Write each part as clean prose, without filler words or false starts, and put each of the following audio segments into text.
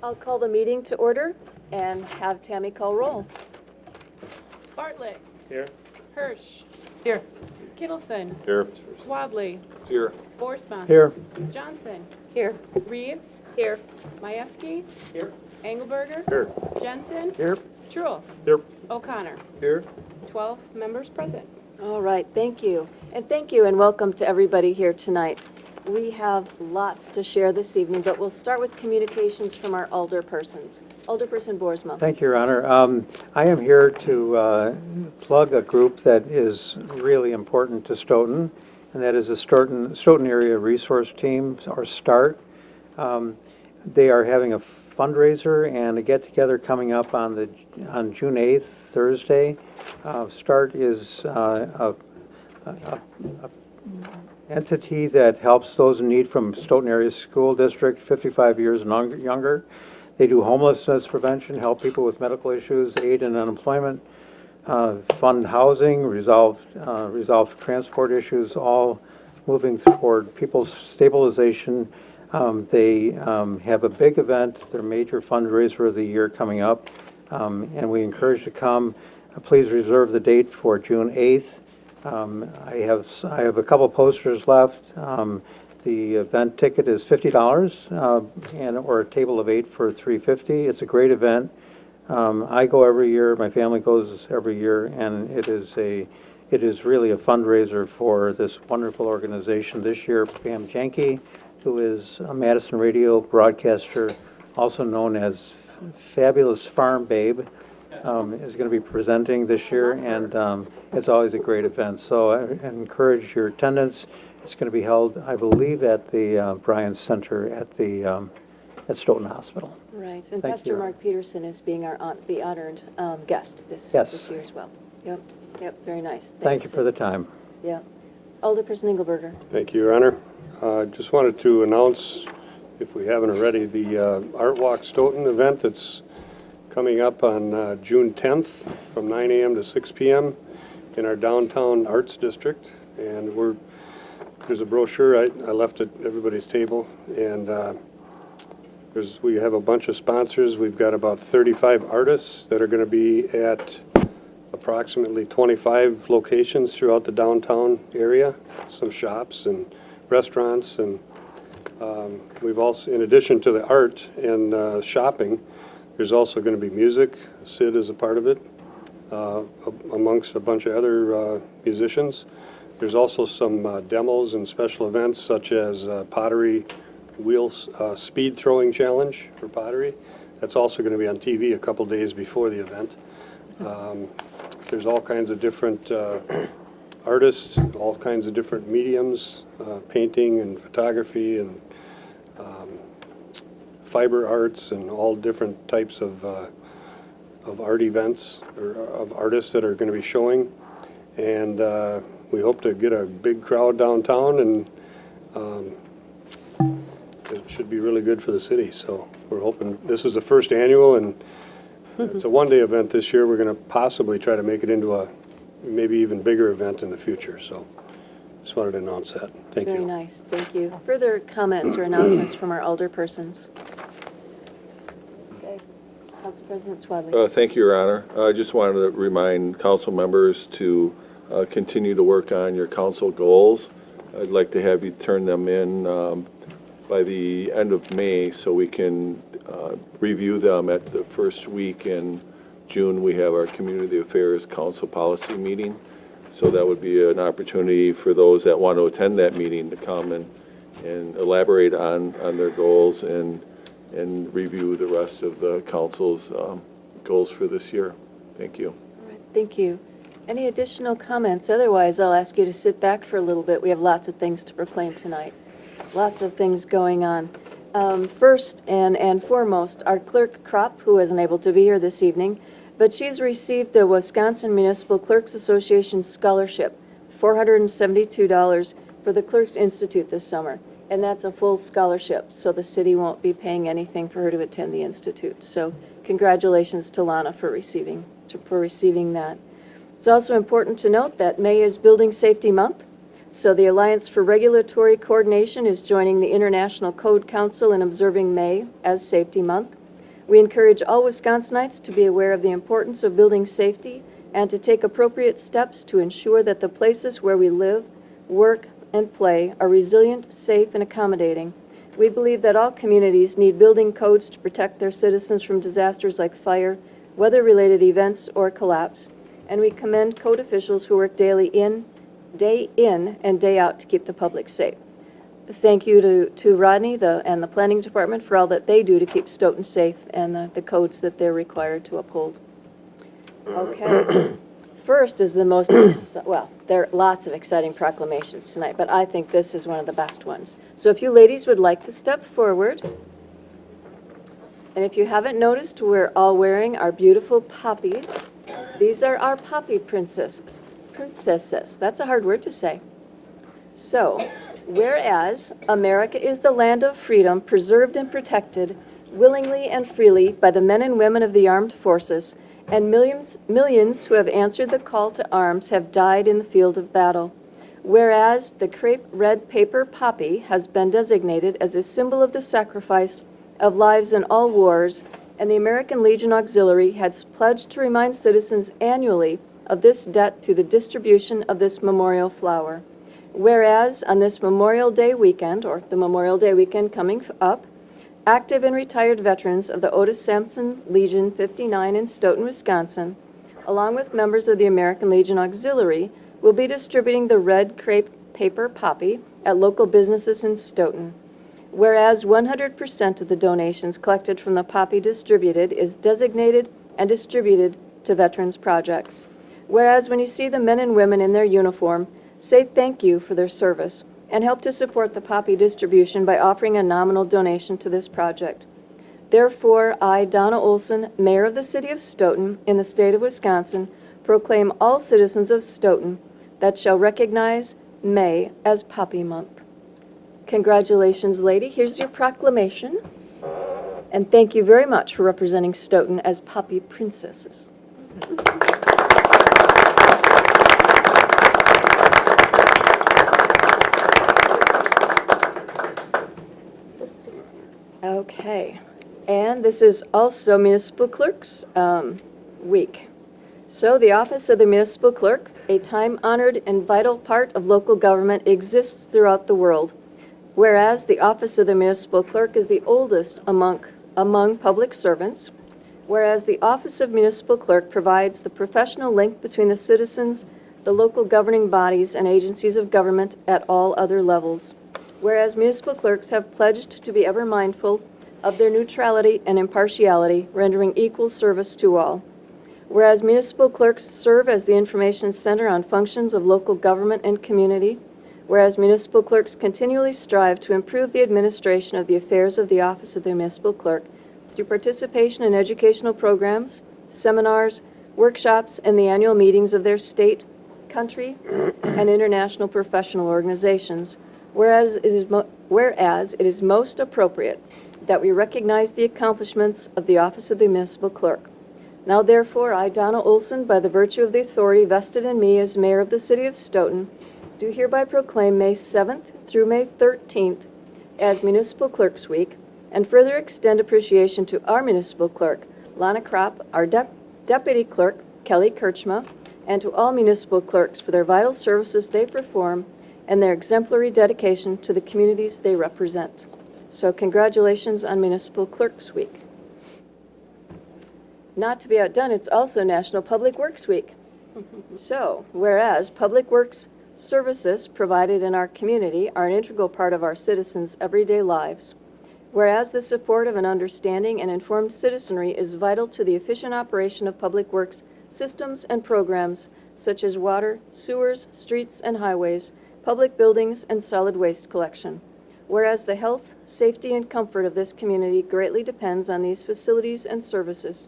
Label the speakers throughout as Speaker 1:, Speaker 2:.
Speaker 1: I'll call the meeting to order and have Tammy call roll.
Speaker 2: Bartlett.
Speaker 3: Here.
Speaker 2: Hirsch.
Speaker 4: Here.
Speaker 2: Kittleson.
Speaker 3: Here.
Speaker 2: Swadley.
Speaker 3: Here.
Speaker 2: Boersma.
Speaker 3: Here.
Speaker 2: Johnson.
Speaker 1: Here.
Speaker 2: Reeves.
Speaker 1: Here.
Speaker 2: Majewski.
Speaker 3: Here.
Speaker 2: Engelberger.
Speaker 3: Here.
Speaker 2: Jensen.
Speaker 3: Here.
Speaker 2: Truls.
Speaker 3: Here.
Speaker 2: O'Connor.
Speaker 3: Here.
Speaker 2: 12 members present.
Speaker 1: All right, thank you. And thank you and welcome to everybody here tonight. We have lots to share this evening, but we'll start with communications from our alderpersons. Alderperson Boersma.
Speaker 5: Thank you, Your Honor. I am here to plug a group that is really important to Stoughton, and that is the Stoughton Area Resource Team, or START. They are having a fundraiser and a get-together coming up on June 8th, Thursday. START is a entity that helps those in need from Stoughton Area School District, 55 years and younger. They do homelessness prevention, help people with medical issues, aid in unemployment, fund housing, resolve transport issues, all moving toward people's stabilization. They have a big event, their major fundraiser of the year coming up, and we encourage you to come. Please reserve the date for June 8th. I have a couple posters left. The event ticket is $50, or a table of 8 for $3.50. It's a great event. I go every year. My family goes every year, and it is really a fundraiser for this wonderful organization. This year, Pam Jenke, who is a Madison radio broadcaster, also known as Fabulous Farm Babe, is going to be presenting this year, and it's always a great event. So I encourage your attendance. It's going to be held, I believe, at the Bryan Center at Stoughton Hospital.
Speaker 1: Right, and
Speaker 5: Thank
Speaker 1: Pastor
Speaker 5: you.
Speaker 1: Mark Peterson is being the honored guest this year as well. Yep, very nice.
Speaker 5: Thank you
Speaker 1: Thanks.
Speaker 5: for the time.
Speaker 1: Yeah. Alderperson Engelberger.
Speaker 3: Thank you, Your Honor. Just wanted to announce, if we haven't already, the Artwalk Stoughton event that's coming up on June 10th from 9 a.m. to 6 p.m. in our downtown arts district. And there's a brochure I left at everybody's table, and we have a bunch of sponsors. We've got about 35 artists that are going to be at approximately 25 locations throughout the downtown area, some shops and restaurants, and we've also, in addition to the art and shopping, there's also going to be music. Sid is a part of it, amongst a bunch of other musicians. There's also some demos and special events, such as pottery wheels speed throwing challenge for pottery. That's also going to be on TV a couple days before the event. There's all kinds of different artists, all kinds of different mediums, painting and photography and fiber arts, and all different types of art events, or of artists that are going to be showing. And we hope to get a big crowd downtown, and it should be really good for the city. So we're hoping, this is the first annual, and it's a one-day event this year. We're going to possibly try to make it into a maybe even bigger event in the future. So just wanted to announce that. Thank you.
Speaker 1: Very nice, thank you. Further comments or announcements from our alderpersons? Okay, Council President Swadley.
Speaker 6: Thank you, Your Honor. I just wanted to remind council members to continue to work on your council goals. I'd like to have you turn them in by the end of May so we can review them at the first week in June. We have our Community Affairs Council Policy meeting. So that would be an opportunity for those that want to attend that meeting to come and elaborate on their goals and review the rest of the council's goals for this year. Thank you.
Speaker 1: All right, thank you. Any additional comments? Otherwise, I'll ask you to sit back for a little bit. We have lots of things to proclaim tonight. Lots of things going on. First and foremost, our clerk Kropp, who isn't able to be here this evening, but she's received the Wisconsin Municipal Clerks Association Scholarship, $472 for the Clerks Institute this summer. And that's a full scholarship, so the city won't be paying anything for her to attend the Institute. So congratulations to Lana for receiving that. It's also important to note that May is Building Safety Month. So the Alliance for Regulatory Coordination is joining the International Code Council in observing May as Safety Month. We encourage all Wisconsinites to be aware of the importance of building safety and to take appropriate steps to ensure that the places where we live, work, and play are resilient, safe, and accommodating. We believe that all communities need building codes to protect their citizens from disasters like fire, weather-related events, or collapse, and we commend code officials who work day in and day out to keep the public safe. Thank you to Rodney and the Planning Department for all that they do to keep Stoughton safe and the codes that they're required to uphold. Okay. First is the most, well, there are lots of exciting proclamations tonight, but I think this is one of the best ones. So if you ladies would like to step forward, and if you haven't noticed, we're all wearing our beautiful poppies. These are our poppy princesses. That's a hard word to say. So, whereas America is the land of freedom, preserved and protected willingly and freely by the men and women of the armed forces, and millions who have answered the call to arms have died in the field of battle. Whereas the crepe red paper poppy has been designated as a symbol of the sacrifice of lives in all wars, and the American Legion Auxiliary has pledged to remind citizens annually of this debt through the distribution of this memorial flower. Whereas on this Memorial Day weekend, or the Memorial Day weekend coming up, active and retired veterans of the Otis Sampson Legion 59 in Stoughton, Wisconsin, along with members of the American Legion Auxiliary, will be distributing the red crepe paper poppy at local businesses in Stoughton. Whereas 100% of the donations collected from the poppy distributed is designated and distributed to veterans projects. Whereas when you see the men and women in their uniform, say thank you for their service and help to support the poppy distribution by offering a nominal donation to this project. Therefore, I, Donna Olson, Mayor of the City of Stoughton in the state of Wisconsin, proclaim all citizens of Stoughton that shall recognize May as Poppy Month. Congratulations, lady. Here's your proclamation. And thank you very much for representing Stoughton as Poppy Princesses. Okay, and this is also Municipal Clerks Week. So the Office of the Municipal Clerk, a time-honored and vital part of local government, exists throughout the world. Whereas the Office of the Municipal Clerk is the oldest among public servants, whereas the Office of Municipal Clerk provides the professional link between the citizens, the local governing bodies, and agencies of government at all other levels. Whereas municipal clerks have pledged to be ever mindful of their neutrality and impartiality, rendering equal service to all. Whereas municipal clerks serve as the information center on functions of local government and community. Whereas municipal clerks continually strive to improve the administration of the affairs of the office of the municipal clerk through participation in educational programs, seminars, workshops, and the annual meetings of their state, country, and international professional organizations. Whereas it is most appropriate that we recognize the accomplishments of the office of the municipal clerk. Now therefore, I, Donna Olson, by the virtue of the authority vested in me as mayor of the city of Stoughton, do hereby proclaim May 7th through May 13th as Municipal Clerks Week, and further extend appreciation to our municipal clerk, Lana Kropp, our deputy clerk, Kelly Kirchma, and to all municipal clerks for their vital services they perform and their exemplary dedication to the communities they represent. So congratulations on Municipal Clerks Week. Not to be outdone, it's also National Public Works Week. So, whereas public works services provided in our community are an integral part of our citizens' everyday lives, whereas the support of an understanding and informed citizenry is vital to the efficient operation of public works systems and programs such as water, sewers, streets, and highways, public buildings, and solid waste collection. Whereas the health, safety, and comfort of this community greatly depends on these facilities and services.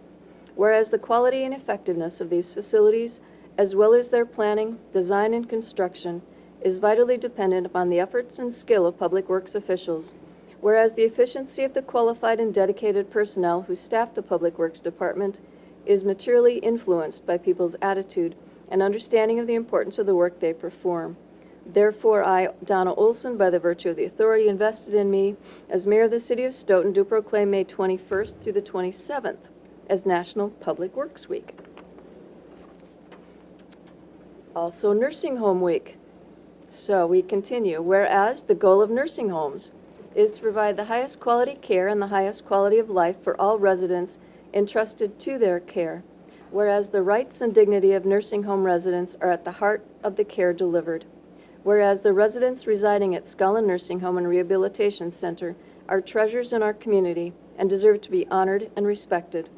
Speaker 1: Whereas the quality and effectiveness of these facilities, as well as their planning, design, and construction, is vitally dependent upon the efforts and skill of public works officials. Whereas the efficiency of the qualified and dedicated personnel who staff the Public Works Department is materially influenced by people's attitude and understanding of the importance of the work they perform. Therefore, I, Donna Olson, by the virtue of the authority invested in me as mayor of the city of Stoughton, do proclaim May 21st through the 27th as National Public Works Week. Also Nursing Home Week. So we continue. Whereas the goal of nursing homes is to provide the highest quality care and the highest quality of life for all residents entrusted to their care. Whereas the rights and dignity of nursing home residents are at the heart of the care delivered. Whereas the residents residing at Scullin Nursing Home and Rehabilitation Center are treasures in our community and deserve to be honored and respected.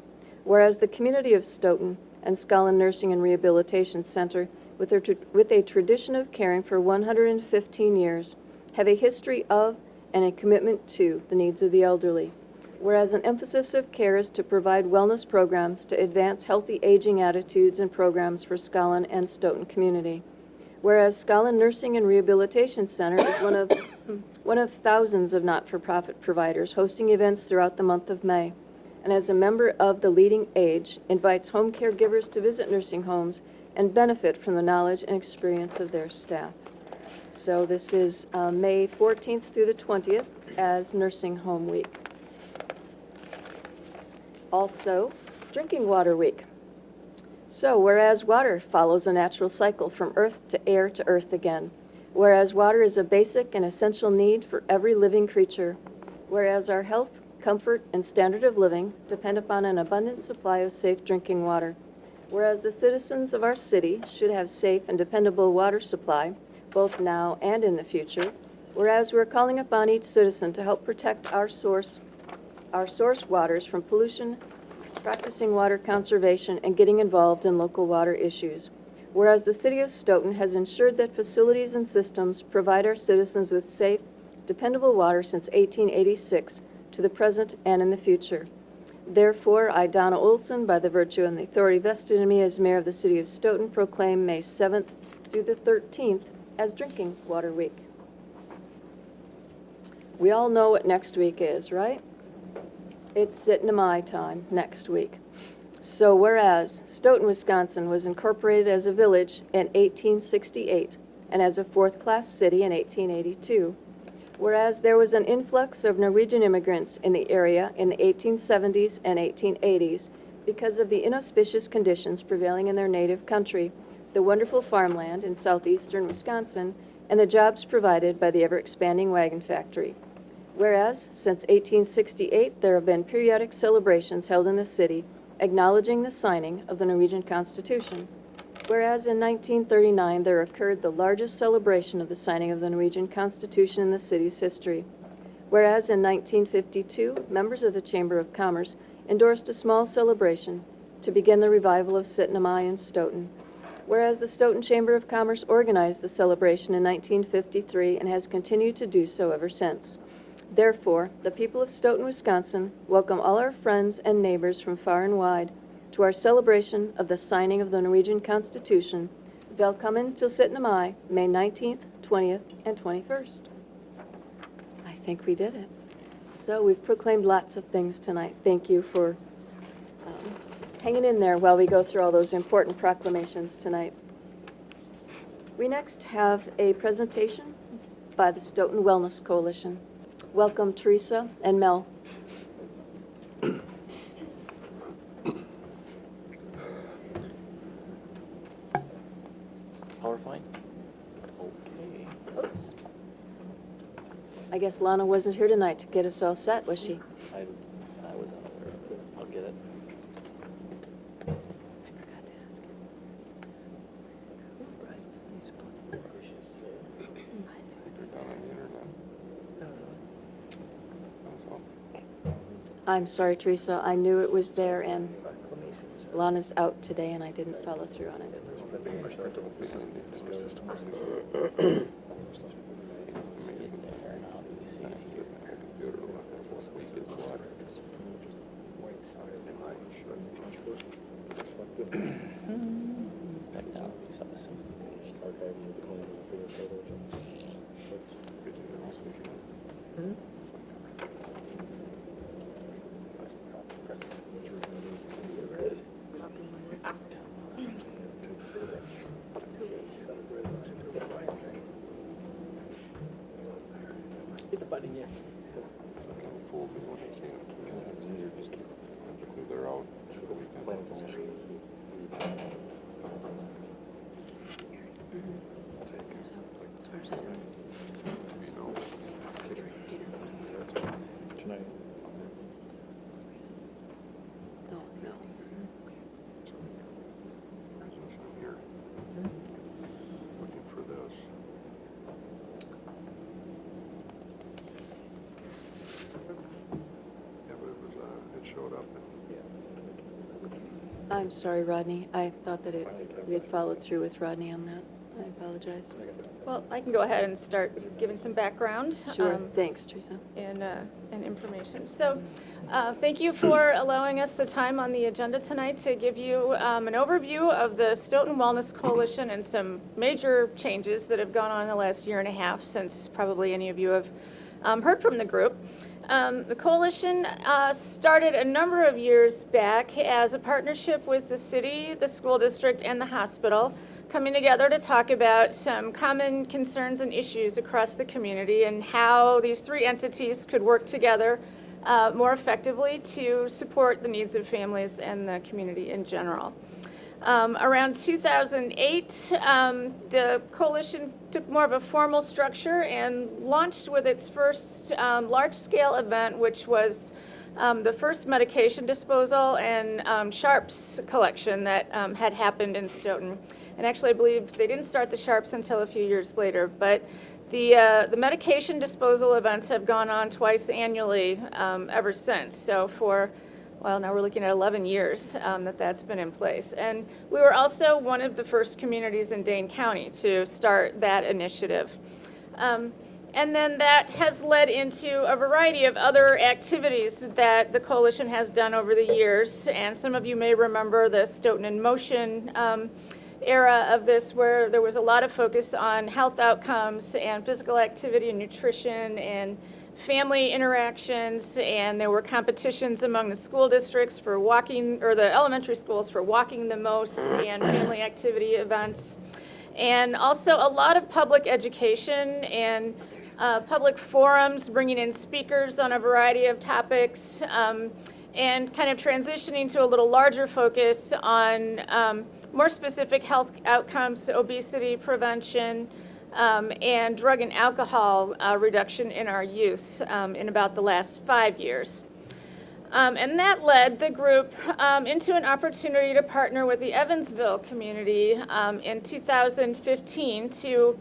Speaker 1: Whereas the community of Stoughton and Scullin Nursing and Rehabilitation Center, with a tradition of caring for 115 years, have a history of and a commitment to the needs of the elderly. Whereas an emphasis of care is to provide wellness programs to advance healthy aging attitudes and programs for Scullin and Stoughton community. Whereas Scullin Nursing and Rehabilitation Center is one of thousands of not-for-profit providers hosting events throughout the month of May, and as a member of the Leading Age, invites home caregivers to visit nursing homes and benefit from the knowledge and experience of their staff. So this is May 14th through the 20th as Nursing Home Week. Also, Drinking Water Week. So, whereas water follows a natural cycle from earth to earth again, whereas water is a basic and essential need for every living creature, whereas our health, comfort, and standard of living depend upon an abundant supply of safe drinking water, whereas the citizens of our city should have safe and dependable water supply, both now and in the future, whereas we're calling upon each citizen to help protect our source waters from pollution, practicing water conservation, and getting involved in local water issues. Whereas the City of Stoughton has ensured that facilities and systems provide our citizens with safe, dependable water since 1886 to the present and in the future. Therefore, I, Donna Olson, by the virtue and the authority vested in me as mayor of the City of Stoughton, proclaim May 7th through the 13th as Drinking Water Week. We all know what next week is, right? It's Sit in My time next week. So whereas Stoughton, Wisconsin was incorporated as a village in 1868 and as a fourth-class city in 1882, whereas there was an influx of Norwegian immigrants in the area in the 1870s and 1880s because of the inauspicious conditions prevailing in their native country, the wonderful farmland in southeastern Wisconsin, and the jobs provided by the ever-expanding wagon factory. Whereas, since 1868, there have been periodic celebrations held in the city acknowledging the signing of the Norwegian Constitution. Whereas in 1939, there occurred the largest celebration of the signing of the Norwegian Constitution in the city's history. Whereas in 1952, members of the Chamber of Commerce endorsed a small celebration to begin the revival of Sit in My in Stoughton. Whereas the Stoughton Chamber of Commerce organized the celebration in 1953 and has continued to do so ever since. Therefore, the people of Stoughton, Wisconsin, welcome all our friends and neighbors from far and wide to our celebration of the signing of the Norwegian Constitution. Velkommen til 17. Mai, May 19th, 20th, and 21st. I think we did it. So we've proclaimed lots of things tonight. Thank you for hanging in there while we go through all those important proclamations tonight. We next have a presentation by the Stoughton Wellness Coalition. Welcome, Teresa and Mel.
Speaker 4: PowerPoint? Okay.
Speaker 1: Oops. I guess Lana wasn't here tonight to get us all set, was she?
Speaker 4: I was unaware of it. I'll get it.
Speaker 1: I forgot to ask. I'm sorry, Teresa. I knew it was there, and Lana's out today, and I didn't follow through on it. I'm sorry, Rodney. I thought that we had followed through with Rodney on that. I apologize.
Speaker 7: Well, I can go ahead and start giving some background.
Speaker 1: Sure, thanks, Teresa.
Speaker 7: And information. So thank you for allowing us the time on the agenda tonight to give you an overview of the Stoughton Wellness Coalition and some major changes that have gone on in the last year and a half since probably any of you have heard from the group. The coalition started a number of years back as a partnership with the city, the school district, and the hospital, coming together to talk about some common concerns and issues across the community and how these three entities could work together more effectively to support the needs of families and the community in general. Around 2008, the coalition took more of a formal structure and launched with its first large-scale event, which was the first medication disposal and sharps collection that had happened in Stoughton. And actually, I believe they didn't start the sharps until a few years later. But the medication disposal events have gone on twice annually ever since. So for, well, now we're looking at 11 years that's been in place. And we were also one of the first communities in Dane County to start that initiative. And then that has led into a variety of other activities that the coalition has done over the years. And some of you may remember the Stoughton in Motion era of this, where there was a lot of focus on health outcomes and physical activity and nutrition and family interactions, and there were competitions among the school districts for walking, or the elementary schools for walking the most, and family activity events. And also a lot of public education and public forums, bringing in speakers on a variety of topics, and kind of transitioning to a little larger focus on more specific health outcomes, obesity prevention, and drug and alcohol reduction in our youth in about the last 5 years. And that led the group into an opportunity to partner with the Evansville community in 2015 to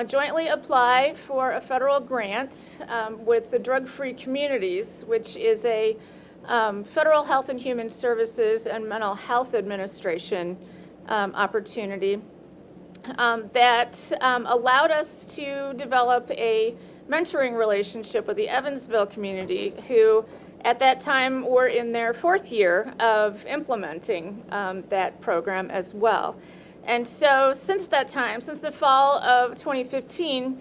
Speaker 7: jointly apply for a federal grant with the Drug-Free Communities, which is a Federal Health and Human Services and Mental Health Administration opportunity that allowed us to develop a mentoring relationship with the Evansville community, who at that time were in their 4th year of implementing that program as well. And so since that time, since the fall of 2015,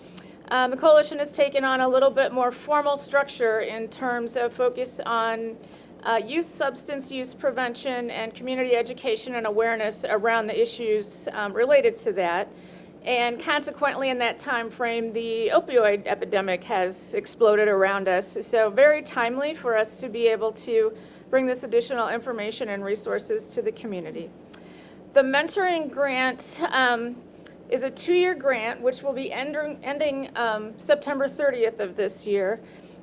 Speaker 7: the coalition has taken on a little bit more formal structure in terms of focus on youth substance use prevention and community education and awareness around the issues related to that. And consequently, in that time frame, the opioid epidemic has exploded around us. So very timely for us to be able to bring this additional information and resources to the community. The mentoring grant is a 2-year grant, which will be ending September 30th of this year.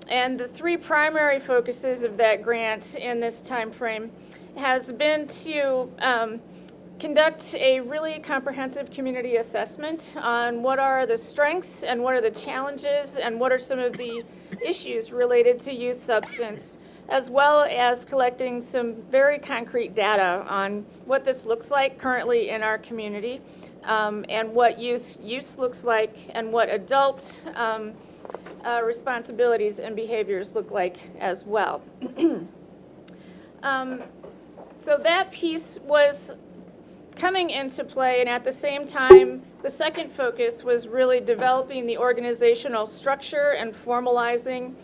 Speaker 7: And the 3 primary focuses of that grant in this time frame has been to conduct a really comprehensive community assessment on what are the strengths and what are the challenges and what are some of the issues related to youth substance, as well as collecting some very concrete data on what this looks like currently in our community, and what youth use looks like, and what adult responsibilities and behaviors look like as well. So that piece was coming into play, and at the same time, the second focus was really developing the organizational structure and formalizing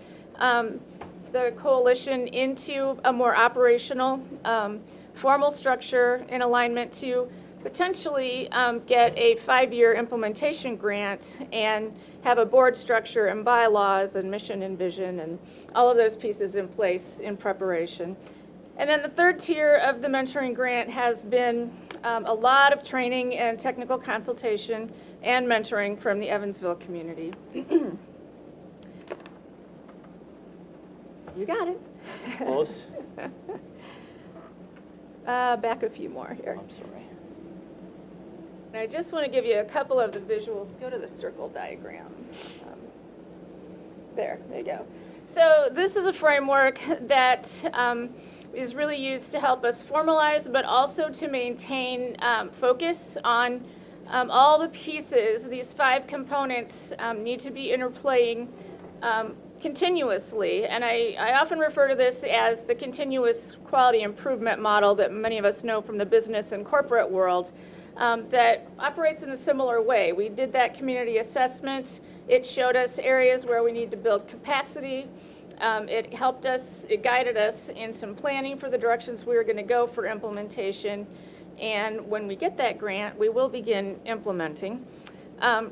Speaker 7: the coalition into a more operational, formal structure in alignment to potentially get a 5-year implementation grant and have a board structure and bylaws and mission and vision and all of those pieces in place in preparation. And then the third tier of the mentoring grant has been a lot of training and technical consultation and mentoring from the Evansville community. You got it.
Speaker 4: Close?
Speaker 7: Back a few more here.
Speaker 4: I'm sorry.
Speaker 7: And I just want to give you a couple of the visuals. Go to the circle diagram. There you go. So this is a framework that is really used to help us formalize, but also to maintain focus on all the pieces. These 5 components need to be interplaying continuously, and I often refer to this as the continuous quality improvement model that many of us know from the business and corporate world that operates in a similar way. We did that community assessment. It showed us areas where we need to build capacity. It helped us, it guided us in some planning for the directions we were going to go for implementation. And when we get that grant, we will begin implementing.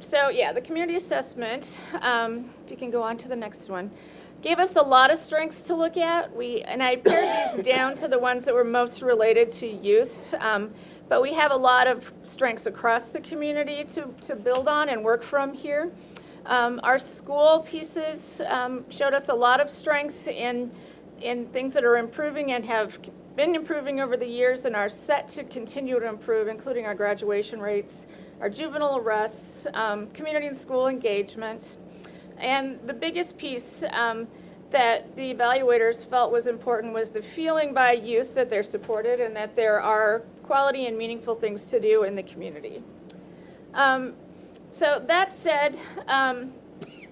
Speaker 7: So yeah, the community assessment, if you can go on to the next one, gave us a lot of strengths to look at. And I pared these down to the ones that were most related to youth. But we have a lot of strengths across the community to build on and work from here. Our school pieces showed us a lot of strength in things that are improving and have been improving over the years and are set to continue to improve, including our graduation rates, our juvenile arrests, community and school engagement. And the biggest piece that the evaluators felt was important was the feeling by youth that they're supported and that there are quality and meaningful things to do in the community. So that said,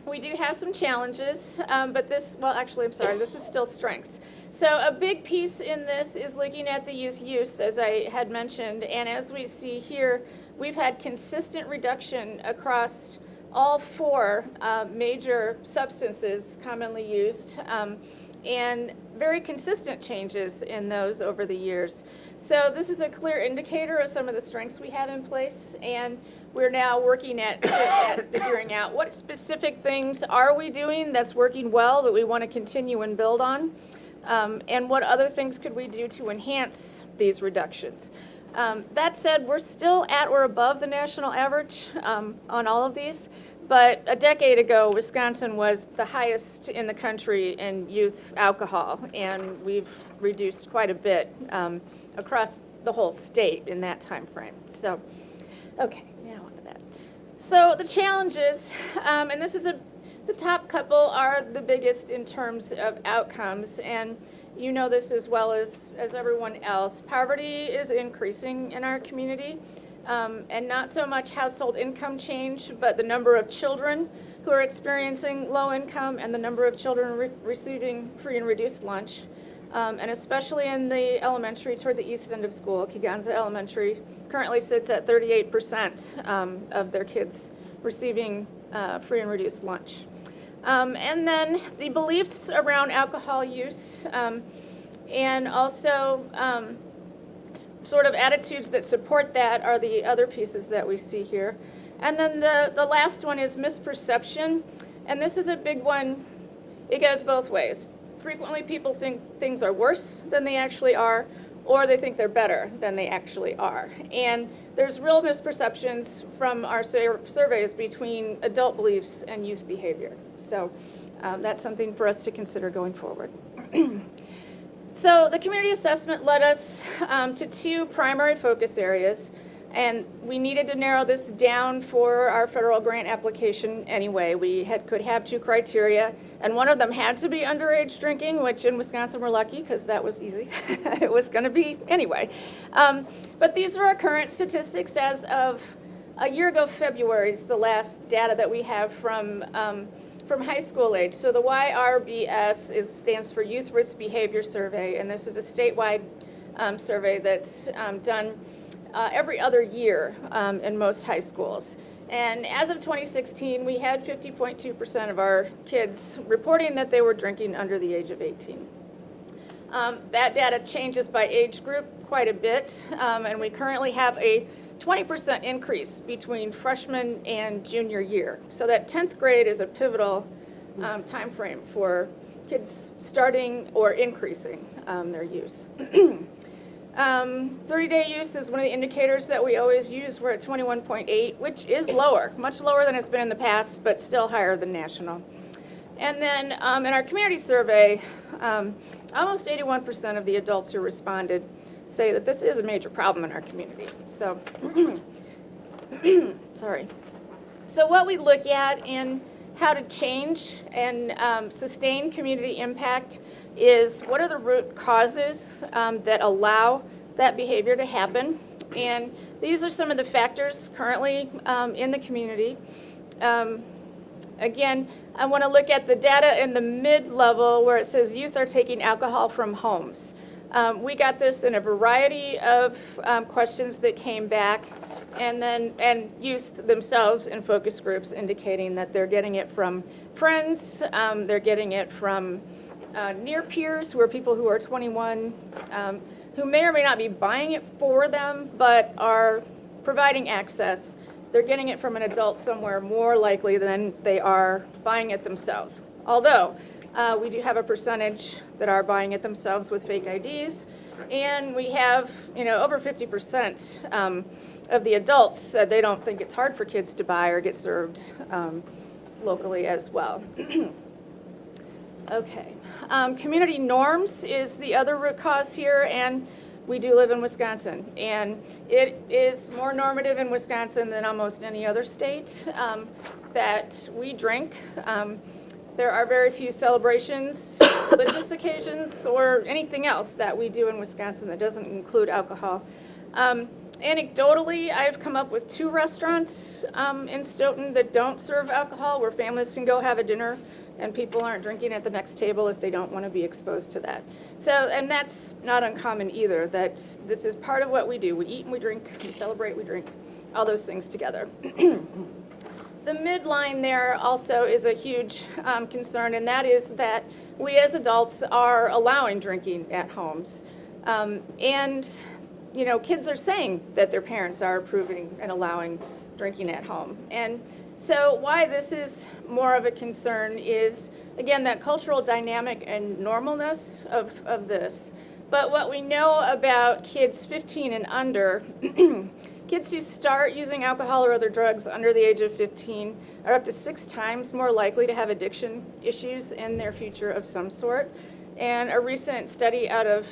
Speaker 7: we do have some challenges, but this is still strengths. So a big piece in this is looking at the youth use, as I had mentioned, and as we see here, we've had consistent reduction across all 4 major substances commonly used, and very consistent changes in those over the years. So this is a clear indicator of some of the strengths we have in place, and we're now working at figuring out what specific things are we doing that's working well that we want to continue and build on, and what other things could we do to enhance these reductions. That said, we're still at or above the national average on all of these, but a decade ago, Wisconsin was the highest in the country in youth alcohol, and we've reduced quite a bit across the whole state in that time frame. So, okay, now on to that. So the challenges, and this is the top couple are the biggest in terms of outcomes, and you know this as well as everyone else. Poverty is increasing in our community, and not so much household income change, but the number of children who are experiencing low income and the number of children receiving free and reduced lunch, and especially in the elementary toward the east end of school. Kegonsa Elementary currently sits at 38% of their kids receiving free and reduced lunch. And then the beliefs around alcohol use, and also sort of attitudes that support that are the other pieces that we see here. And then the last one is misperception, and this is a big one. It goes both ways. Frequently people think things are worse than they actually are, or they think they're better than they actually are. And there's real misperceptions from our surveys between adult beliefs and youth behavior. So that's something for us to consider going forward. So the community assessment led us to 2 primary focus areas, and we needed to narrow this down for our federal grant application anyway. We could have 2 criteria, and one of them had to be underage drinking, which in Wisconsin we're lucky because that was easy. It was going to be anyway. But these are our current statistics as of a year ago. February is the last data that we have from high school age. So the YRBS stands for Youth Risk Behavior Survey, and this is a statewide survey that's done every other year in most high schools. And as of 2016, we had 50.2% of our kids reporting that they were drinking under the age of 18. That data changes by age group quite a bit, and we currently have a 20% increase between freshman and junior year. So that 10th grade is a pivotal time frame for kids starting or increasing their use. 30-day use is one of the indicators that we always use. We're at 21.8, which is lower, much lower than it's been in the past, but still higher than national. And then in our community survey, almost 81% of the adults who responded say that this is a major problem in our community. So, sorry. So what we look at in how to change and sustain community impact is what are the root causes that allow that behavior to happen. And these are some of the factors currently in the community. Again, I want to look at the data in the mid-level where it says youth are taking alcohol from homes. We got this in a variety of questions that came back, and youth themselves in focus groups indicating that they're getting it from friends, they're getting it from near peers who are people who are 21, who may or may not be buying it for them, but are providing access. They're getting it from an adult somewhere more likely than they are buying it themselves. Although, we do have a percentage that are buying it themselves with fake IDs, and we have, over 50% of the adults said they don't think it's hard for kids to buy or get served locally as well. Okay. Community norms is the other root cause here, and we do live in Wisconsin, and it is more normative in Wisconsin than almost any other state that we drink. There are very few celebrations, religious occasions, or anything else that we do in Wisconsin that doesn't include alcohol. Anecdotally, I've come up with 2 restaurants in Stoughton that don't serve alcohol, where families can go have a dinner and people aren't drinking at the next table if they don't want to be exposed to that. So, and that's not uncommon either, that this is part of what we do. We eat and we drink, we celebrate, we drink, all those things together. The midline there also is a huge concern, and that is that we as adults are allowing drinking at homes. And, kids are saying that their parents are approving and allowing drinking at home. And so why this is more of a concern is, again, that cultural dynamic and normalness of this. But what we know about kids 15 and under, kids who start using alcohol or other drugs under the age of 15 are up to 6 times more likely to have addiction issues in their future of some sort. And a recent study out of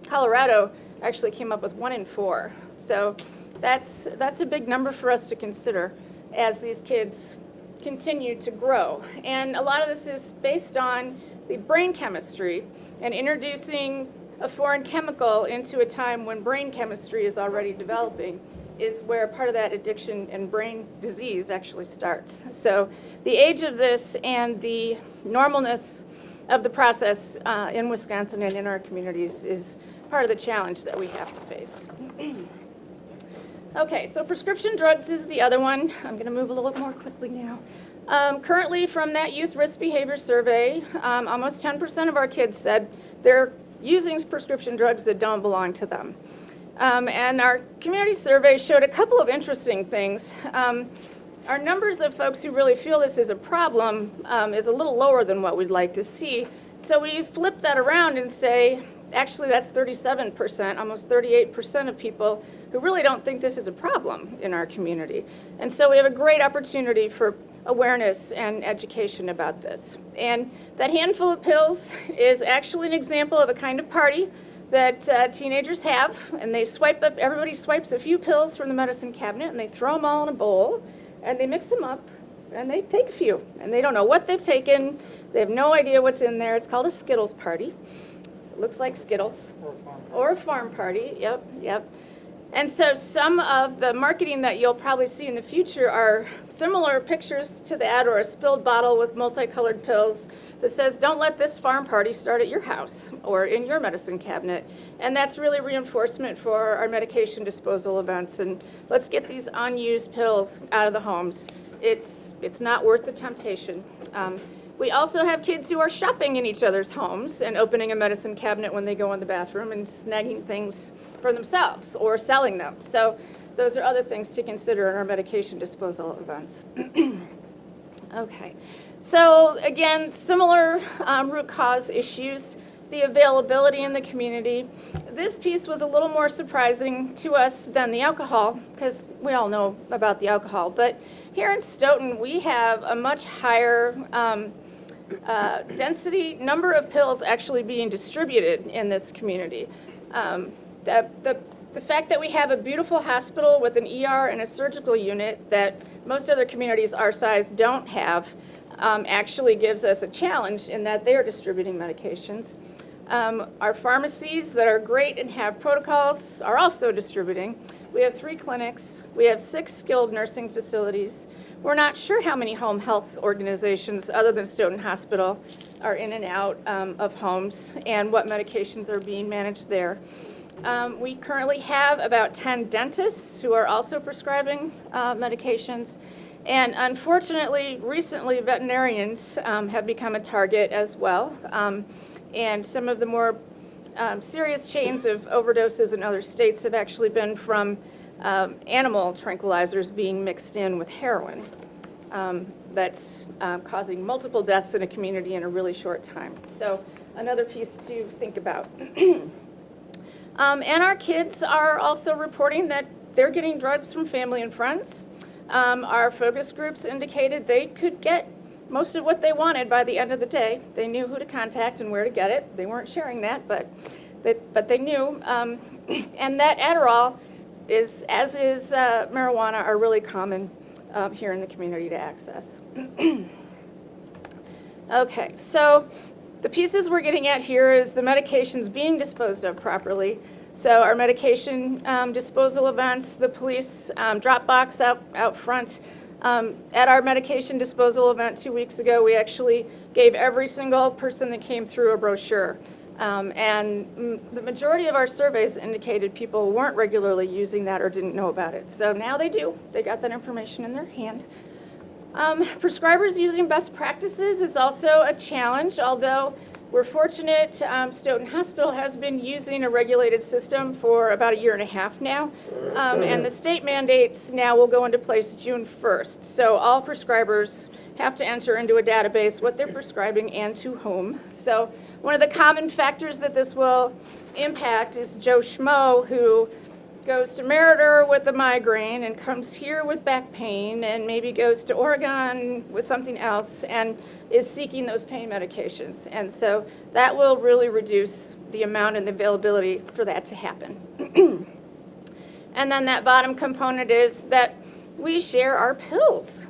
Speaker 7: Colorado actually came up with 1 in 4. So that's a big number for us to consider as these kids continue to grow. And a lot of this is based on the brain chemistry and introducing a foreign chemical into a time when brain chemistry is already developing is where part of that addiction and brain disease actually starts. So the age of this and the normalness of the process in Wisconsin and in our communities is part of the challenge that we have to face. Okay, so prescription drugs is the other one. I'm going to move a little more quickly now. Currently, from that youth risk behavior survey, almost 10% of our kids said they're using prescription drugs that don't belong to them. And our community survey showed a couple of interesting things. Our numbers of folks who really feel this is a problem is a little lower than what we'd like to see. So we flip that around and say, actually that's 37%, almost 38% of people who really don't think this is a problem in our community. And so we have a great opportunity for awareness and education about this. And that handful of pills is actually an example of a kind of party that teenagers have, and they swipe up, everybody swipes a few pills from the medicine cabinet and they throw them all in a bowl and they mix them up and they take a few and they don't know what they've taken, they have no idea what's in there. It's called a Skittles party. It looks like Skittles. Or a farm party, yep. And so some of the marketing that you'll probably see in the future are similar pictures to that, or a spilled bottle with multicolored pills that says, don't let this farm party start at your house or in your medicine cabinet. And that's really reinforcement for our medication disposal events. And let's get these unused pills out of the homes. It's not worth the temptation. We also have kids who are shopping in each other's homes and opening a medicine cabinet when they go in the bathroom and snagging things for themselves or selling them. So those are other things to consider in our medication disposal events. Okay, so again, similar root cause issues, the availability in the community. This piece was a little more surprising to us than the alcohol, because we all know about the alcohol. But here in Stoughton, we have a much higher density number of pills actually being distributed in this community. The fact that we have a beautiful hospital with an ER and a surgical unit that most other communities our size don't have actually gives us a challenge in that they're distributing medications. Our pharmacies that are great and have protocols are also distributing. We have 3 clinics. We have 6 skilled nursing facilities. We're not sure how many home health organizations other than Stoughton Hospital are in and out of homes and what medications are being managed there. We currently have about 10 dentists who are also prescribing medications. And unfortunately, recently, veterinarians have become a target as well. And some of the more serious chains of overdoses in other states have actually been from animal tranquilizers being mixed in with heroin. That's causing multiple deaths in a community in a really short time. So another piece to think about. And our kids are also reporting that they're getting drugs from family and friends. Our focus groups indicated they could get most of what they wanted by the end of the day. They knew who to contact and where to get it. They weren't sharing that, but they knew. And that Adderall, as is marijuana, are really common here in the community to access. Okay, so the pieces we're getting at here is the medications being disposed of properly. So our medication disposal events, the police drop box out front. At our medication disposal event 2 weeks ago, we actually gave every single person that came through a brochure. And the majority of our surveys indicated people weren't regularly using that or didn't know about it. So now they do. They got that information in their hand. Prescribers using best practices is also a challenge, although we're fortunate. Stoughton Hospital has been using a regulated system for about 1.5 years now, and the state mandates now will go into place June 1st. So all prescribers have to enter into a database what they're prescribing and to whom. So one of the common factors that this will impact is Joe Schmo, who goes to Meriter with a migraine and comes here with back pain and maybe goes to Oregon with something else and is seeking those pain medications. And so that will really reduce the amount and the availability for that to happen. And then that bottom component is that we share our pills.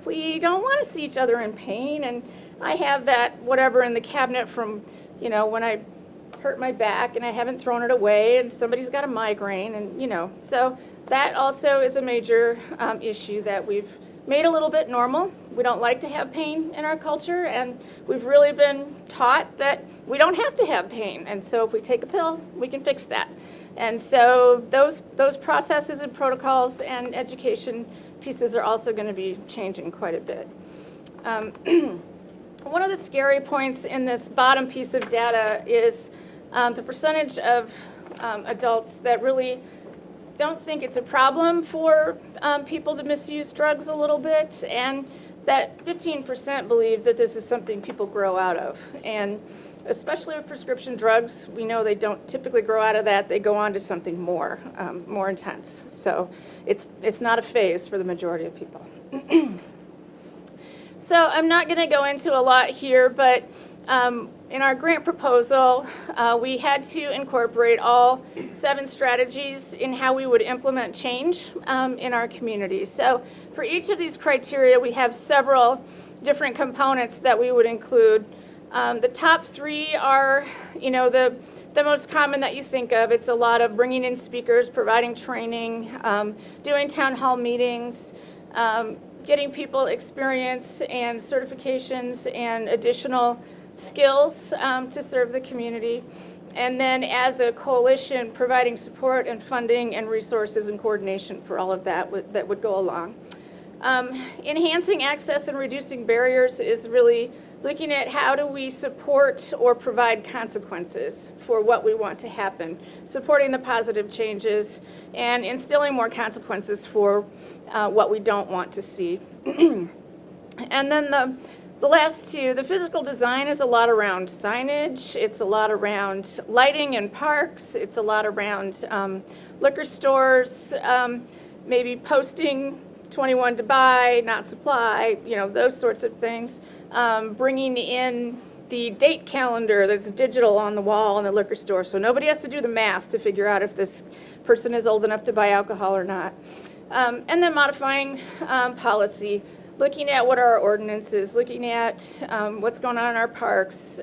Speaker 7: We don't want to see each other in pain, and I have that whatever in the cabinet from, when I hurt my back and I haven't thrown it away, and somebody's got a migraine, and so that also is a major issue that we've made a little bit normal. We don't like to have pain in our culture, and we've really been taught that we don't have to have pain, and so if we take a pill, we can fix that. And so those processes and protocols and education pieces are also going to be changing quite a bit. One of the scary points in this bottom piece of data is the percentage of adults that really don't think it's a problem for people to misuse drugs a little bit, and that 15% believe that this is something people grow out of. And especially with prescription drugs, we know they don't typically grow out of that. They go on to something more intense. So it's not a phase for the majority of people. So I'm not going to go into a lot here, but in our grant proposal, we had to incorporate all 7 strategies in how we would implement change in our community. So for each of these criteria, we have several different components that we would include. The top 3 are, the most common that you think of. It's a lot of bringing in speakers, providing training, doing town hall meetings, getting people experience and certifications and additional skills to serve the community. And then as a coalition, providing support and funding and resources and coordination for all of that that would go along. Enhancing access and reducing barriers is really looking at how do we support or provide consequences for what we want to happen, supporting the positive changes and instilling more consequences for what we don't want to see. And then the last 2, the physical design is a lot around signage, it's a lot around lighting in parks, it's a lot around liquor stores, maybe posting 21 to buy, not supply, those sorts of things. Bringing in the date calendar that's digital on the wall in the liquor store, so nobody has to do the math to figure out if this person is old enough to buy alcohol or not. And then modifying policy, looking at what are our ordinances, looking at what's going on in our parks,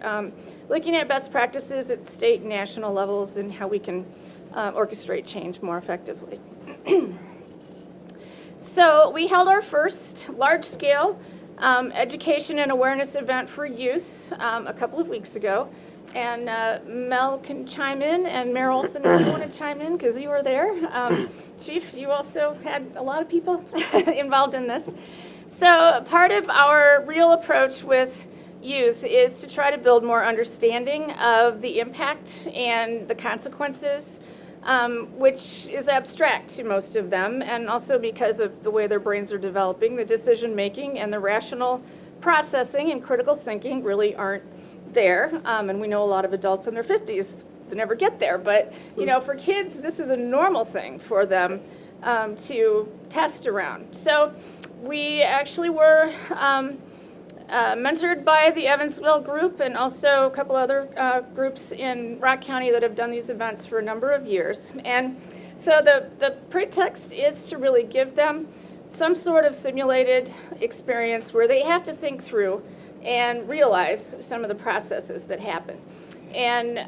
Speaker 7: looking at best practices at state and national levels and how we can orchestrate change more effectively. So we held our first large-scale education and awareness event for youth a couple of weeks ago. And Mel can chime in, and Mayor Olson, if you want to chime in, because you were there. Chief, you also had a lot of people involved in this. So part of our real approach with youth is to try to build more understanding of the impact and the consequences, which is abstract to most of them, and also because of the way their brains are developing, the decision-making and the rational processing and critical thinking really aren't there. And we know a lot of adults in their 50s that never get there. But, you know, for kids, this is a normal thing for them to test around. So we actually were mentored by the Evansville group and also a couple other groups in Rock County that have done these events for a number of years. And so the pretext is to really give them some sort of simulated experience where they have to think through and realize some of the processes that happen. And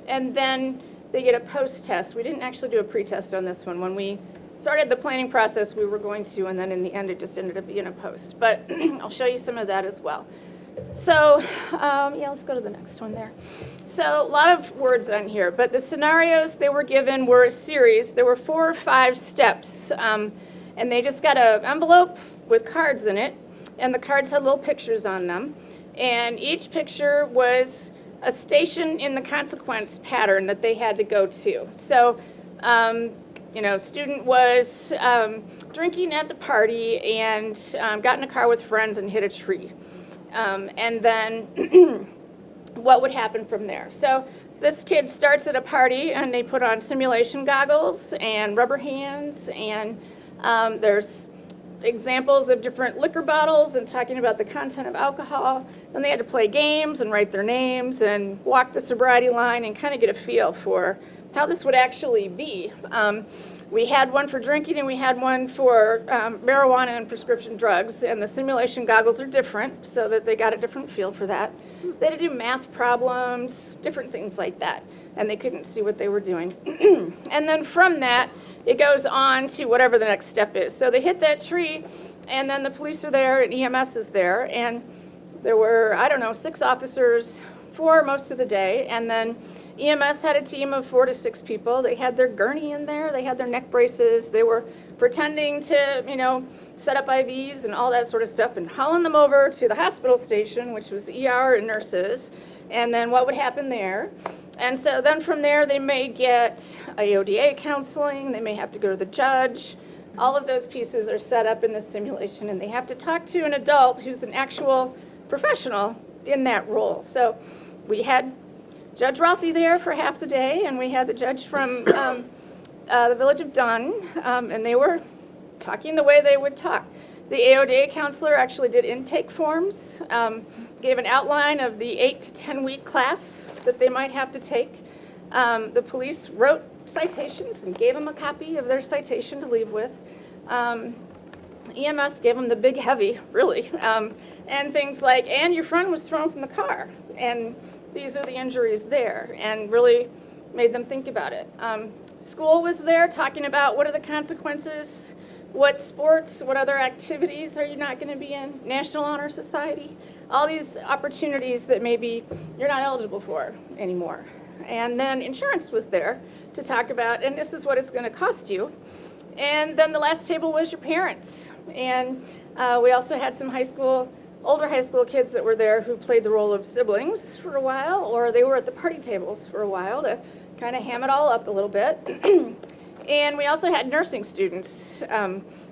Speaker 7: then they get a post-test. We didn't actually do a pre-test on this one. When we started the planning process, we were going to, and then in the end, it just ended up being a post. But I'll show you some of that as well. So, yeah, let's go to the next one there. So a lot of words on here, but the scenarios they were given were a series. There were 4 or 5 steps, and they just got an envelope with cards in it, and the cards had little pictures on them. And each picture was a station in the consequence pattern that they had to go to. So, you know, student was drinking at the party and got in a car with friends and hit a tree. And then what would happen from there? So this kid starts at a party and they put on simulation goggles and rubber hands, and there's examples of different liquor bottles and talking about the content of alcohol. Then they had to play games and write their names and walk the sobriety line and kind of get a feel for how this would actually be. We had one for drinking and we had one for marijuana and prescription drugs, and the simulation goggles are different so that they got a different feel for that. They had to do math problems, different things like that, and they couldn't see what they were doing. And then from that, it goes on to whatever the next step is. So they hit that tree, and then the police are there and EMS is there, and there were, I don't know, 6 officers for most of the day, and then EMS had a team of 4 to 6 people. They had their gurney in there, they had their neck braces, they were pretending to, you know, set up IVs and all that sort of stuff and hauling them over to the hospital station, which was ER and nurses, and then what would happen there. And so then from there, they may get AODA counseling, they may have to go to the judge. All of those pieces are set up in the simulation, and they have to talk to an adult who's an actual professional in that role. So we had Judge Rothy there for half the day, and we had the judge from the village of Dunn, and they were talking the way they would talk. The AODA counselor actually did intake forms, gave an outline of the 8 to 10 week class that they might have to take. The police wrote citations and gave them a copy of their citation to leave with. EMS gave them the big heavy, really, and things like, and your friend was thrown from the car, and these are the injuries there, and really made them think about it. School was there talking about what are the consequences, what sports, what other activities are you not going to be in, National Honor Society, all these opportunities that maybe you're not eligible for anymore. And then insurance was there to talk about, and this is what it's going to cost you. And then the last table was your parents. And we also had some older high school kids that were there who played the role of siblings for a while, or they were at the party tables for a while to kind of ham it all up a little bit. And we also had nursing students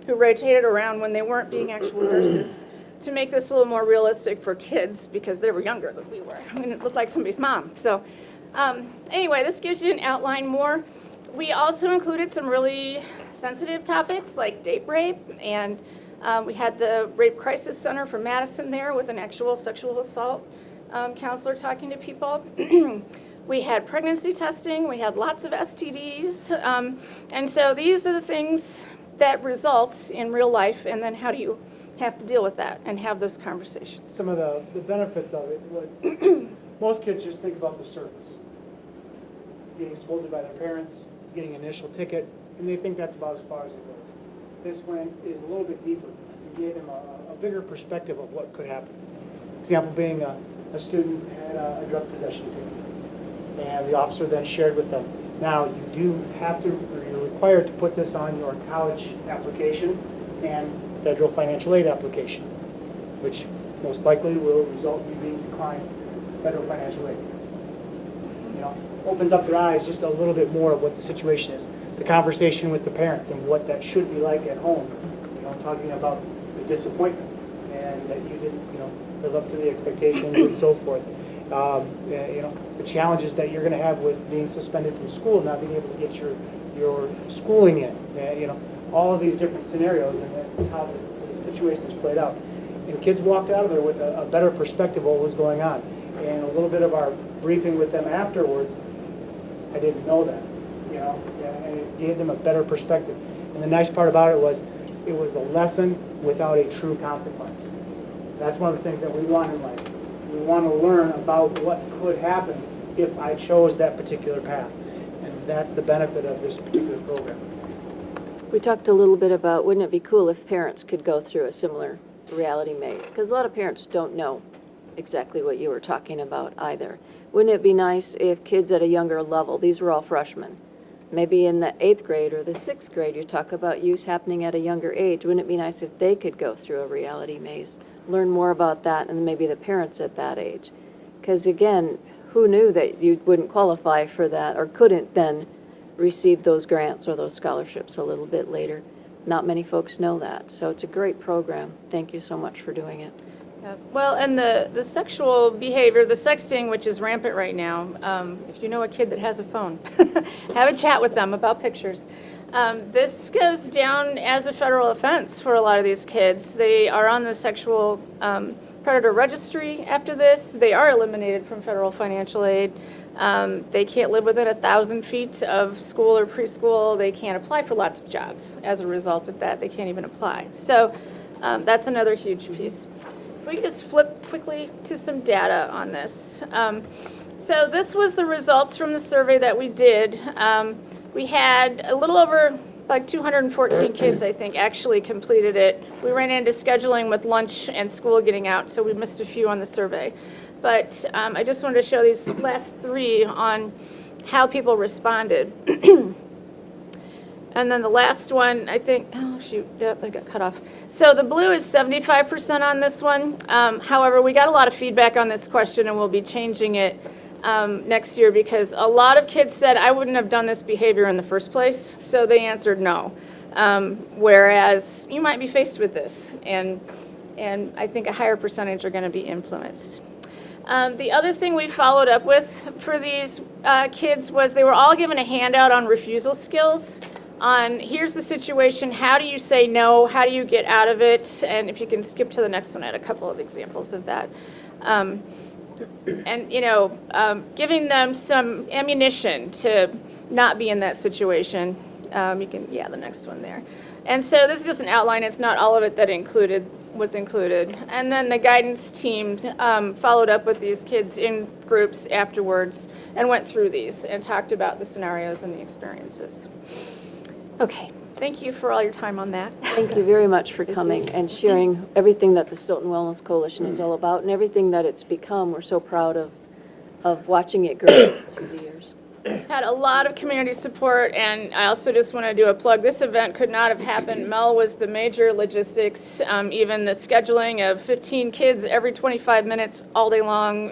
Speaker 7: who rotated around when they weren't being actual nurses to make this a little more realistic for kids because they were younger than we were. I mean, it looked like somebody's mom. So anyway, this gives you an outline more. We also included some really sensitive topics like date rape, and we had the Rape Crisis Center from Madison there with an actual sexual assault counselor talking to people. We had pregnancy testing, we had lots of STDs, and so these are the things that result in real life, and then how do you have to deal with that and have those conversations.
Speaker 8: Some of the benefits of it was, most kids just think about the service. Getting scolded by their parents, getting an initial ticket, and they think that's about as far as it goes. This one is a little bit deeper. It gave them a bigger perspective of what could happen. Example being a student had a drug possession ticket, and the officer then shared with them, now you do have to, or you're required to put this on your college application and federal financial aid application, which most likely will result in you being declined federal financial aid. You know, opens up their eyes just a little bit more of what the situation is. The conversation with the parents and what that should be like at home. You know, talking about the disappointment and that you didn't, you know, live up to the expectations and so forth. You know, the challenges that you're going to have with being suspended from school, not being able to get your schooling in. You know, all of these different scenarios and how the situation is played out. And kids walked out of there with a better perspective of what was going on. And a little bit of our briefing with them afterwards, I didn't know that, you know, and it gave them a better perspective. And the nice part about it was a lesson without a true consequence. That's one of the things that we want in life. We want to learn about what could happen if I chose that particular path. And that's the benefit of this particular program.
Speaker 1: We talked a little bit about, wouldn't it be cool if parents could go through a similar reality maze? Because a lot of parents don't know exactly what you were talking about either. Wouldn't it be nice if kids at a younger level, these were all freshmen, maybe in the 8th grade or the 6th grade, you talk about use happening at a younger age. Wouldn't it be nice if they could go through a reality maze, learn more about that, and maybe the parents at that age? Because again, who knew that you wouldn't qualify for that or couldn't then receive those grants or those scholarships a little bit later? Not many folks know that. So it's a great program. Thank you so much for doing it.
Speaker 7: Yeah. Well, and the sexual behavior, the sexting, which is rampant right now, if you know a kid that has a phone, have a chat with them about pictures. This goes down as a federal offense for a lot of these kids. They are on the sexual predator registry after this. They are eliminated from federal financial aid. They can't live within 1,000 feet of school or preschool. They can't apply for lots of jobs. As a result of that, they can't even apply. So that's another huge piece. If we could just flip quickly to some data on this. So this was the results from the survey that we did. We had a little over like 214 kids, I think, actually completed it. We ran into scheduling with lunch and school getting out, so we missed a few on the survey. But I just wanted to show these last 3 on how people responded. And then the last one, I think, oh shoot, yep, I got cut off. So the blue is 75% on this one. However, we got a lot of feedback on this question and we'll be changing it next year because a lot of kids said, I wouldn't have done this behavior in the first place, so they answered no. Whereas you might be faced with this, and I think a higher percentage are going to be influenced. The other thing we followed up with for these kids was they were all given a handout on refusal skills. On here's the situation, how do you say no, how do you get out of it, and if you can skip to the next one, I had a couple of examples of that. And you know, giving them some ammunition to not be in that situation. You can, yeah, the next one there. And so this is just an outline, it's not all of it that was included. And then the guidance team followed up with these kids in groups afterwards and went through these and talked about the scenarios and the experiences. Okay, thank you for all your time on that.
Speaker 1: Thank you very much for coming and sharing everything that the Stoughton Wellness Coalition is all about and everything that it's become. We're so proud of watching it grow through the years.
Speaker 7: Had a lot of community support, and I also just want to do a plug. This event could not have happened. Mel was the major logistics, even the scheduling of 15 kids every 25 minutes all day long,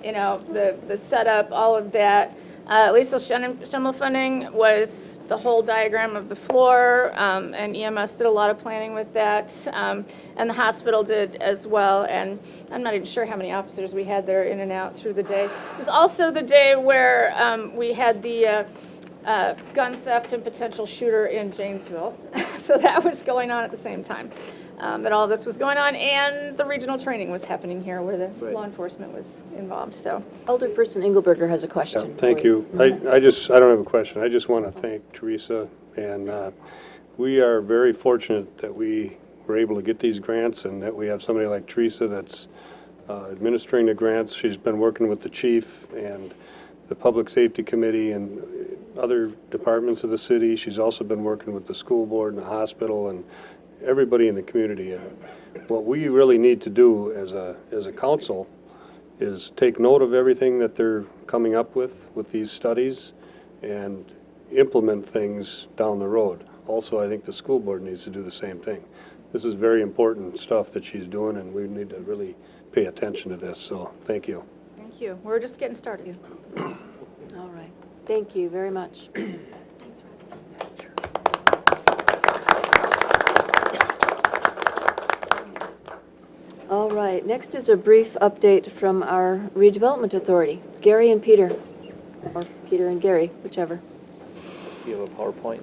Speaker 7: you know, the setup, all of that. Lisa Schimmelfunding was the whole diagram of the floor, and EMS did a lot of planning with that, and the hospital did as well, and I'm not even sure how many officers we had there in and out through the day. It was also the day where we had the gun theft and potential shooter in Janesville, so that was going on at the same time. That all this was going on, and the regional training was happening here where the law enforcement was involved, so.
Speaker 1: Alderperson Engelberger has a question.
Speaker 3: Yeah, thank you. I don't have a question. I just want to thank Teresa, and we are very fortunate that we we're able to get these grants and that we have somebody like Teresa that's administering the grants. She's been working with the chief and the Public Safety Committee and other departments of the city. She's also been working with the school board and the hospital and everybody in the community. And what we really need to do as a council is take note of everything that they're coming up with these studies and implement things down the road. Also, I think the school board needs to do the same thing. This is very important stuff that she's doing, and we need to really pay attention to this, so thank you.
Speaker 7: Thank you. We're just getting started.
Speaker 1: All right. Thank you very much. All right, next is a brief update from our Redevelopment Authority. Gary and Peter, or Peter and Gary, whichever.
Speaker 4: You have a PowerPoint?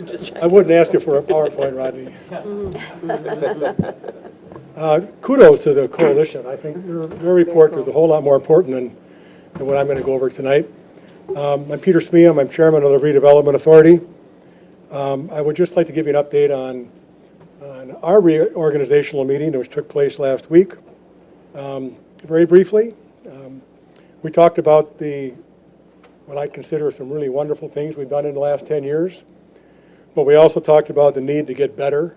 Speaker 4: Just checking.
Speaker 9: I wouldn't ask you for a PowerPoint, Rodney. Kudos to the coalition. I think your report is a whole lot more important than what I'm going to go over tonight. I'm Peter Smeam. I'm chairman of the Redevelopment Authority. I would just like to give you an update on our reorganizational meeting which took place last week. Very briefly, we talked about what I consider some really wonderful things we've done in the last 10 years. But we also talked about the need to get better,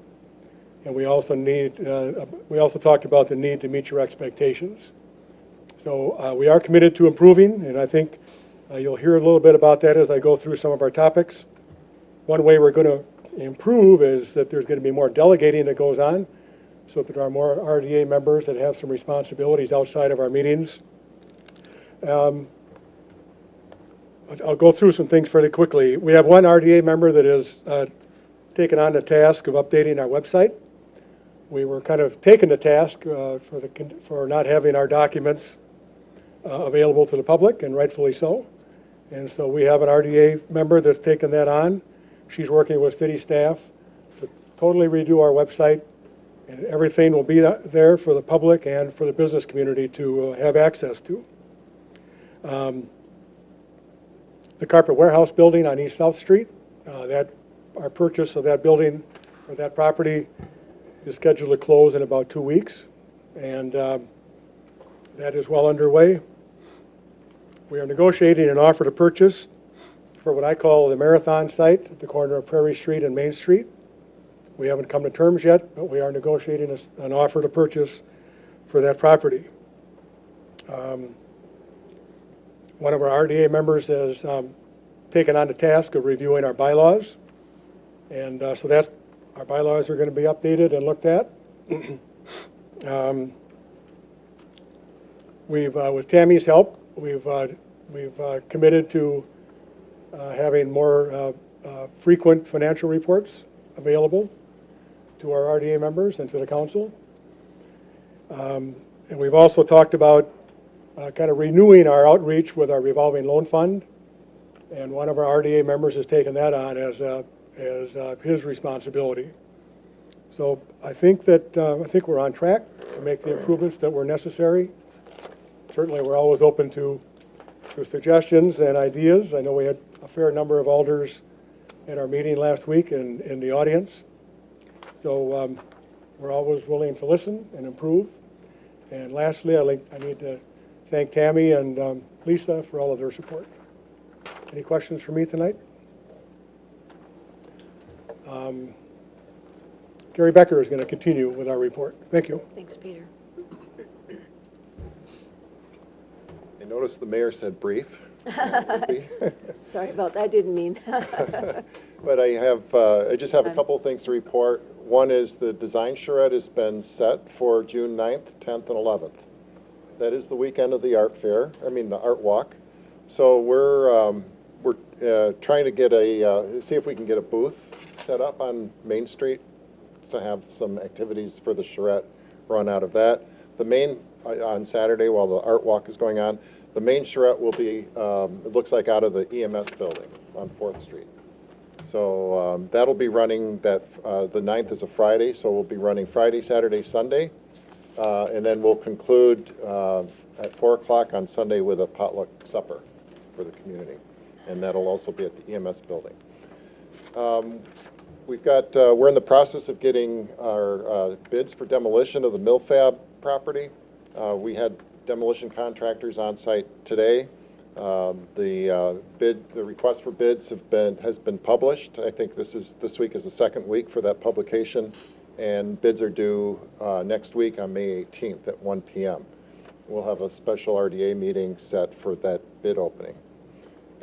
Speaker 9: and we also talked about the need to meet your expectations. So we are committed to improving, and I think you'll hear a little bit about that as I go through some of our topics. One way we're going to improve is that there's going to be more delegating that goes on, so that there are more RDA members that have some responsibilities outside of our meetings. I'll go through some things fairly quickly. We have one RDA member that is taken on the task of updating our website. We were kind of taken to task for not having our documents available to the public, and rightfully so. And so we have an RDA member that's taken that on. She's working with city staff to totally redo our website, and everything will be there for the public and for the business community to have access to. The Carpet Warehouse building on East South Street, our purchase of that building or that property is scheduled to close in about 2 weeks, and that is well underway. We are negotiating an offer to purchase for what I call the Marathon site at the corner of Prairie Street and Main Street. We haven't come to terms yet, but we are negotiating an offer to purchase for that property. One of our RDA members has taken on the task of reviewing our bylaws, and so our bylaws are going to be updated and looked at. With Tammy's help, we've committed to having more frequent financial reports available to our RDA members and to the council. And we've also talked about kind of renewing our outreach with our revolving loan fund, and one of our RDA members has taken that on as his responsibility. So I think we're on track to make the improvements that were necessary. Certainly, we're always open to suggestions and ideas. I know we had a fair number of alders at our meeting last week in the audience. So we're always willing to listen and improve. And lastly, I need to thank Tammy and Lisa for all of their support. Any questions for me tonight? Gary Becker is going to continue with our report. Thank you.
Speaker 1: Thanks, Peter.
Speaker 10: I noticed the mayor said brief.
Speaker 1: Sorry about that, I didn't mean that.
Speaker 10: But I just have a couple of things to report. One is the design charrette has been set for June 9th, 10th, and 11th. That is the weekend of the art fair, the art walk. So we're trying to see if we can get a booth set up on Main Street to have some activities for the charrette run out of that. The main, on Saturday while the art walk is going on, the main charrette will be, it looks like out of the EMS building on 4th Street. So that'll be running, the 9th is a Friday, so we'll be running Friday, Saturday, Sunday. And then we'll conclude at 4 o'clock on Sunday with a potluck supper for the community. And that'll also be at the EMS building. We've got, we're in the process of getting our bids for demolition of the mill fab property. We had demolition contractors on site today. The request for bids has been published. I think this week is the second week for that publication, and bids are due next week on May 18th at 1 p.m. We'll have a special RDA meeting set for that bid opening.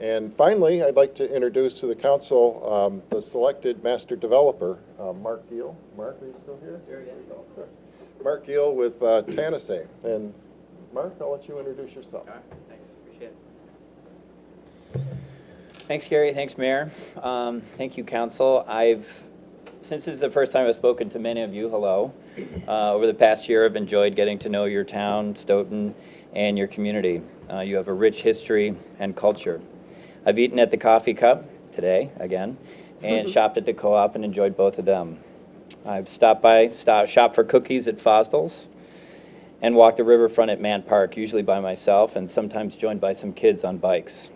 Speaker 10: And finally, I'd like to introduce to the council the selected master developer, Mark Giel. Mark, are you still here? There you go. Mark Giel with Tennessee. And Mark, I'll let you introduce yourself.
Speaker 11: All right, thanks, appreciate it. Thanks, Gary, thanks, Mayor. Thank you, council. Since this is the first time I've spoken to many of you, hello. Over the past year, I've enjoyed getting to know your town, Stoughton, and your community. You have a rich history and culture. I've eaten at the Coffee Cup today, again, and shopped at the Co-op and enjoyed both of them. I've shopped for cookies at Fosdal's, and walked the riverfront at Man Park, usually by myself, and sometimes joined by some kids on bikes.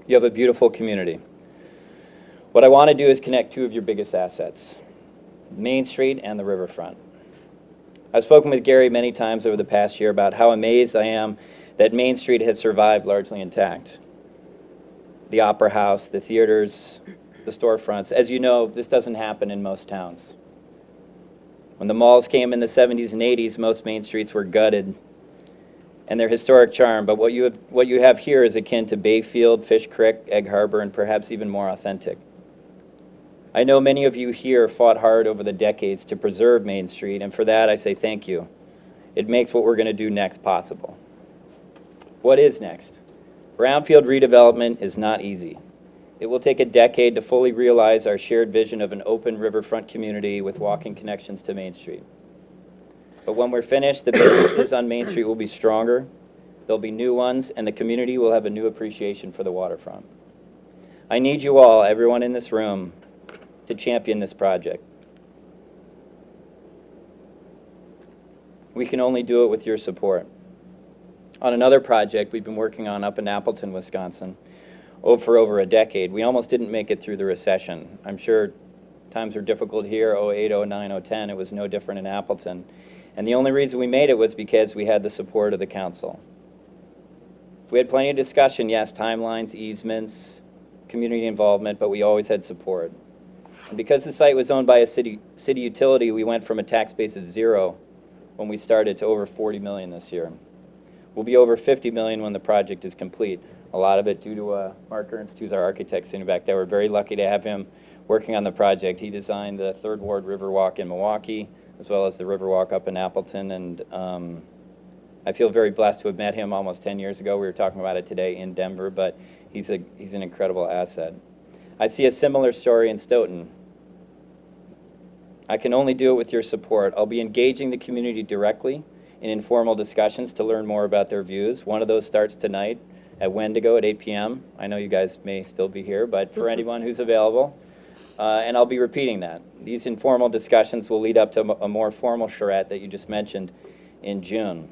Speaker 11: You have a beautiful community. What I want to do is connect two of your biggest assets, Main Street and the riverfront. I've spoken with Gary many times over the past year about how amazed I am that Main Street has survived largely intact. The Opera House, the theaters, the storefronts. As you know, this doesn't happen in most towns. When the malls came in the 70s and 80s, most main streets were gutted and their historic charm, but what you have here is akin to Bayfield, Fish Creek, Egg Harbor, and perhaps even more authentic. I know many of you here fought hard over the decades to preserve Main Street, and for that I say thank you. It makes what we're going to do next possible. What is next? Brownfield redevelopment is not easy. It will take a decade to fully realize our shared vision of an open riverfront community with walking connections to Main Street. But when we're finished, the businesses on Main Street will be stronger, there'll be new ones, and the community will have a new appreciation for the waterfront. I need you all, everyone in this room, to champion this project. We can only do it with your support. On another project we've been working on up in Appleton, Wisconsin, for over a decade, we almost didn't make it through the recession. I'm sure times were difficult here, 08, 09, 010, it was no different in Appleton. And the only reason we made it was because we had the support of the council. We had plenty of discussion, yes, timelines, easements, community involvement, but we always had support. And because the site was owned by a city utility, we went from a tax base of 0 when we started to over 40 million this year. We'll be over 50 million when the project is complete. A lot of it due to Mark Ernst, who's our architect sitting back there. We're very lucky to have him working on the project. He designed the 3rd Ward Riverwalk in Milwaukee, as well as the Riverwalk up in Appleton, and I feel very blessed to have met him almost 10 years ago. We were talking about it today in Denver, but he's an incredible asset. I see a similar story in Stoughton. I can only do it with your support. I'll be engaging the community directly in informal discussions to learn more about their views. One of those starts tonight at Wendigo at 8 p.m. I know you guys may still be here, but for anyone who's available, and I'll be repeating that. These informal discussions will lead up to a more formal charrette that you just mentioned in June.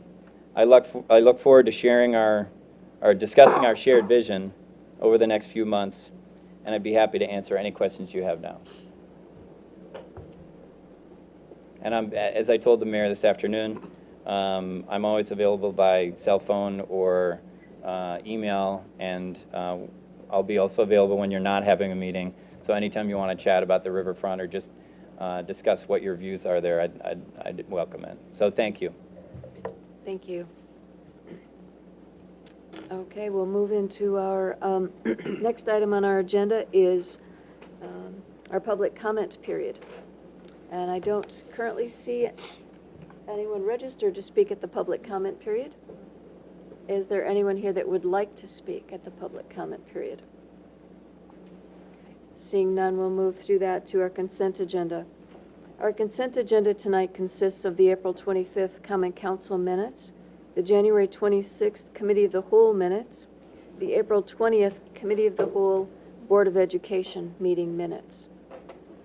Speaker 11: I look forward to sharing discussing our shared vision over the next few months, and I'd be happy to answer any questions you have now. And as I told the mayor this afternoon, I'm always available by cell phone or email, and I'll be also available when you're not having a meeting. So anytime you want to chat about the riverfront or just discuss what your views are there, I'd welcome it. So thank you.
Speaker 1: Thank you. Okay, we'll move into our next item on our agenda is our public comment period. And I don't currently see anyone registered to speak at the public comment period. Is there anyone here that would like to speak at the public comment period? Okay. Seeing none, we'll move through that to our consent agenda. Our consent agenda tonight consists of the April 25th Common Council minutes, the January 26th Committee of the Whole minutes, the April 20th Committee of the Whole Board of Education meeting minutes.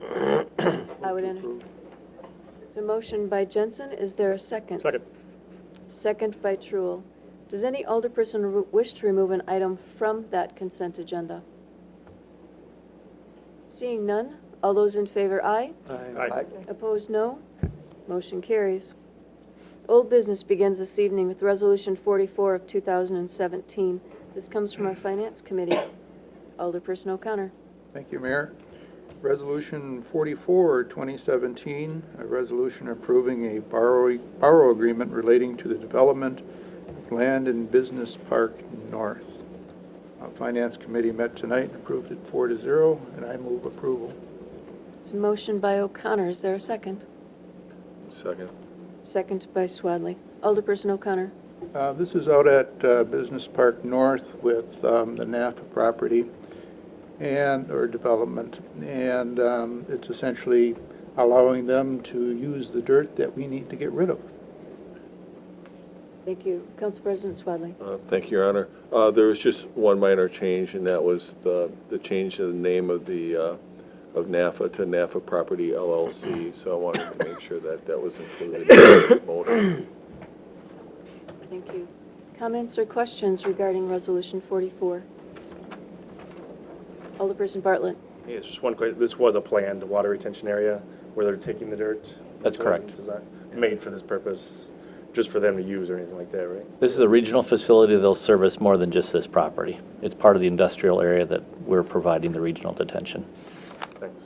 Speaker 1: I would enter. It's a motion by Jensen. Is there a second?
Speaker 3: Second.
Speaker 1: Second by Truel. Does any alderperson wish to remove an item from that consent agenda? Seeing none, All those in favor, aye.
Speaker 3: Aye.
Speaker 1: Opposed, no. Motion carries. Old business begins this evening with Resolution 44 of 2017. This comes from our Finance Committee. Alderperson O'Connor.
Speaker 12: Thank you, Mayor. Resolution 44, 2017, a resolution approving a borrow agreement relating to the development of land in Business Park North. Finance Committee met tonight and approved it 4-0, and I move approval.
Speaker 1: It's a motion by O'Connor. Is there a second?
Speaker 6: Second.
Speaker 1: Second by Swadley. Alderperson O'Connor.
Speaker 12: This is out at Business Park North with the NAFA property or development, and it's essentially allowing them to use the dirt that we need to get rid of.
Speaker 1: Thank you. Council President Swadley.
Speaker 6: Thank you, Your Honor. There was just one minor change, and that was the change in the name of the of NAFA to NAFA Property LLC. So I wanted to make sure that that was included in the motion.
Speaker 1: Thank you. Comments or questions regarding Resolution 44? Alderperson Bartlett.
Speaker 13: Yes, just one question. This was a planned water retention area where they're taking the dirt?
Speaker 4: That's
Speaker 13: This wasn't
Speaker 4: correct.
Speaker 13: made for this purpose, just for them to use or anything like that, right?
Speaker 4: This is a regional facility that'll service more than just this property. It's part of the industrial area that we're providing the regional detention.
Speaker 13: Thanks.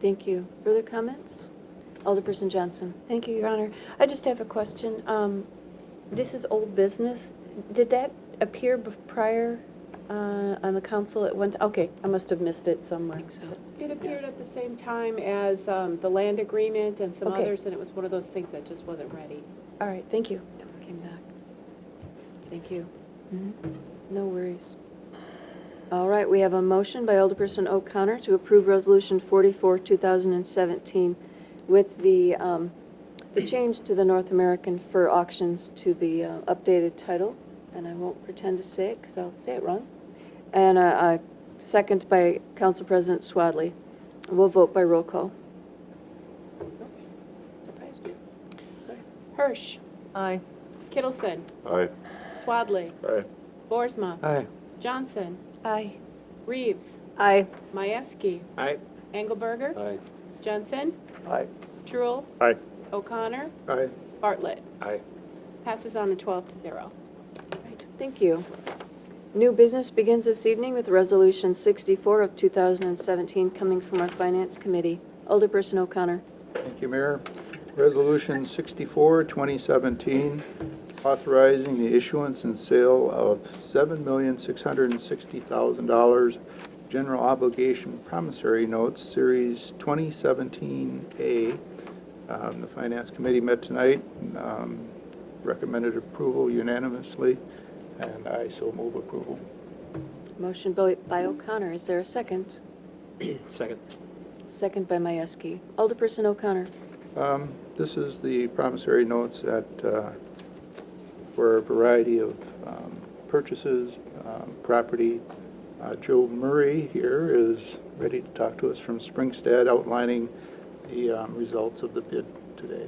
Speaker 1: Thank you. Further comments? Alderperson Johnson.
Speaker 2: Thank you, Your Honor. I just have a question. This is old business. Did that appear prior on the council at one time? Okay, I must have missed it somewhere.
Speaker 14: It appeared at the same time as the land agreement and some
Speaker 2: Okay.
Speaker 14: others, and it was one of those things that just wasn't ready.
Speaker 2: All right, thank you.
Speaker 1: Never came back. Thank you. No worries. All right, we have a motion by Alderperson O'Connor to approve Resolution 44, 2017, with the change to the North American Fur Auctions to the updated title, and I won't pretend to say it because I'll say it wrong. And a second by Council President Swadley. We'll vote by roll call. Surprised you. Sorry.
Speaker 14: Hirsch.
Speaker 2: Aye.
Speaker 14: Kittleson.
Speaker 6: Aye.
Speaker 14: Swadley.
Speaker 6: Aye.
Speaker 14: Boersma.
Speaker 5: Aye.
Speaker 14: Johnson.
Speaker 2: Aye.
Speaker 14: Reeves.
Speaker 1: Aye.
Speaker 14: Majewski.
Speaker 3: Aye.
Speaker 14: Engelberger.
Speaker 3: Aye.
Speaker 14: Jensen.
Speaker 5: Aye.
Speaker 14: Truul.
Speaker 13: Aye.
Speaker 14: O'Connor.
Speaker 12: Aye.
Speaker 14: Bartlett.
Speaker 3: Aye.
Speaker 14: Passes on a 12-0.
Speaker 1: Right, thank you. New business begins this evening with Resolution 64 of 2017 coming from our Finance Committee. Alderperson O'Connor.
Speaker 12: Thank you, Mayor. Resolution 64, 2017, authorizing the issuance and sale of $7,660,000 general obligation promissory notes, Series 2017A. The Finance Committee met tonight, recommended approval unanimously, and I so move approval.
Speaker 1: Motion by O'Connor. Is there a second?
Speaker 3: Second.
Speaker 1: Second by Majewski. Alderperson O'Connor.
Speaker 12: This is the promissory notes for a variety of purchases, property. Joe Murray here is ready to talk to us from Springstead, outlining the results of the bid today.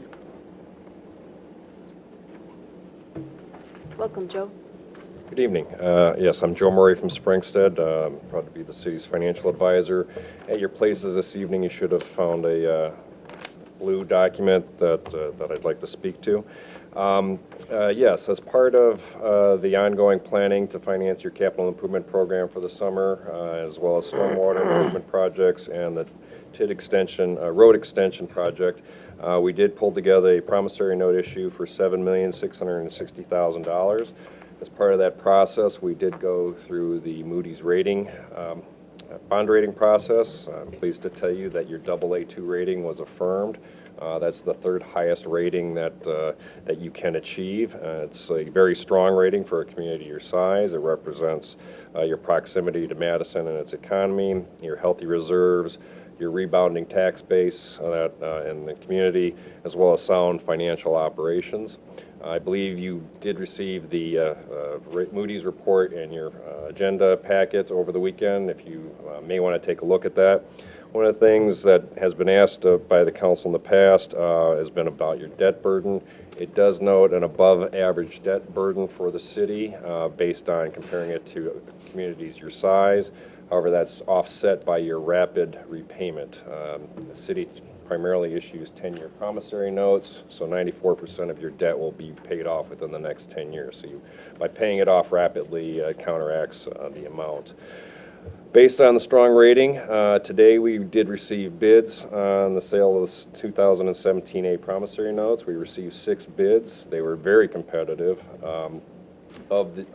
Speaker 1: Welcome, Joe.
Speaker 15: Good evening. Yes, I'm Joe Murray from Springstead. Proud to be the city's financial advisor. At your places this evening, you should have found a blue document that I'd like to speak to. Yes, as part of the ongoing planning to finance your capital improvement program for the summer, as well as stormwater improvement projects and the TID extension, road extension project, we did pull together a promissory note issue for $7,660,000. As part of that process, we did go through the Moody's rating, bond rating process. I'm pleased to tell you that your AA2 rating was affirmed. That's the third highest rating that you can achieve. It's a very strong rating for a community your size. It represents your proximity to Madison and its economy, your healthy reserves, your rebounding tax base in the community, as well as sound financial operations. I believe you did receive the Moody's report in your agenda packet over the weekend. If you may want to take a look at that. One of the things that has been asked by the council in the past has been about your debt burden. It does note an above-average debt burden for the city based on comparing it to communities your size. However, that's offset by your rapid repayment. The city primarily issues 10-year promissory notes, so 94% of your debt will be paid off within the next 10 years. So by paying it off rapidly, counteracts the amount. Based on the strong rating, today we did receive bids on the sale of the 2017A promissory notes. We received 6 bids. They were very competitive. Of the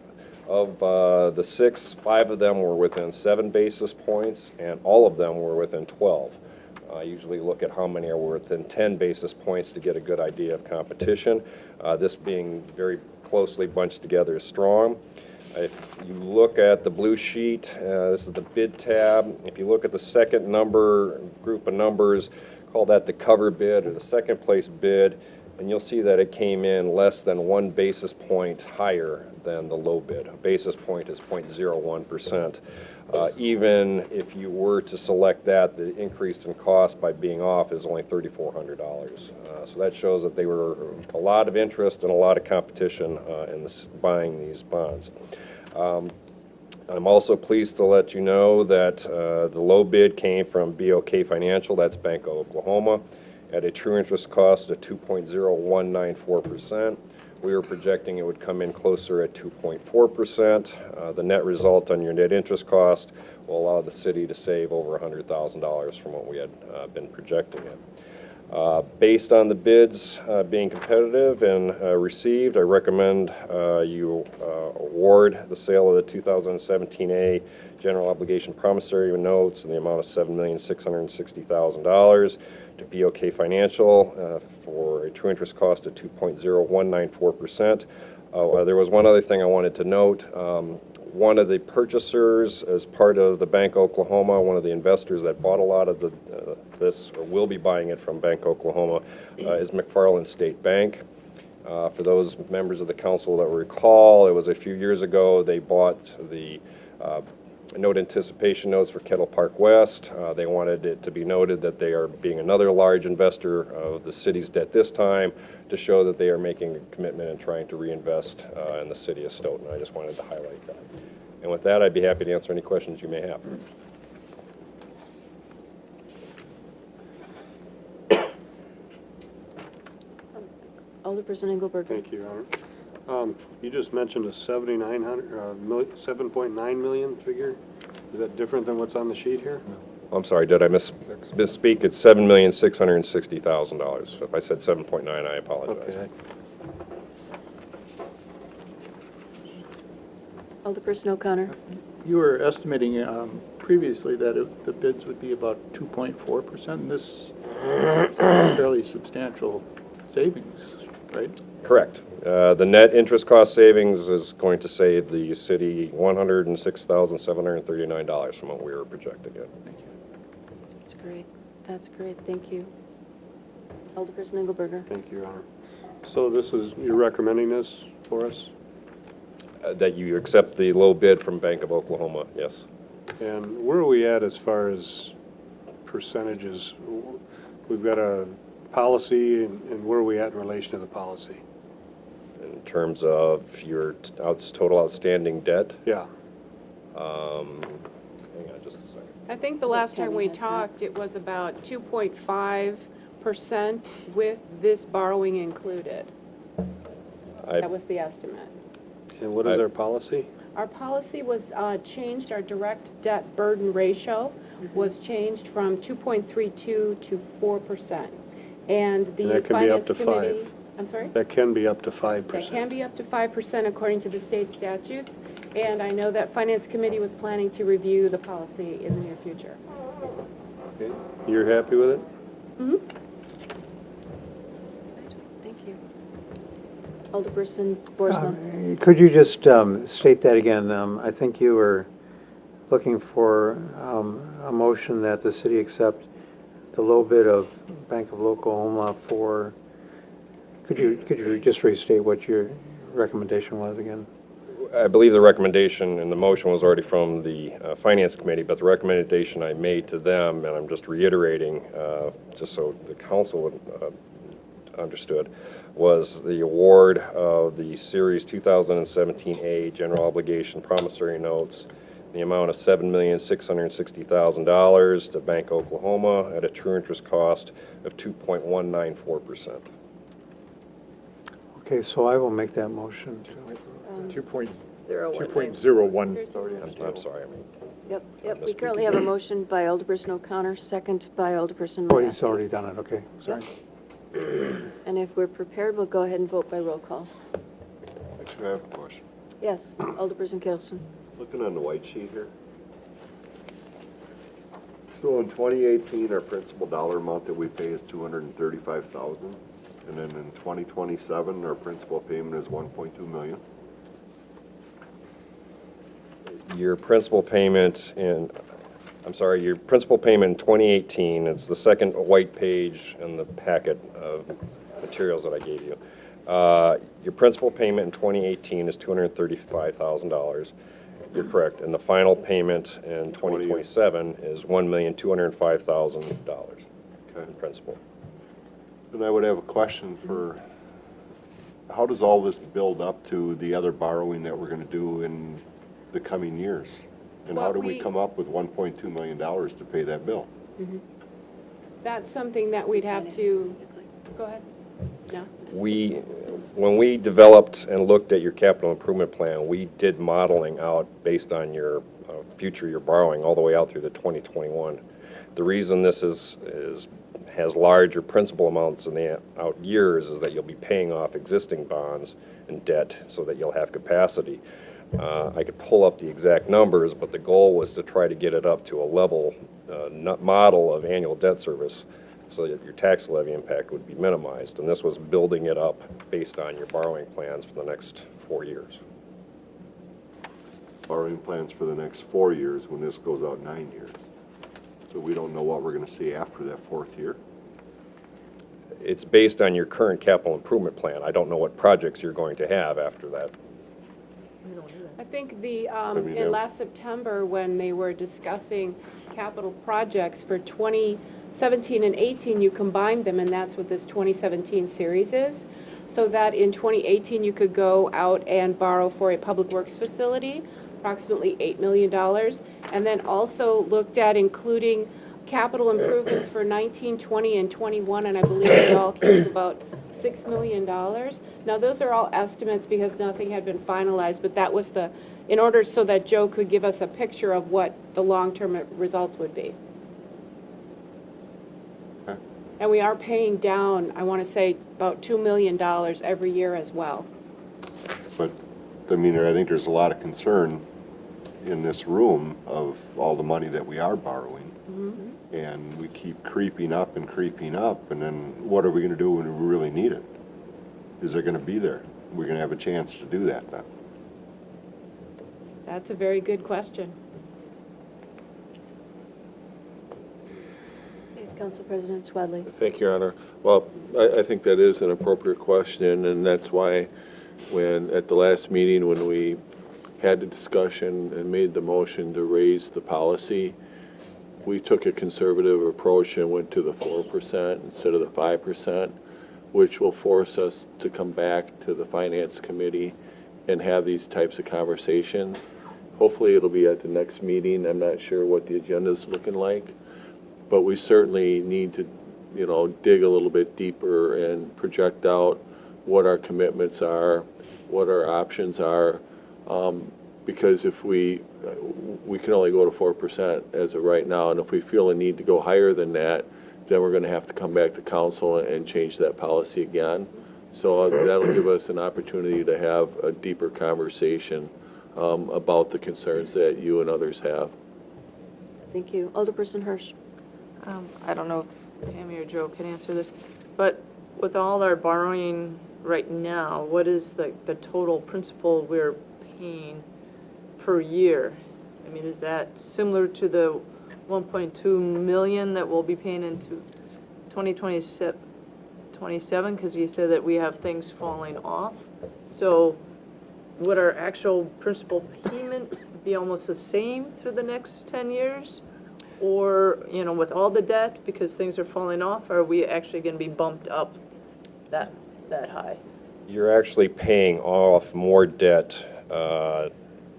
Speaker 15: 6, 5 of them were within 7 basis points, and all of them were within 12. I usually look at how many are within 10 basis points to get a good idea of competition. This being very closely bunched together is strong. If you look at the blue sheet, this is the bid tab. If you look at the second group of numbers, call that the cover bid or the second place bid, and you'll see that it came in less than 1 basis point higher than the low bid. A basis point is 0.01%. Even if you were to select that, the increase in cost by being off is only $3,400. So that shows that there were a lot of interest and a lot of competition in buying these bonds. I'm also pleased to let you know that the low bid came from BOK Financial, that's Bank of Oklahoma, at a true interest cost of 2.0194%. We were projecting it would come in closer at 2.4%. The net result on your net interest cost will allow the city to save over $100,000 from what we had been projecting it. Based on the bids being competitive and received, I recommend you award the sale of the 2017A general obligation promissory notes in the amount of $7,660,000 to BOK Financial for a true interest cost of 2.0194%. There was one other thing I wanted to note. One of the purchasers, as part of the Bank of Oklahoma, one of the investors that bought a lot of this, or will be buying it from Bank Oklahoma, is McFarland State Bank. For those members of the council that recall, it was a few years ago they bought the note anticipation notes for Kettle Park West. They wanted it to be noted that they are being another large investor of the city's debt this time to show that they are making a commitment and trying to reinvest in the city of Stoughton. I just wanted to highlight that. And with that, I'd be happy to answer any questions you may have.
Speaker 1: Alderperson Engelberg.
Speaker 3: Thank you, Your Honor. You just mentioned a 7.9 million figure. Is that different than what's on the sheet here?
Speaker 15: I'm sorry, did I misspeak? It's $7,660,000. If I said 7.9, I apologize.
Speaker 3: Okay.
Speaker 1: Alderperson O'Connor.
Speaker 12: You were estimating previously that the bids would be about 2.4%, and this is fairly substantial savings, right?
Speaker 15: Correct. The net interest cost savings is going to save the city $106,739 from what we were projecting it.
Speaker 12: Thank you.
Speaker 1: That's great. That's great. Thank you. Alderperson Engelberger.
Speaker 3: Thank you, Your Honor. So you're recommending this for us?
Speaker 15: That you accept the low bid from Bank of Oklahoma, yes.
Speaker 3: And where are we at as far as percentages? We've got a policy, and where are we at in relation to the policy?
Speaker 15: In terms of your total outstanding debt?
Speaker 3: Yeah.
Speaker 15: Hang on just a second.
Speaker 14: I think the last time we
Speaker 1: Tammy has that.
Speaker 14: talked, it was about 2.5% with this borrowing included. That was the estimate.
Speaker 3: And what is our policy?
Speaker 14: Our policy was changed, our direct debt burden ratio was changed from 2.32 to 4%. And the
Speaker 3: And that can be up to
Speaker 14: Finance Committee.
Speaker 3: 5.
Speaker 14: I'm sorry?
Speaker 3: That can be up to 5%.
Speaker 14: That can be up to 5% according to the state statutes. And I know that Finance Committee was planning to review the policy in the near future.
Speaker 3: Okay. You're happy with it?
Speaker 14: Mm-hmm.
Speaker 1: Thank you. Alderperson Boersma.
Speaker 5: Could you just state that again? I think you were looking for a motion that the city accept the low bid of Bank of Oklahoma for, could you just restate what your recommendation was again?
Speaker 15: I believe the recommendation and the motion was already from the Finance Committee, but the recommendation I made to them, and I'm just reiterating, just so the council would, understood, was the award of the Series 2017A General Obligation Promissory Notes, the amount of $7,660,000 to Bank Oklahoma at a true interest cost of 2.194%.
Speaker 5: Okay, so I will make that motion.
Speaker 1: 2.01.
Speaker 15: I'm sorry.
Speaker 1: Yep, we currently have a motion by Alderperson O'Connor, second by Alderperson
Speaker 5: Oh, he's
Speaker 1: Massey.
Speaker 5: already done it, okay, sorry.
Speaker 1: And if we're prepared, we'll go ahead and vote by roll call.
Speaker 16: Actually, I have a question.
Speaker 1: Yes, Alderperson Kittleson.
Speaker 16: Looking on the white sheet here. So in 2018, our principal dollar amount that we pay is $235,000, and then in 2027, our principal payment is $1.2 million.
Speaker 15: Your principal payment your principal payment in 2018, it's the second white page in the packet of materials that I gave you. Your principal payment in 2018 is $235,000. You're correct. And the final payment in 2027 is $1,205,000 in principal.
Speaker 16: And I would have a question for, how does all this build up to the other borrowing that we're going to do in the coming years? And how do we come up with $1.2 million to pay that bill?
Speaker 14: That's something that we'd have to, go ahead. No?
Speaker 15: When we developed and looked at your capital improvement plan, we did modeling out based on your future you're borrowing all the way out through the 2021. The reason this has larger principal amounts in the out years is that you'll be paying off existing bonds and debt so that you'll have capacity. I could pull up the exact numbers, but the goal was to try to get it up to a level model of annual debt service so that your tax levy impact would be minimized. And this was building it up based on your borrowing plans for the next 4 years.
Speaker 16: Borrowing plans for the next 4 years when this goes out 9 years. So we don't know what we're going to see after that 4th year.
Speaker 15: It's based on your current capital improvement plan. I don't know what projects you're going to have after that.
Speaker 14: I think in last September, when they were discussing capital projects for 2017 and 18, you combined them, and that's what this 2017 series is. So that in 2018, you could go out and borrow for a public works facility, approximately $8 million, and then also looked at including capital improvements for 19, 20, and 21, and I believe it all came to about $6 million. Now, those are all estimates because nothing had been finalized, but that was in order so that Joe could give us a picture of what the long-term results would be.
Speaker 16: Okay.
Speaker 14: And we are paying down, I want to say, about $2 million every year as well.
Speaker 16: But, I mean, I think there's a lot of concern in this room of all the money that we are borrowing. And we keep creeping up, and then what are we going to do when we really need it? Is it going to be there? We're going to have a chance to do that then.
Speaker 14: That's a very good question.
Speaker 1: Council President Swadley.
Speaker 6: Thank you, Your Honor. Well, I think that is an appropriate question, and that's why at the last meeting, when we had the discussion and made the motion to raise the policy, we took a conservative approach and went to the 4% instead of the 5%, which will force us to come back to the Finance Committee and have these types of conversations. Hopefully, it'll be at the next meeting. I'm not sure what the agenda is looking like, but we certainly need to, dig a little bit deeper and project out what our commitments are, what our options are, because if we can only go to 4% as of right now, and if we feel a need to go higher than that, then we're going to have to come back to council and change that policy again. So that'll give us an opportunity to have a deeper conversation about the concerns that you and others have.
Speaker 1: Thank you. Alderperson Hirsch.
Speaker 17: I don't know if Tammy or Joe can answer this, but with all our borrowing right now, what is the total principal we're paying per year? I mean, is that similar to the 1.2 million that we'll be paying into 2027? Because you said that we have things falling off. So would our actual principal payment be almost the same through the next 10 years? Or, with all the debt, because things are falling off, are we actually going to be bumped up that high?
Speaker 15: You're actually paying off more debt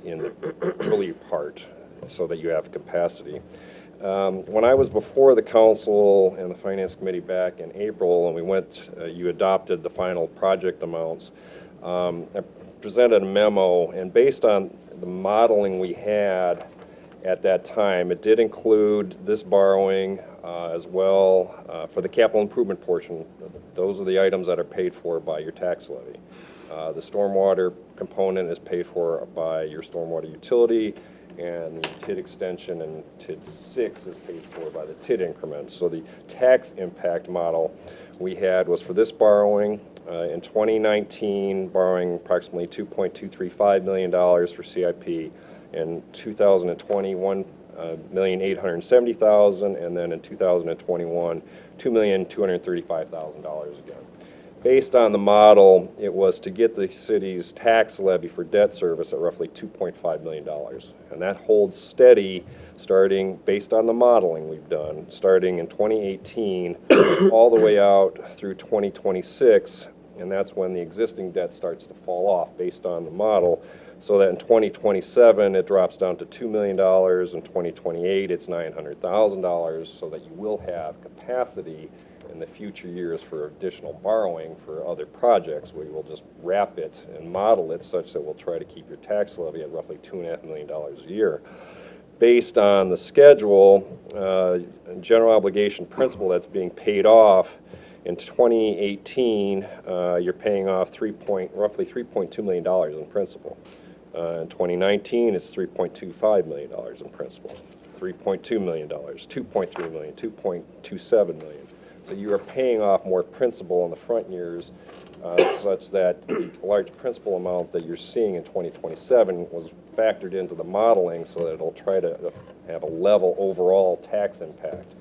Speaker 15: in the early part so that you have capacity. When I was before the council and the finance committee back in April, and we went, you adopted the final project amounts, I presented a memo, and based on the modeling we had at that time, it did include this borrowing as well for the capital improvement portion. Those are the items that are paid for by your tax levy. The stormwater component is paid for by your stormwater utility, and the TID extension and TID 6 is paid for by the TID increment. So the tax impact model we had was for this borrowing in 2019, borrowing approximately $2.235 million for CIP. In 2020, $1,870,000, and then in 2021, $2,235,000 again. Based on the model, it was to get the city's tax levy for debt service at roughly $2.5 million. And that holds steady starting, based on the modeling we've done, starting in 2018 all the way out through 2026. And that's when the existing debt starts to fall off based on the model. So that in 2027, it drops down to $2 million. In 2028, it's $900,000, so that you will have capacity in the future years for additional borrowing for other projects. We will just wrap it and model it such that we'll try to keep your tax levy at roughly $2.5 million a year. Based on the schedule, general obligation principal that's being paid off, in 2018, you're paying off roughly $3.2 million in principal. In 2019, it's $3.25 million in principal. $3.2 million, $2.3 million, $2.27 million. So you are paying off more principal in the front years, such that the large principal amount that you're seeing in 2027 was factored into the modeling so that it'll try to have a level overall tax impact.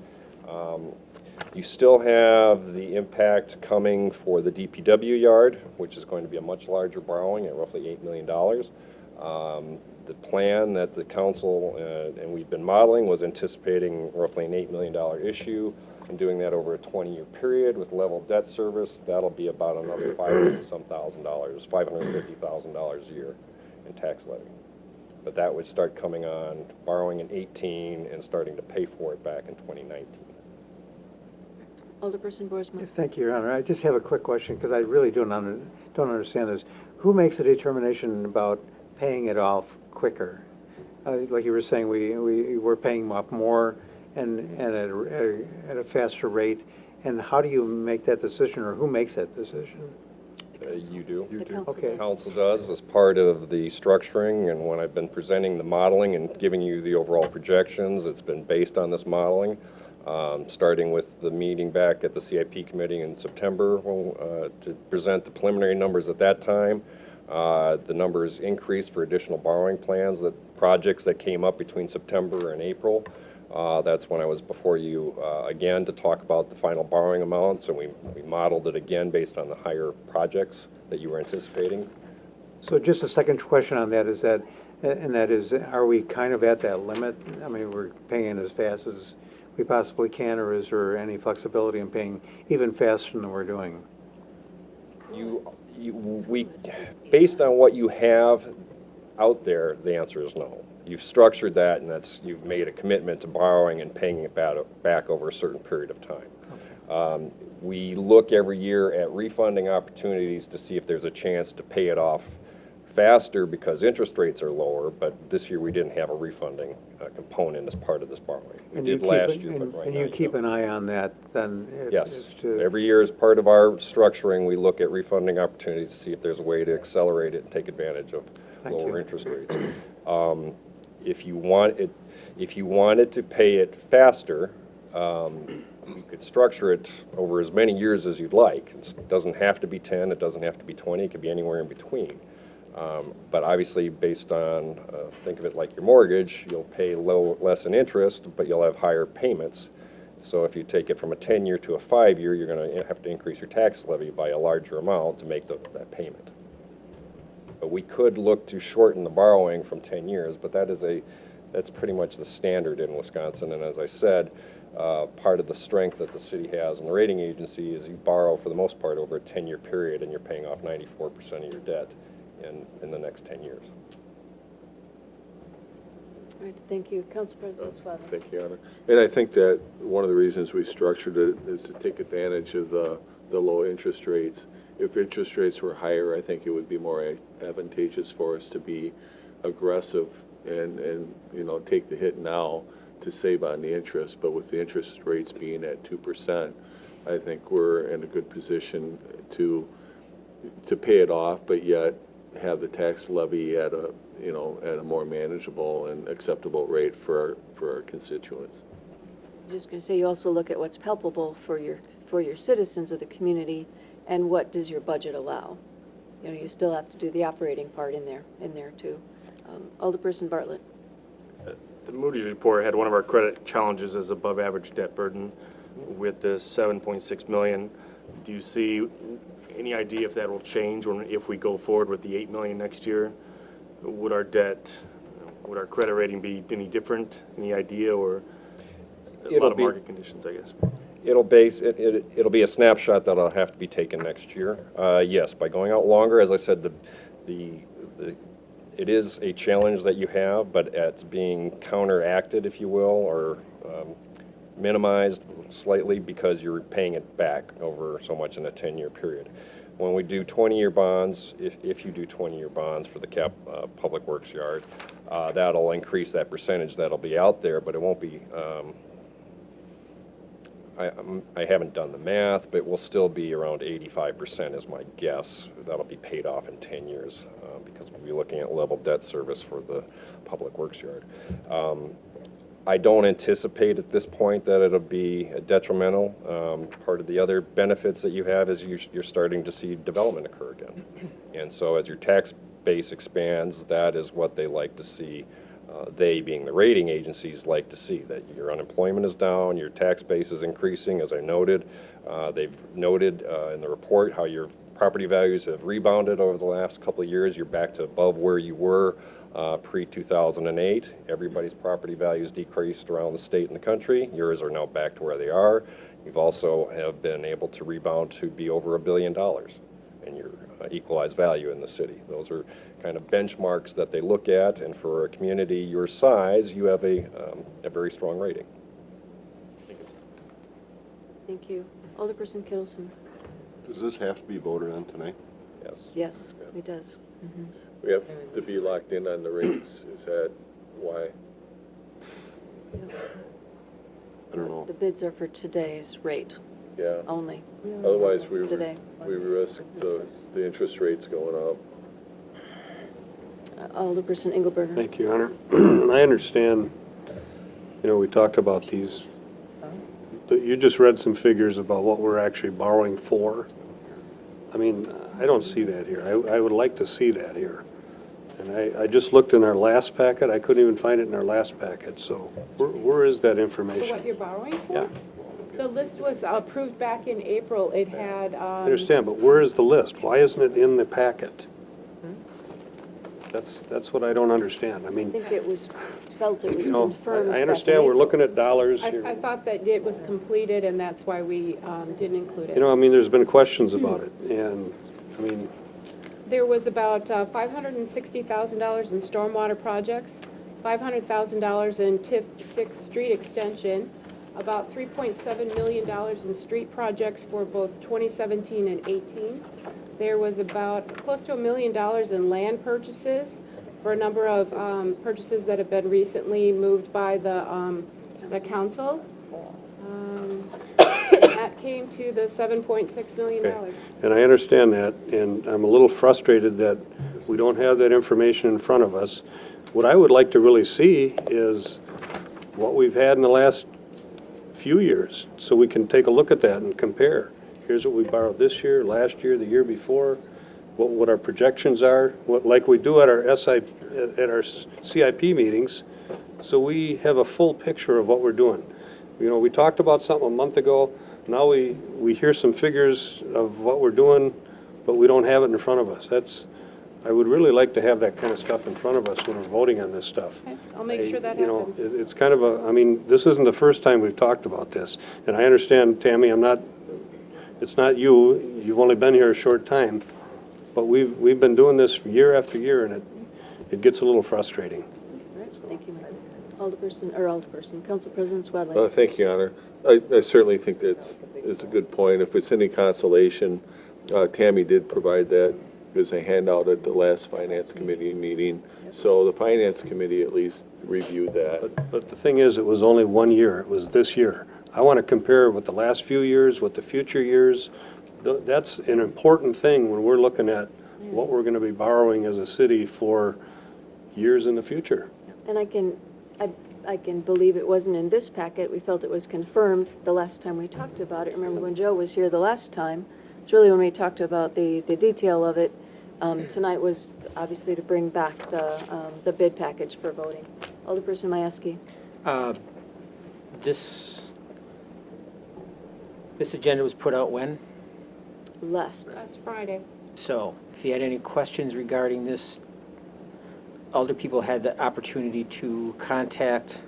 Speaker 15: You still have the impact coming for the DPW yard, which is going to be a much larger borrowing at roughly $8 million. The plan that the council and we've been modeling was anticipating roughly an $8 million issue, and doing that over a 20-year period with level debt service. That'll be about another $550,000 a year in tax levy. But that would start coming on, borrowing in 18 and starting to pay for it back in 2019.
Speaker 1: Alderperson Boersma.
Speaker 5: Thank you, Your Honor. I just have a quick question, because I really don't understand this. Who makes a determination about paying it off quicker? Like you were saying, we're paying off more and at a faster rate. And how do you make that decision, or who makes that decision?
Speaker 15: You do.
Speaker 1: The council
Speaker 5: Okay.
Speaker 1: does.
Speaker 15: Council does as part of the structuring, and when I've been presenting the modeling and giving you the overall projections, it's been based on this modeling. Starting with the meeting back at the CIP committee in September to present the preliminary numbers at that time. The numbers increased for additional borrowing plans, the projects that came up between September and April. That's when I was before you again to talk about the final borrowing amounts, and we modeled it again based on the higher projects that you were anticipating.
Speaker 5: So just a second question on that is that, are we kind of at that limit? I mean, we're paying as fast as we possibly can, or is there any flexibility in paying even faster than we're doing?
Speaker 15: We, based on what you have out there, the answer is no. You've structured that, and you've made a commitment to borrowing and paying it back over a certain period of time. Okay. We look every year at refunding opportunities to see if there's a chance to pay it off faster because interest rates are lower, but this year we didn't have a refunding component as part of this borrowing. We did last year, but right now.
Speaker 5: And you keep an eye on that then?
Speaker 15: Yes. Every year as part of our structuring, we look at refunding opportunities to see if there's a way to accelerate it and take advantage of lower interest rates. If you wanted to pay it faster, you could structure it over as many years as you'd like. It doesn't have to be 10, it doesn't have to be 20, it could be anywhere in between. But obviously, based on, think of it like your mortgage, you'll pay less in interest, but you'll have higher payments. So if you take it from a 10-year to a 5-year, you're going to have to increase your tax levy by a larger amount to make that payment. We could look to shorten the borrowing from 10 years, but that's pretty much the standard in Wisconsin. And as I said, part of the strength that the city has in the rating agency is you borrow for the most part over a 10-year period, and you're paying off 94% of your debt in the next 10 years.
Speaker 1: All right, thank you. Council President Swaddling.
Speaker 6: Thank you, Anna. And I think that one of the reasons we structured it is to take advantage of the low interest rates. If interest rates were higher, I think it would be more advantageous for us to be aggressive and take the hit now to save on the interest. But with the interest rates being at 2%, I think we're in a good position to pay it off, but yet have the tax levy at a more manageable and acceptable rate for our constituents.
Speaker 1: Just going to say, you also look at what's palpable for your citizens of the community, and what does your budget allow? You still have to do the operating part in there too. Alderperson Bartlett.
Speaker 13: The Moody's report had one of our credit challenges as above average debt burden with the $7.6 million. Do you see any idea if that will change if we go forward with the $8 million next year? Would our credit rating be any different? Any idea, or a lot of market conditions, I guess?
Speaker 15: It'll be a snapshot that'll have to be taken next year. Yes, by going out longer, as I said, it is a challenge that you have, but it's being counteracted, if you will, or minimized slightly because you're paying it back over so much in a 10-year period. When we do 20-year bonds, if you do 20-year bonds for the Public Works yard, that'll increase that percentage that'll be out there, but it won't be, I haven't done the math, but it will still be around 85% is my guess. That'll be paid off in 10 years because we'll be looking at level debt service for the Public Works yard. I don't anticipate at this point that it'll be detrimental. Part of the other benefits that you have is you're starting to see development occur again. And so as your tax base expands, that is what they like to see. They, being the rating agencies, like to see that your unemployment is down, your tax base is increasing, as I noted. They've noted in the report how your property values have rebounded over the last couple of years. You're back to above where you were pre-2008. Everybody's property values decreased around the state and the country. Yours are now back to where they are. You've also have been able to rebound to be over $1 billion in your equalized value in the city. Those are kind of benchmarks that they look at, and for a community your size, you have a very strong rating.
Speaker 1: Thank you. Alderperson Kittleson.
Speaker 16: Does this have to be voted on tonight?
Speaker 15: Yes.
Speaker 1: Yes, it does. Mm-hmm.
Speaker 6: We have to be locked in on the rates. Is that why?
Speaker 16: I don't know.
Speaker 1: The bids are for today's rate
Speaker 6: Yeah.
Speaker 1: only.
Speaker 6: Otherwise, we
Speaker 1: Today.
Speaker 6: risk the interest rates going up.
Speaker 1: Alderperson Engelberger.
Speaker 3: Thank you, Honor. I understand, we talked about these, you just read some figures about what we're actually borrowing for. I mean, I don't see that here. I would like to see that here. And I just looked in our last packet. I couldn't even find it in our last packet. So where is that
Speaker 14: For
Speaker 3: information?
Speaker 14: what you're borrowing for?
Speaker 3: Yeah.
Speaker 14: The list was approved back in April. It had,
Speaker 3: I understand, but where is the list? Why isn't it in the packet? That's what I don't understand. I
Speaker 1: I
Speaker 3: mean,
Speaker 1: think it was confirmed.
Speaker 3: I
Speaker 1: back
Speaker 3: understand
Speaker 1: in
Speaker 3: we're
Speaker 1: April.
Speaker 3: looking at dollars here.
Speaker 14: I thought that it was completed, and that's why we didn't include it.
Speaker 3: I mean, there's been questions about it, and, I mean,
Speaker 14: There was about $560,000 in stormwater projects, $500,000 in TIF 6 street extension, about $3.7 million in street projects for both 2017 and 18. There was about close to $1 million in land purchases for a number of purchases that have been recently moved by the council. That came to the $7.6 million.
Speaker 3: okay. And I understand that, and I'm a little frustrated that we don't have that information in front of us. What I would like to really see is what we've had in the last few years, so we can take a look at that and compare. Here's what we borrowed this year, last year, the year before, what our projections are, like we do at our CIP meetings, so we have a full picture of what we're doing. We talked about something a month ago. Now we hear some figures of what we're doing, but we don't have it in front of us. I would really like to have that kind of stuff in front of us when we're voting on this stuff.
Speaker 14: Okay, I'll make sure that
Speaker 3: You know,
Speaker 14: happens.
Speaker 3: it's kind of a, I mean, this isn't the first time we've talked about this. And I understand, Tammy, it's not you, you've only been here a short time. But we've been doing this year after year, and it gets a little frustrating.
Speaker 1: All right, thank you, Mike. Alderperson, Council President Swadley.
Speaker 6: Thank you, Honor. I certainly think it's a good point. If it's any consolation, Tammy did provide that as a handout at the last Finance Committee meeting. So the Finance Committee at least reviewed that.
Speaker 3: But the thing is, it was only 1 year. It was this year. I want to compare with the last few years, with the future years. That's an important thing when we're looking at what we're going to be borrowing as a city for years in the future.
Speaker 1: And I can believe it wasn't in this packet. We felt it was confirmed the last time we talked about it. Remember when Joe was here the last time? It's really when we talked about the detail of it. Tonight was obviously to bring back the bid package for voting. Alderperson Majewski.
Speaker 18: This agenda was put out when?
Speaker 1: Last
Speaker 14: Friday.
Speaker 18: So if you had any questions regarding this, Alder people had the opportunity to contact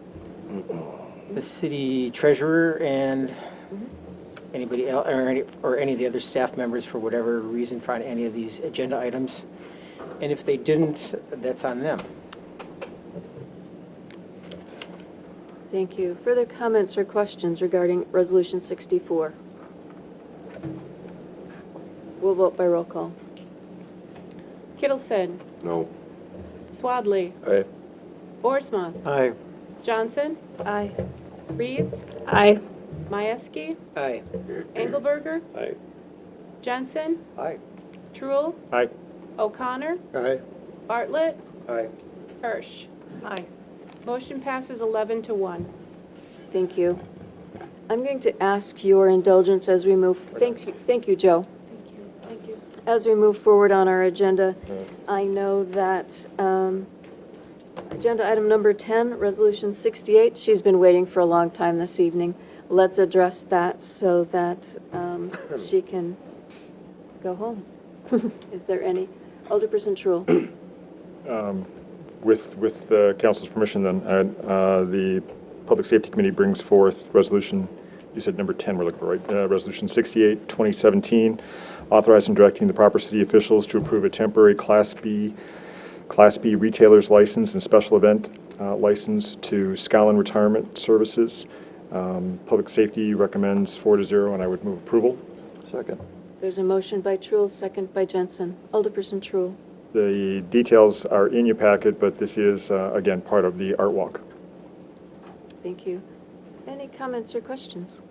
Speaker 18: the city treasurer and anybody else, or any of the other staff members for whatever reason for any of these agenda items. And if they didn't, that's on them.
Speaker 1: Thank you. Further comments or questions regarding Resolution 64? We'll vote by roll call.
Speaker 14: Kittleson.
Speaker 16: No.
Speaker 14: Swadley.
Speaker 6: Aye.
Speaker 14: Boersma.
Speaker 5: Aye.
Speaker 14: Johnson.
Speaker 1: Aye.
Speaker 14: Reeves.
Speaker 2: Aye.
Speaker 14: Majewski.
Speaker 18: Aye.
Speaker 14: Engelberger.
Speaker 3: Aye.
Speaker 14: Jensen.
Speaker 5: Aye.
Speaker 14: Truul.
Speaker 13: Aye.
Speaker 14: O'Connor.
Speaker 10: Aye.
Speaker 14: Bartlett.
Speaker 3: Aye.
Speaker 14: Hirsch.
Speaker 17: Aye.
Speaker 14: Motion passes 11-1.
Speaker 1: Thank you. I'm going to ask your indulgence as we move. Thank you, Joe.
Speaker 14: Thank you.
Speaker 1: As we move forward on our agenda, I know that agenda item number 10, Resolution 68, she's been waiting for a long time this evening. Let's address that so that she can go home. Is there any? Alderperson Truul.
Speaker 19: With the council's permission, then, the Public Safety Committee brings forth resolution, you said number 10 we're looking for, right? Resolution 68, 2017, authorizing and directing the proper city officials to approve a temporary Class B retailer's license and special event license to Scotland Retirement Services. Public Safety recommends 4-0, and I would move approval.
Speaker 6: Second.
Speaker 1: There's a motion by Truul, second by Jensen. Alderperson Truul.
Speaker 19: The details are in your packet, but this is, again, part of the Artwalk.
Speaker 1: Thank you. Any comments or questions?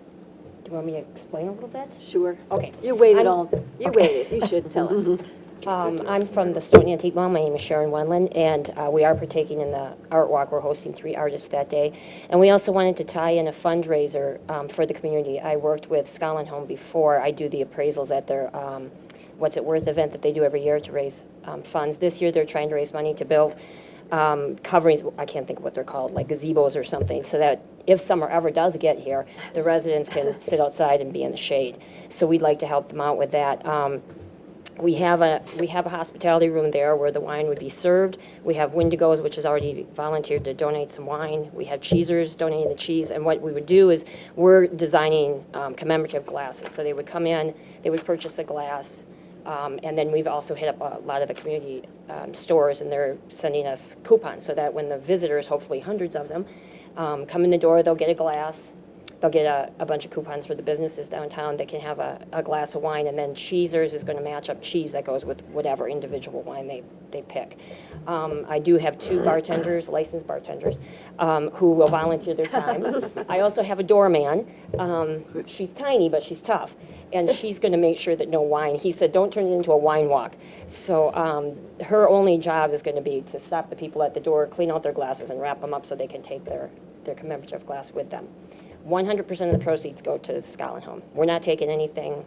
Speaker 20: Do you want me to explain a little bit?
Speaker 1: Sure.
Speaker 20: Okay.
Speaker 1: You waited
Speaker 20: I'm-
Speaker 1: You waited. You should tell us.
Speaker 20: I'm from the Stoughton Antique Mall. My name is Sharon Wendland, and we are partaking in the Art Walk. We're hosting 3 artists that day. And we also wanted to tie in a fundraiser for the community. I worked with Scotland Home before. I do the appraisals at their What's It Worth event that they do every year to raise funds. This year, they're trying to raise money to build coverings, I can't think of what they're called, like gazebos or something, so that if summer ever does get here, the residents can sit outside and be in the shade. So we'd like to help them out with that. We have a hospitality room there where the wine would be served. We have Wendigos, which has already volunteered to donate some wine. We have cheesers donating the cheese. And what we would do is we're designing commemorative glasses. So they would come in, they would purchase a glass, and then we've also hit up a lot of the community stores, and they're sending us coupons so that when the visitors, hopefully hundreds of them, come in the door, they'll get a glass. They'll get a bunch of coupons for the businesses downtown that can have a glass of wine, and then Cheezers is going to match up cheese that goes with whatever individual wine they pick. I do have 2 bartenders, licensed bartenders, who will volunteer their time. I also have a doorman. She's tiny, but she's tough, and she's going to make sure that no wine. He said, don't turn it into a wine walk. So her only job is going to be to stop the people at the door, clean out their glasses, and wrap them up so they can take their commemorative glass with them. 100% of the proceeds go to the Scotland Home. We're not taking anything,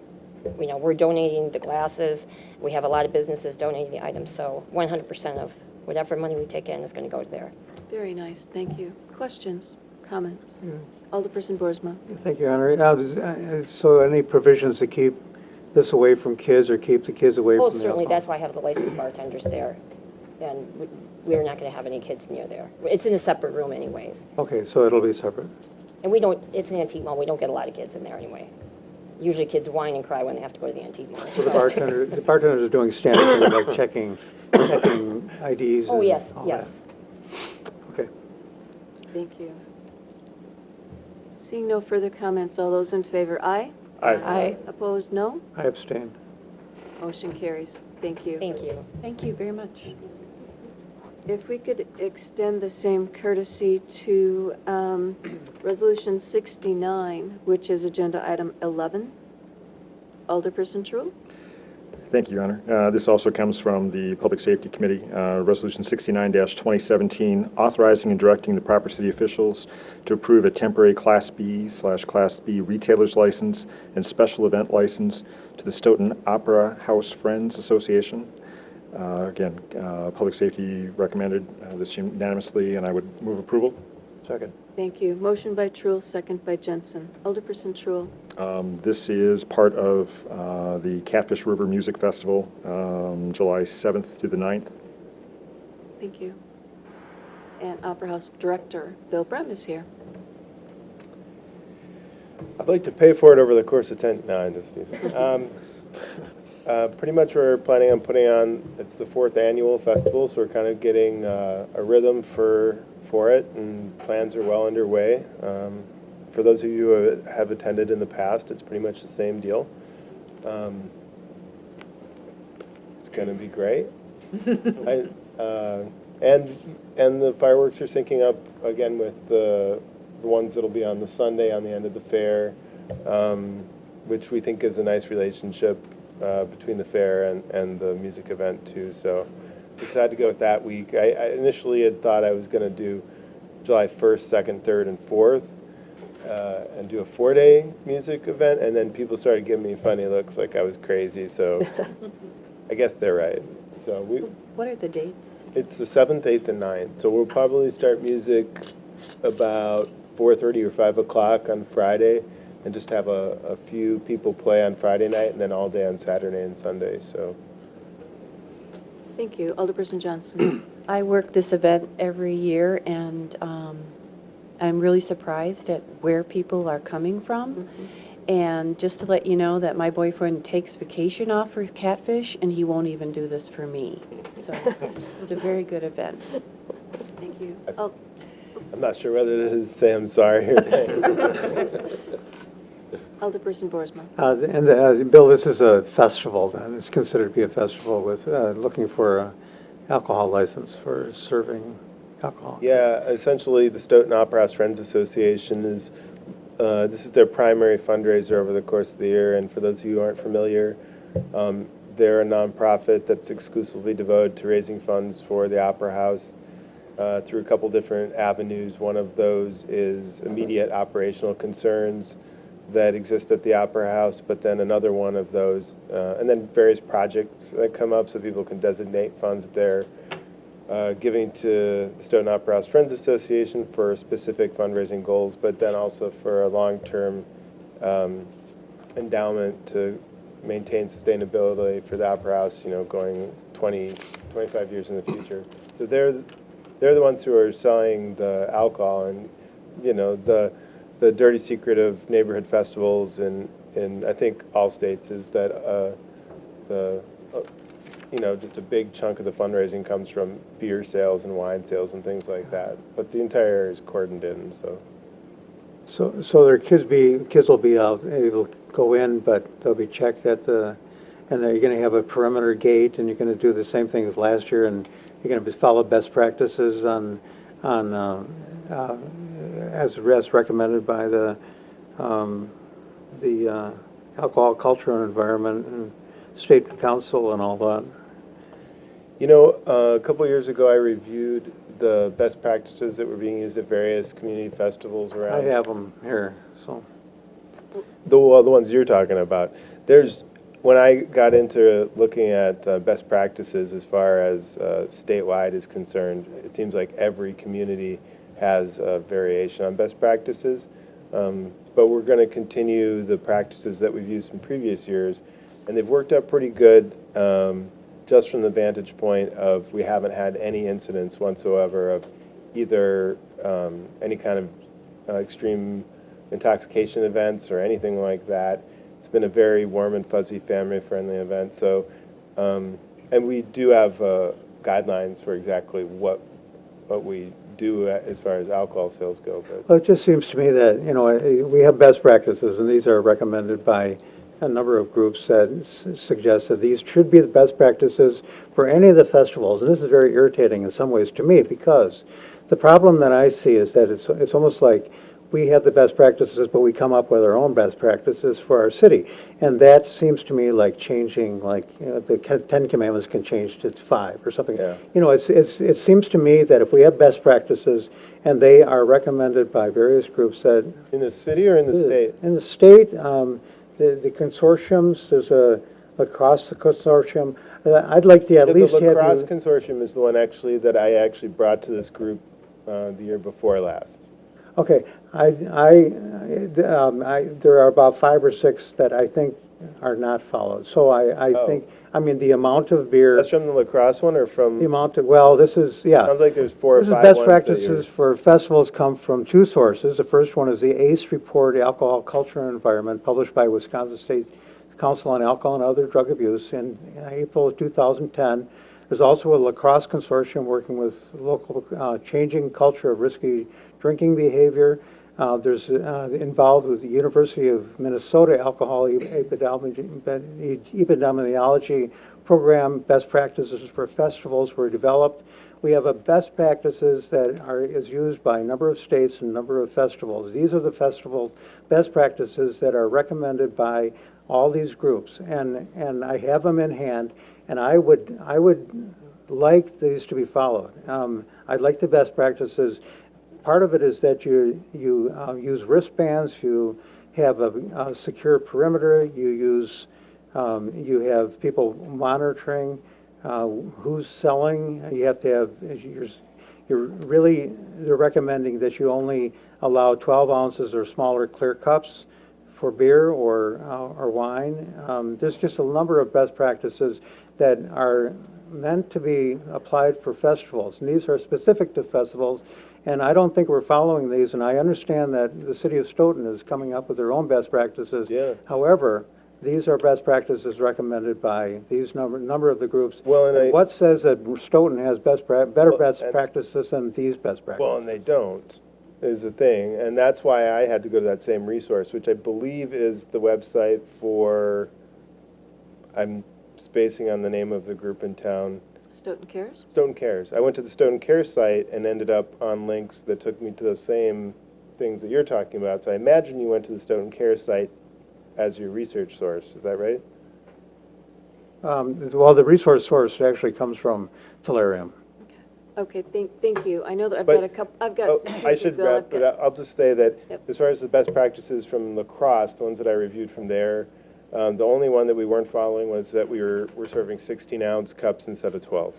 Speaker 20: we're donating the glasses. We have a lot of businesses donating the items, so 100% of whatever money we take in is going to go there.
Speaker 1: Very nice. Thank you. Questions? Comments? Alderperson Boersma.
Speaker 5: Thank you, Honor. So any provisions to keep this away from kids or keep the kids away
Speaker 20: Oh,
Speaker 5: from the
Speaker 20: certainly,
Speaker 5: alcohol?
Speaker 20: that's why I have the licensed bartenders there. And we're not going to have any kids near there. It's in a separate room anyways.
Speaker 5: Okay, so it'll be separate.
Speaker 20: And we don't, it's an antique mall, we don't get a lot of kids in there anyway. Usually kids whine and cry when they have to go to the antique mall.
Speaker 5: So the bartenders are doing standard things like checking IDs.
Speaker 20: Oh,
Speaker 5: and
Speaker 20: yes,
Speaker 5: all
Speaker 20: yes.
Speaker 5: that. Okay.
Speaker 1: Thank you. Seeing no further comments, all those in favor, aye?
Speaker 2: Aye.
Speaker 1: Opposed, no?
Speaker 5: I abstain.
Speaker 1: Motion carries. Thank you.
Speaker 20: Thank you.
Speaker 2: Thank you very much.
Speaker 1: If we could extend the same courtesy to Resolution 69, which is Agenda Item 11. Alderperson Truill?
Speaker 19: Thank you, Your Honor. This also comes from the Public Safety Committee, Resolution 69-2017, authorizing and directing the proper city officials to approve a temporary Class B/Class B retailer's license and special event license to the Stoughton Opera House Friends Association. Again, Public Safety recommended this unanimously, and I would move approval.
Speaker 5: Second.
Speaker 1: Thank you. Motion by Truill, second by Jensen. Alderperson Truill?
Speaker 19: This is part of the Catfish River Music Festival, July 7th through the 9th.
Speaker 1: Thank you. And Opera House Director Bill Brem is here.
Speaker 21: I'd like to pay for it over the course of 10, no, I'm just teasing. Pretty much we're planning on putting on, it's the 4th annual festival, so we're kind of getting a rhythm for it, and plans are well underway. For those of you who have attended in the past, it's pretty much the same deal. It's going to be great. And the fireworks are syncing up again with the ones that'll be on the Sunday on the end of the fair, which we think is a nice relationship between the fair and the music event too. So we decided to go with that week. I initially had thought I was going to do July 1st, 2nd, 3rd, and 4th, and do a 4-day music event, and then people started giving me funny looks like I was crazy, so I guess they're right. So
Speaker 2: What are the dates?
Speaker 21: it's the 7th, 8th, and 9th, so we'll probably start music about 4:30 or 5 o'clock on Friday, and just have a few people play on Friday night, and then all day on Saturday and Sunday, so.
Speaker 1: Thank you. Alderperson Johnson?
Speaker 2: I work this event every year, and I'm really surprised at where people are coming from. And just to let you know that my boyfriend takes vacation off for Catfish, and he won't even do this for me. So it's a very good event.
Speaker 1: Thank you.
Speaker 21: I'm not sure whether to say I'm sorry or thanks.
Speaker 1: Alderperson Boersma?
Speaker 5: Bill, this is a festival then. It's considered to be a festival with looking for an alcohol license for serving alcohol.
Speaker 21: Yeah, essentially the Stoughton Opera House Friends Association is, this is their primary fundraiser over the course of the year, and for those of you who aren't familiar, they're a nonprofit that's exclusively devoted to raising funds for the Opera House through a couple different avenues. One of those is immediate operational concerns that exist at the Opera House, but then another one of those, and then various projects that come up so people can designate funds that they're giving to the Stoughton Opera House Friends Association for specific fundraising goals, but then also for a long-term endowment to maintain sustainability for the Opera House, you know, going 20, 25 years in the future. So they're the ones who are selling the alcohol, and, you know, the dirty secret of neighborhood festivals in I think all states is that you know, just a big chunk of the fundraising comes from beer sales and wine sales and things like that. But the entire area is cordoned in, so.
Speaker 5: So their kids will be out, able to go in, but they'll be checked at the, and then you're going to have a perimeter gate, and you're going to do the same thing as last year, and you're going to follow best practices as recommended by the Alcohol, Culture, and Environment, and State Council, and all that.
Speaker 21: You know, a couple of years ago, I reviewed the best practices that were being used at various community festivals around.
Speaker 5: I have them here, so.
Speaker 21: The ones you're talking about. When I got into looking at best practices as far as statewide is concerned, it seems like every community has a variation on best practices. But we're going to continue the practices that we've used in previous years, And they've worked out pretty good, just from the vantage point of we haven't had any incidents whatsoever of either any kind of extreme intoxication events or anything like that. It's been a very warm and fuzzy, family-friendly event. So, and we do have guidelines for exactly what we do as far as alcohol sales go. But
Speaker 5: Well, it just seems to me that, we have best practices, and these are recommended by a number of groups that suggest that these should be the best practices for any of the festivals. And this is very irritating in some ways to me, because the problem that I see is that it's almost like we have the best practices, but we come up with our own best practices for our city. And that seems to me like changing, the 10 Commandments can change to 5 or something.
Speaker 21: Yeah.
Speaker 5: It seems to me that if we have best practices and they are recommended by various groups that...
Speaker 21: in the city or in the state?
Speaker 5: In the state, the consortiums, there's a lacrosse consortium. I'd like to at least have...
Speaker 21: The lacrosse consortium is the one actually that I actually brought to this group the year before last.
Speaker 5: Okay, there are about 5 or 6 that I think are not followed. So I think, the amount of beer...
Speaker 21: That's from the lacrosse one or from...
Speaker 5: The amount of, well, this is, yeah.
Speaker 21: Sounds like there's 4 or 5
Speaker 5: Best
Speaker 21: ones
Speaker 5: practices for festivals come from 2 sources. The first one is the ACE report, Alcohol, Culture, and Environment, published by Wisconsin State Council on Alcohol and Other Drug Abuse in April of 2010. There's also a lacrosse consortium working with local changing culture of risky drinking behavior. There's involved with the University of Minnesota Alcohol Epidemiology Program. Best practices for festivals were developed. We have a best practices that is used by a number of states and a number of festivals. These are the festivals best practices that are recommended by all these groups, and I have them in hand, and I would like these to be followed. I'd like the best practices. Part of it is that you use wristbands, you have a secure perimeter, you have people monitoring who's selling. You have to have, they're recommending that you only allow 12 ounces or smaller clear cups for beer or wine. There's just a number of best practices that are meant to be applied for festivals, and these are specific to festivals. And I don't think we're following these, and I understand that the city of Stoughton is coming up with their own best practices.
Speaker 21: Yeah.
Speaker 5: However, these are best practices recommended by these number of the groups.
Speaker 21: Well, and
Speaker 5: what says that Stoughton has better best practices than these best practices?
Speaker 21: Well, and they don't, is the thing. And that's why I had to go to that same resource, which I believe is the website for, I'm spacing on the name of the group in town.
Speaker 1: Stoughton Cares?
Speaker 21: Stoughton Cares. I went to the Stoughton Cares site and ended up on links that took me to those same things that you're talking about. So I imagine you went to the Stoughton Cares site as your research source. Is that right?
Speaker 5: Well, the resource source actually comes from Tellurium.
Speaker 1: Okay, thank you. I know that I've
Speaker 21: But-
Speaker 1: got a couple, I've got, excuse me,
Speaker 21: I should
Speaker 1: Bill,
Speaker 21: wrap,
Speaker 1: I've got-
Speaker 21: but I'll just say that
Speaker 1: Yep.
Speaker 21: as far as the best practices from lacrosse, the ones that I reviewed from there, the only one that we weren't following was that we're serving 16-ounce cups instead of 12.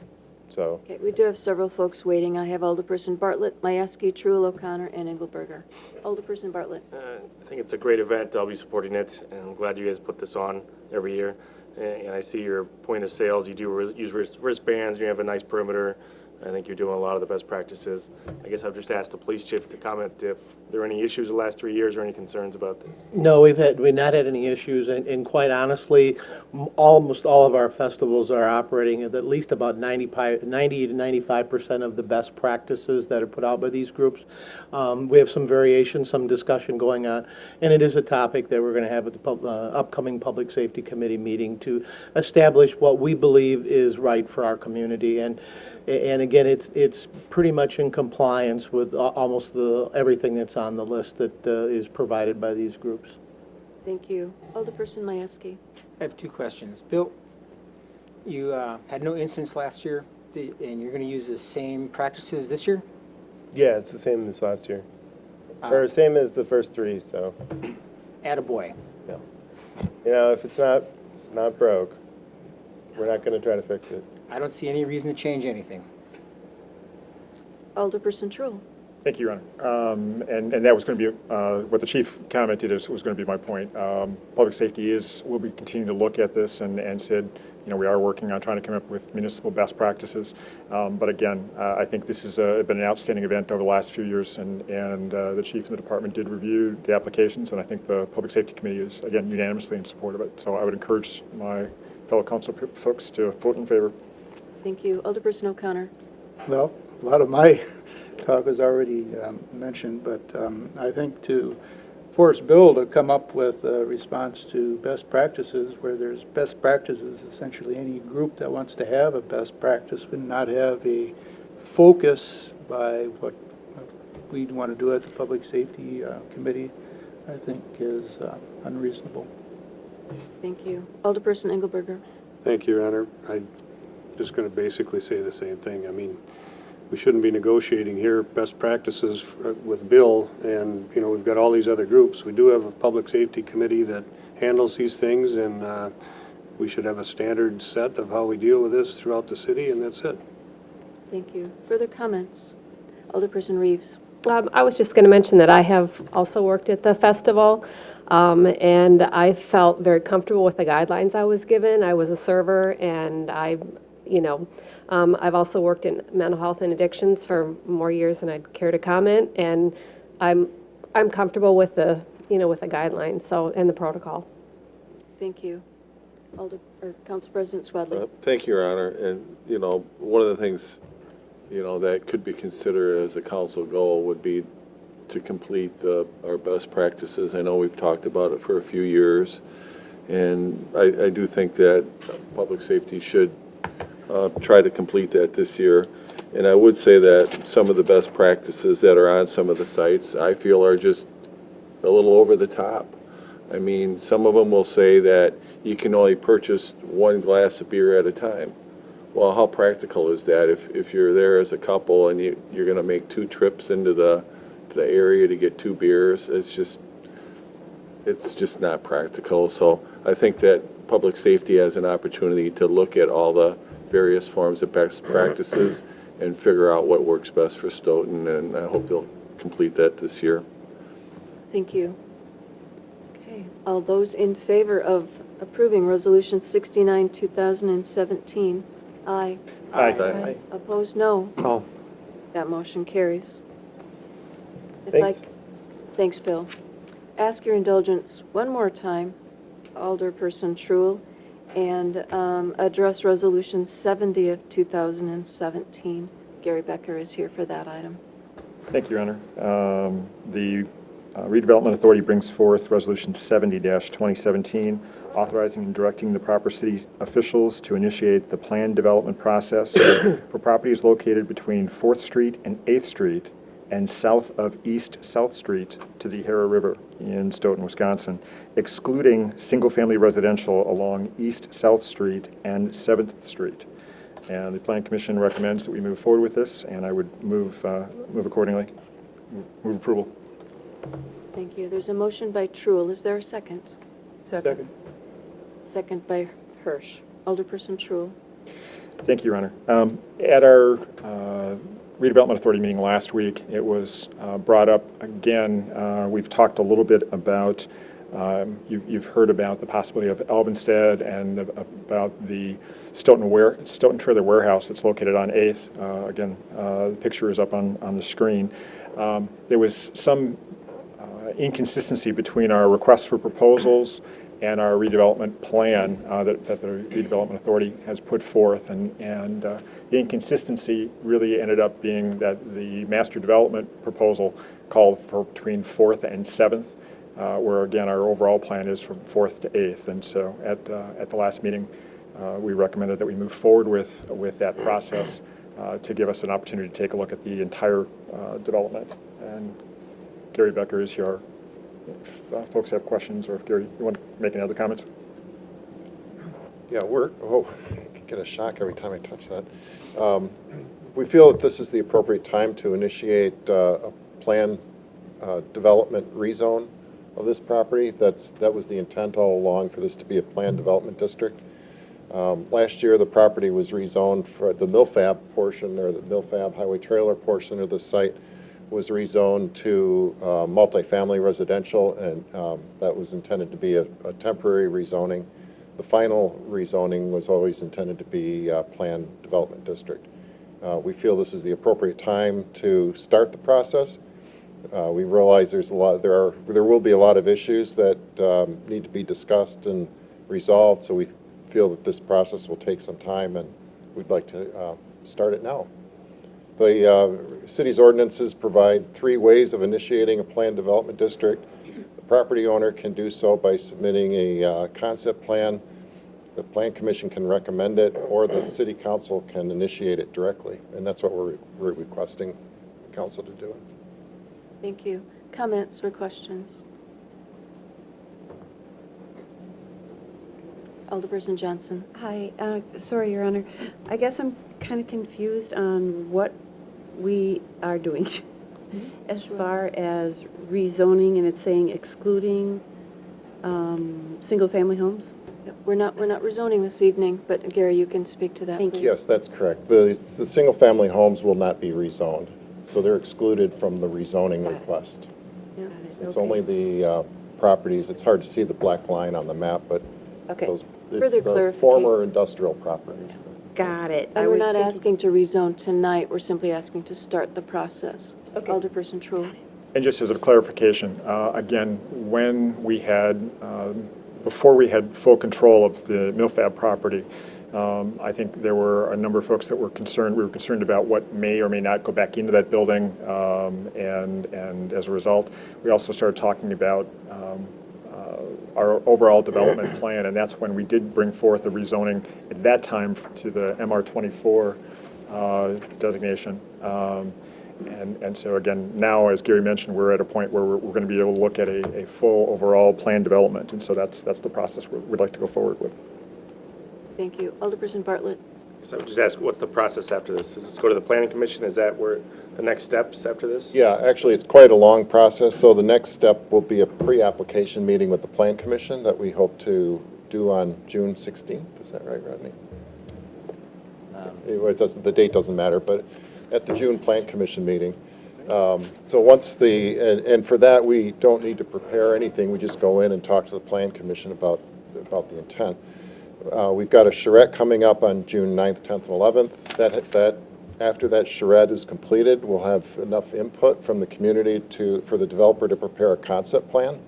Speaker 21: So,
Speaker 1: Okay, we do have several folks waiting. I have Alderperson Bartlett, Majewski, Truill, O'Connor, and Engelberger. Alderperson Bartlett.
Speaker 13: I think it's a great event. I'll be supporting it, and I'm glad you guys put this on every year. And I see your point of sales. You do use wristbands. You have a nice perimeter. I think you're doing a lot of the best practices. I guess I've just asked the police chief to comment if there are any issues the last 3 years or any concerns about this.
Speaker 8: No, we've not had any issues, and quite honestly, almost all of our festivals are operating at least about 90 to 95% of the best practices that are put out by these groups. We have some variation, some discussion going on, and it is a topic that we're going to have at the upcoming Public Safety Committee meeting to establish what we believe is right for our community. And again, it's pretty much in compliance with almost everything that's on the list that is provided by these groups.
Speaker 1: Thank you. Alderperson Majewski.
Speaker 18: I have 2 questions. Bill, you had no incidents last year, and you're going to use the same practices this year?
Speaker 21: yeah, it's the same as last year. Or same as the first 3, so.
Speaker 18: Attaboy.
Speaker 21: Yeah. You know, if it's not broke, we're not going to try to fix it.
Speaker 18: I don't see any reason to change anything.
Speaker 1: Alderperson Truill.
Speaker 19: Thank you, Your Honor. And that was going to be, what the chief commented was going to be my point. Public safety will be continuing to look at this and said, we are working on trying to come up with municipal best practices. But again, I think this has been an outstanding event over the last few years, and the chief and the department did review the applications, and I think the Public Safety Committee is, again, unanimously in support of it. So I would encourage my fellow council folks to vote in favor.
Speaker 1: Thank you. Alderperson O'Connor.
Speaker 12: Well, a lot of my talk was already mentioned, but I think to force Bill to come up with a response to best practices, where there's best practices, essentially any group that wants to have a best practice would not have a focus by what we'd want to do at the Public Safety Committee, I think is unreasonable.
Speaker 1: Thank you. Alderperson Engelberger.
Speaker 3: Thank you, Your Honor. I'm just going to basically say the same thing. I mean, we shouldn't be negotiating here best practices with Bill, and, we've got all these other groups. We do have a public safety committee that handles these things, and we should have a standard set of how we deal with this throughout the city, and that's it.
Speaker 1: Thank you. Further comments? Alderperson Reeves.
Speaker 7: I was just going to mention that I have also worked at the festival, and I felt very comfortable with the guidelines I was given. I was a server, and I've also worked in mental health and addictions for more years than I'd care to comment, and I'm comfortable with the guidelines and the protocol.
Speaker 1: Thank you. Council President Swadley.
Speaker 6: Thank you, Your Honor. And, one of the things, that could be considered as a council goal would be to complete our best practices. I know we've talked about it for a few years, and I do think that public safety should try to complete that this year. And I would say that some of the best practices that are on some of the sites, I feel, are just a little over the top. I mean, some of them will say that you can only purchase one glass of beer at a time. Well, how practical is that if you're there as a couple and you're going to make 2 trips into the area to get 2 beers? It's just not practical. So I think that public safety has an opportunity to look at all the various forms of best practices and figure out what works best for Stoughton, and I hope they'll complete that this year.
Speaker 1: Thank you. Okay. All those in favor of approving Resolution 69, 2017, aye.
Speaker 6: Aye.
Speaker 1: Opposed, no.
Speaker 5: No.
Speaker 1: That motion carries.
Speaker 21: Thanks.
Speaker 1: Thanks, Bill. Ask your indulgence one more time, Alderperson Truill, and address Resolution 70 of 2017. Gary Becker is here for that item.
Speaker 19: Thank you, Your Honor. The Redevelopment Authority brings forth Resolution 70-2017, authorizing and directing the proper city officials to initiate the planned development process for properties located between 4th Street and 8th Street and south of East South Street to the Hara River in Stoughton, Wisconsin, excluding single-family residential along East South Street and 7th Street. And the Plan Commission recommends that we move forward with this, and I would move accordingly. Move approval.
Speaker 1: Thank you. There's a motion by Truill. Is there a second?
Speaker 12: Second.
Speaker 1: Second by Hirsch. Alderperson Truill.
Speaker 19: Thank you, Your Honor. At our Redevelopment Authority meeting last week, it was brought up again. We've talked a little bit about, you've heard about the possibility of Elvenstead and about the Stoughton Trailer Warehouse that's located on 8th. Again, the picture is up on the screen. There was some inconsistency between our request for proposals and our redevelopment plan that the Redevelopment Authority has put forth. And the inconsistency really ended up being that the master development proposal called for between 4th and 7th, where again our overall plan is from 4th to 8th. And so at the last meeting, we recommended that we move forward with that process to give us an opportunity to take a look at the entire development. And Gary Becker is here. If folks have questions, or if Gary, you want to make any other comments?
Speaker 10: Yeah, I get a shock every time I touch that. We feel that this is the appropriate time to initiate a plan development rezone of this property. That was the intent all along, for this to be a planned development district. Last year, the property was rezoned for the Milfab portion, or the Milfab highway trailer portion of the site, was rezoned to multifamily residential, and that was intended to be a temporary rezoning. The final rezoning was always intended to be planned development district. We feel this is the appropriate time to start the process. We realize there will be a lot of issues that need to be discussed and resolved, so we feel that this process will take some time, and we'd like to start it now. The city's ordinances provide 3 ways of initiating a planned development district. The property owner can do so by submitting a concept plan. The Plan Commission can recommend it, or the City Council can initiate it directly, and that's what we're requesting the Council to do.
Speaker 1: Thank you. Comments or questions? Alderperson Johnson.
Speaker 2: Hi, sorry, Your Honor. I guess I'm kind of confused on what we are doing as far as rezoning, and it's saying excluding single-family homes?
Speaker 1: We're not rezoning this evening, but Gary, you can speak to that, please.
Speaker 10: Yes, that's correct. The single-family homes will not be rezoned, so they're excluded from the rezoning request.
Speaker 1: Yeah.
Speaker 10: It's only the properties, it's hard to see the black line on the map, but it's
Speaker 1: Further
Speaker 10: the
Speaker 1: clarification.
Speaker 10: former industrial properties.
Speaker 2: Got it.
Speaker 1: And we're not asking to rezone tonight, we're simply asking to start the process. Okay. Alderperson Truill.
Speaker 19: And just as a clarification, again, when we had, before we had full control of the MilFab property, I think there were a number of folks that were concerned. We were concerned about what may or may not go back into that building, and as a result, we also started talking about our overall development plan, and that's when we did bring forth the rezoning at that time to the MR24 designation. And so again, now, as Gary mentioned, we're at a point where we're going to be able to look at a full overall plan development, and so that's the process we'd like to go forward with.
Speaker 1: Thank you. Alderperson Bartlett.
Speaker 13: So I would just ask, what's the process after this? Does this go to the Planning Commission? Is that where the next steps after this?
Speaker 10: Yeah, actually, it's quite a long process, so the next step will be a pre-application meeting with the Plan Commission that we hope to do on June 16th. Is that right, Rodney? The date doesn't matter, but at the June Plan Commission meeting. So once and for that, we don't need to prepare anything. We just go in and talk to the Plan Commission about the intent. We've got a charrette coming up on June 9th, 10th, and 11th. After that charrette is completed, we'll have enough input from the community for the developer to prepare a concept plan.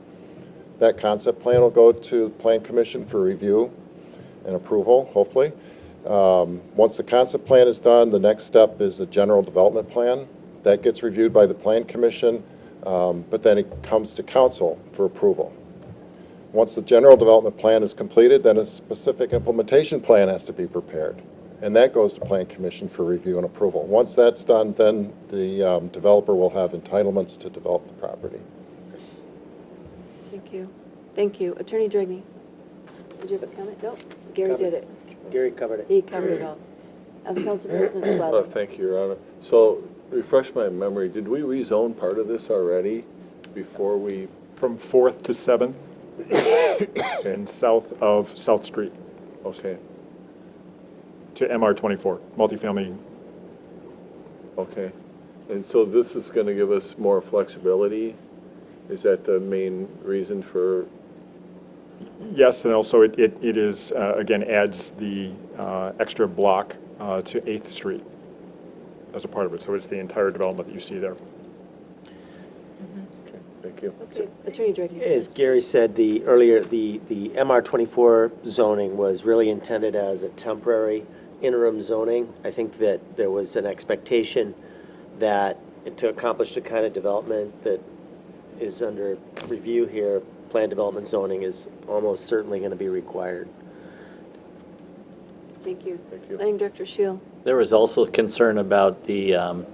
Speaker 10: That concept plan will go to the Plan Commission for review and approval, hopefully. Once the concept plan is done, the next step is a general development plan. That gets reviewed by the Plan Commission, but then it comes to Council for approval. Once the general development plan is completed, then a specific implementation plan has to be prepared, and that goes to Plan Commission for review and approval. Once that's done, then the developer will have entitlements to develop the property.
Speaker 1: Thank you. Thank you. Attorney Dragney. Did you have a comment? No? Gary did it.
Speaker 9: Gary covered it.
Speaker 1: He covered it all. Council President Swell.
Speaker 6: Thank you, Your Honor. So, refresh my memory, did we rezone part of this already before we?
Speaker 19: From 4th to 7th and south of South Street.
Speaker 6: Okay.
Speaker 19: To MR24, multifamily.
Speaker 6: Okay. And so this is going to give us more flexibility? Is that the main reason for?
Speaker 19: Yes, and also it is, again, adds the extra block to 8th Street as a part of it. So it's the entire development that you see there.
Speaker 6: Okay, thank you.
Speaker 1: Okay. Attorney Dragney.
Speaker 9: As Gary said, the MR24 zoning was really intended as a temporary interim zoning. I think that there was an expectation that to accomplish the kind of development that is under review here, planned development zoning is almost certainly going to be required.
Speaker 1: Thank you.
Speaker 6: Thank you.
Speaker 1: Planning Director Shield.
Speaker 4: There was also concern about the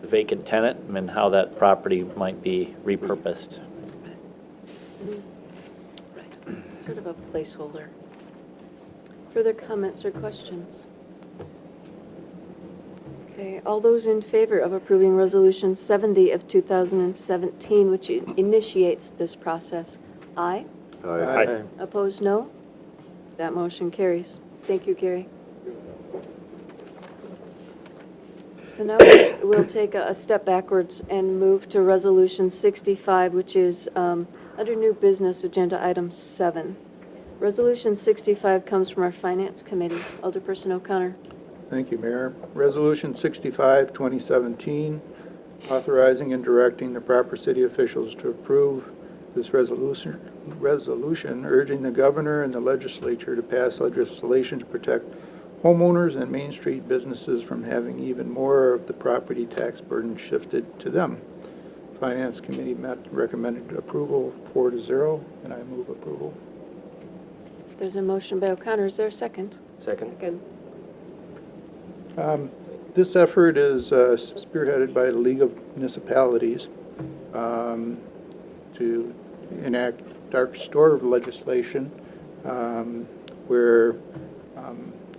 Speaker 4: vacant tenant and how that property might be repurposed.
Speaker 1: Right. Sort of a placeholder. Further comments or questions? Okay, all those in favor of approving Resolution 70 of 2017, which initiates this process, aye?
Speaker 16: Aye.
Speaker 1: Opposed, no? That motion carries. Thank you, Gary. So now we'll take a step backwards and move to Resolution 65, which is under New Business, Agenda Item 7. Resolution 65 comes from our Finance Committee. Alderperson O'Connor.
Speaker 12: Thank you, Mayor. Resolution 65, 2017, authorizing and directing the proper city officials to approve this resolution urging the governor and the legislature to pass legislation to protect homeowners and Main Street businesses from having even more of the property tax burden shifted to them. Finance Committee recommended approval 4-0, and I move approval.
Speaker 1: There's a motion by O'Connor. Is there a second?
Speaker 13: Second.
Speaker 1: Second.
Speaker 12: This effort is spearheaded by the League of Municipalities to enact dark store legislation where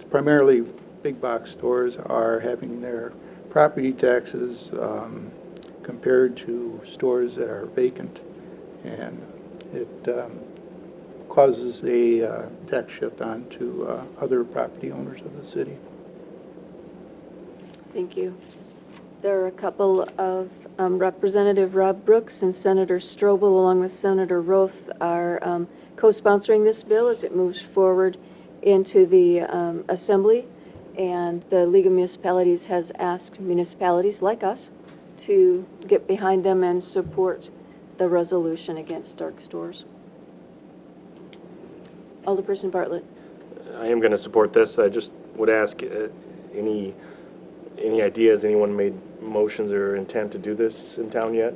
Speaker 12: primarily big box stores are having their property taxes compared to stores that are vacant. And it causes a tax shift onto other property owners of the city.
Speaker 1: Thank you. There are a couple of Representative Rob Brooks and Senator Strobel, along with Senator Roth, are co-sponsoring this bill as it moves forward into the Assembly. And the League of Municipalities has asked municipalities like us to get behind them and support the resolution against dark stores. Alderperson Bartlett.
Speaker 13: I am going to support this. I just would ask any ideas, anyone made motions or intent to do this in town yet?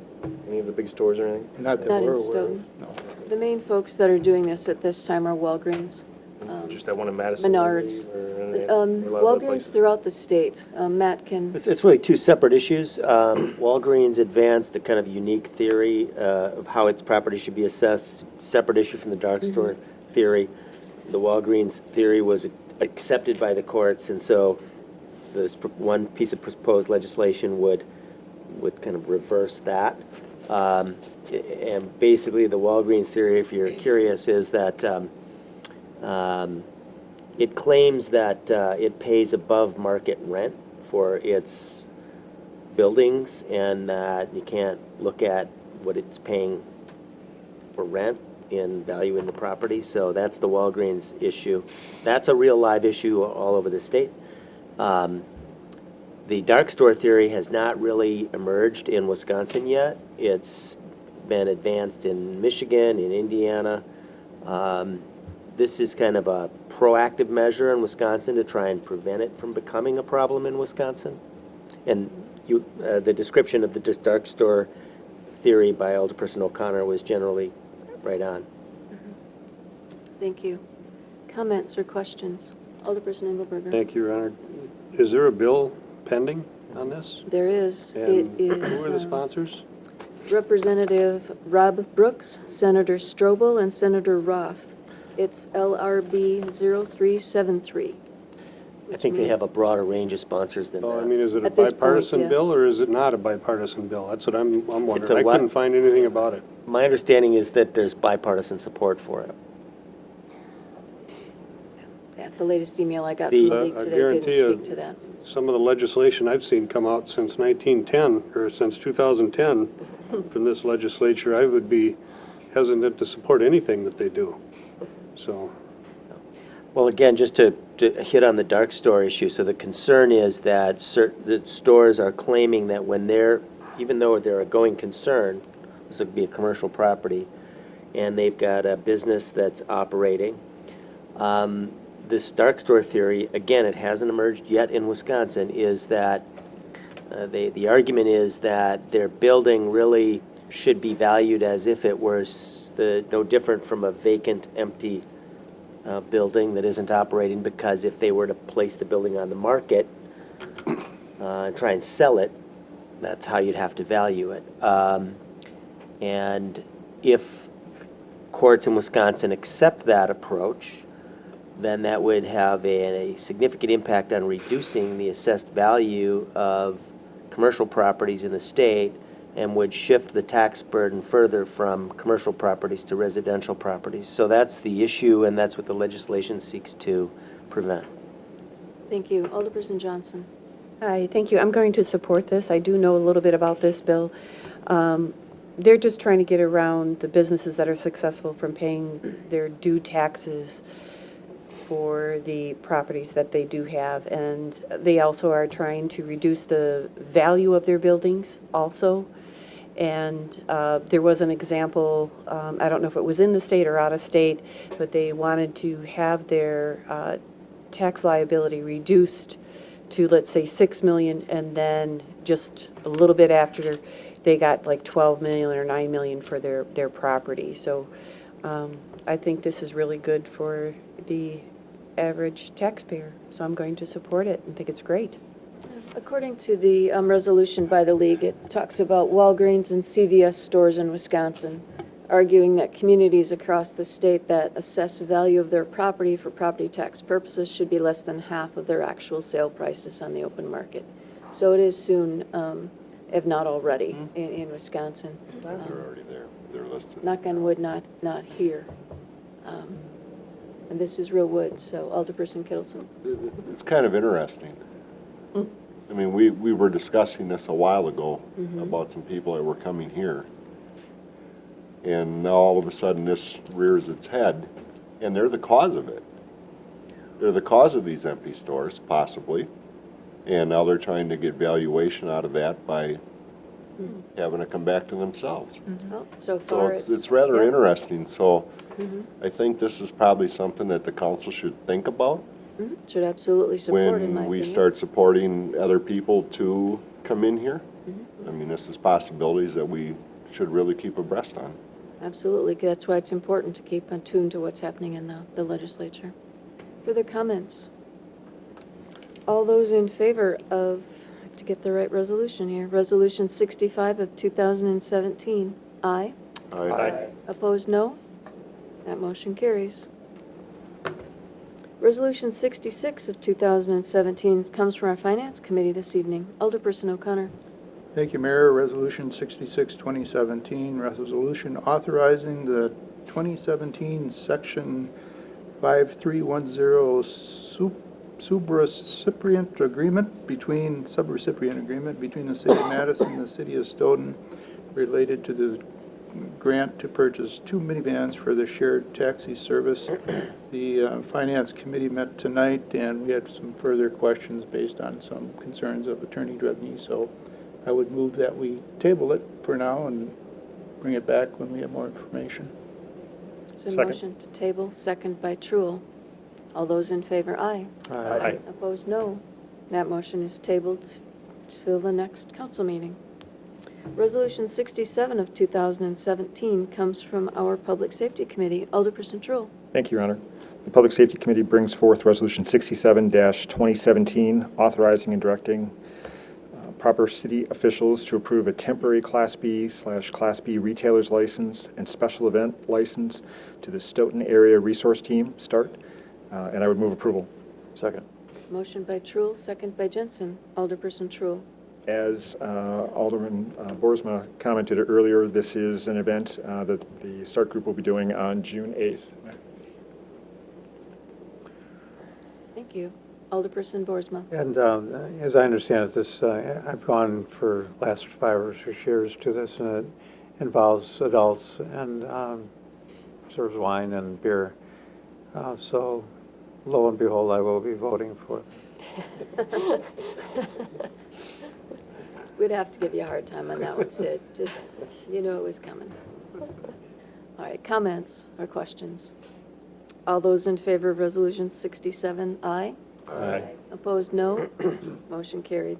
Speaker 13: Any of the big stores or anything?
Speaker 12: Not that
Speaker 1: Not
Speaker 12: we're
Speaker 1: in
Speaker 12: aware
Speaker 1: Stoughton.
Speaker 12: of. No.
Speaker 1: The main folks that are doing this at this time are Walgreens,
Speaker 13: Just that one in Madison?
Speaker 1: Menards,
Speaker 13: Or a lot of other
Speaker 1: Walgreens
Speaker 13: places?
Speaker 1: throughout the state. Matt can,
Speaker 9: It's really two separate issues. Walgreens advanced a kind of unique theory of how its property should be assessed, separate issue from the dark store theory. The Walgreens theory was accepted by the courts, and so this one piece of proposed legislation would kind of reverse that. And basically, the Walgreens theory, if you're curious, is that it claims that it pays above market rent for its buildings, and that you can't look at what it's paying for rent in value in the property. So that's the Walgreens issue. That's a real live issue all over the state. The dark store theory has not really emerged in Wisconsin yet. It's been advanced in Michigan, in Indiana. This is kind of a proactive measure in Wisconsin to try and prevent it from becoming a problem in Wisconsin. And the description of the dark store theory by Alderperson O'Connor was generally right on.
Speaker 1: thank you. Comments or questions? Alderperson Engelberger.
Speaker 3: Thank you, Your Honor. Is there a bill pending on this?
Speaker 1: There is.
Speaker 3: And
Speaker 1: It is
Speaker 3: who are the sponsors?
Speaker 1: Representative Rob Brooks, Senator Strobel, and Senator Roth. It's LRB 0373.
Speaker 9: I think they have a broader range of sponsors than
Speaker 3: So, I
Speaker 9: that.
Speaker 3: mean, is it a
Speaker 1: At this point,
Speaker 3: bipartisan
Speaker 1: yeah.
Speaker 3: bill, or is it not a bipartisan bill? That's what I'm
Speaker 9: It's
Speaker 3: wondering.
Speaker 9: a
Speaker 3: I
Speaker 9: what?
Speaker 3: couldn't find anything about it.
Speaker 9: My understanding is that there's bipartisan support for it.
Speaker 1: Yeah, the latest email I got
Speaker 9: The-
Speaker 1: from the league
Speaker 3: I
Speaker 1: today didn't
Speaker 3: guarantee you,
Speaker 1: speak to that.
Speaker 3: some of the legislation I've seen come out since 1910, or since 2010, from this legislature, I would be hesitant to support anything that they do. So,
Speaker 9: Well, again, just to hit on the dark store issue, so the concern is that that stores are claiming that when even though they're a going concern, this would be a commercial property, and they've got a business that's operating, this dark store theory, again, it hasn't emerged yet in Wisconsin, is that the argument is that their building really should be valued as if it were no different from a vacant, empty building that isn't operating, because if they were to place the building on the market and try and sell it, that's how you'd have to value it. And if courts in Wisconsin accept that approach, then that would have a significant impact on reducing the assessed value of commercial properties in the state, and would shift the tax burden further from commercial properties to residential properties. So that's the issue, and that's what the legislation seeks to prevent.
Speaker 1: Thank you. Alderperson Johnson.
Speaker 2: Hi, thank you. I'm going to support this. I do know a little bit about this bill. They're just trying to get around the businesses that are successful from paying their due taxes for the properties that they do have. And they also are trying to reduce the value of their buildings also. And there was an example, I don't know if it was in the state or out of state, but they wanted to have their tax liability reduced to, let's say, 6 million, and then just a little bit after, they got like 12 million or 9 million for their property. So I think this is really good for the average taxpayer. So I'm going to support it and think it's great.
Speaker 1: According to the resolution by the league, it talks about Walgreens and CVS stores in Wisconsin, arguing that communities across the state that assess value of their property for property tax purposes should be less than half of their actual sale prices on the open market. So it is soon, if not already, in Wisconsin.
Speaker 16: They're already there. They're listed.
Speaker 1: Knock on wood, not here. And this is real wood, so Alderperson Kittleson.
Speaker 16: It's kind of interesting. I mean, we were discussing this a while ago about some people that were coming here. And now all of a sudden this rears its head, and they're the cause of it. They're the cause of these empty stores, possibly. And now they're trying to get valuation out of that by having to come back to themselves.
Speaker 1: Well, so far
Speaker 16: it's rather
Speaker 1: yeah.
Speaker 16: interesting. So I think this is probably something that the council should think about
Speaker 1: Should absolutely support, in my
Speaker 16: when we
Speaker 1: opinion.
Speaker 16: start supporting other people to come in here. I mean, this is possibilities that we should really keep abreast on.
Speaker 1: Absolutely. That's why it's important to keep attuned to what's happening in the legislature. Further comments? All those in favor of, to get the right resolution here, Resolution 65 of 2017, aye.
Speaker 16: Aye.
Speaker 1: Opposed, no. That motion carries. Resolution 66 of 2017 comes from our Finance Committee this evening. Alderperson O'Connor.
Speaker 12: Thank you, Mayor. Resolution 66, 2017, resolution authorizing the 2017 Section 5310 subrecipient agreement between the City of Madison and the City of Stoughton related to the grant to purchase 2 minivans for the shared taxi service. The Finance Committee met tonight, and we had some further questions based on some concerns of Attorney Drebney, so I would move that we table it for now and bring it back when we have more information.
Speaker 1: So
Speaker 12: Second.
Speaker 1: motion to table, second by Truul. All those in favor, aye.
Speaker 12: Aye.
Speaker 1: Opposed, no. That motion is tabled till the next council meeting. Resolution 67 of 2017 comes from our Public Safety Committee. Alderperson Truul.
Speaker 19: Thank you, Your Honor. The Public Safety Committee brings forth Resolution 67-2017, authorizing and directing proper city officials to approve a temporary Class B/Class B retailer's license and special event license to the Stoughton Area Resource Team, START, and I would move approval.
Speaker 5: Second.
Speaker 1: Motion by Truul, second by Jensen. Alderperson Truul.
Speaker 19: As Alderman Boersma commented earlier, this is an event that the START group will be doing on June 8th.
Speaker 1: Thank you. Alderperson Boersma.
Speaker 5: And as I understand it, this, I've gone for last 5 or 6 years to this, and it involves adults and serves wine and beer. So lo and behold, I will be voting for it.
Speaker 1: We'd have to give you a hard time on that one, Sid. Just, you know it was coming. All right, comments or questions? All those in favor of Resolution 67, aye.
Speaker 19: Aye.
Speaker 1: Opposed, no. Motion carried.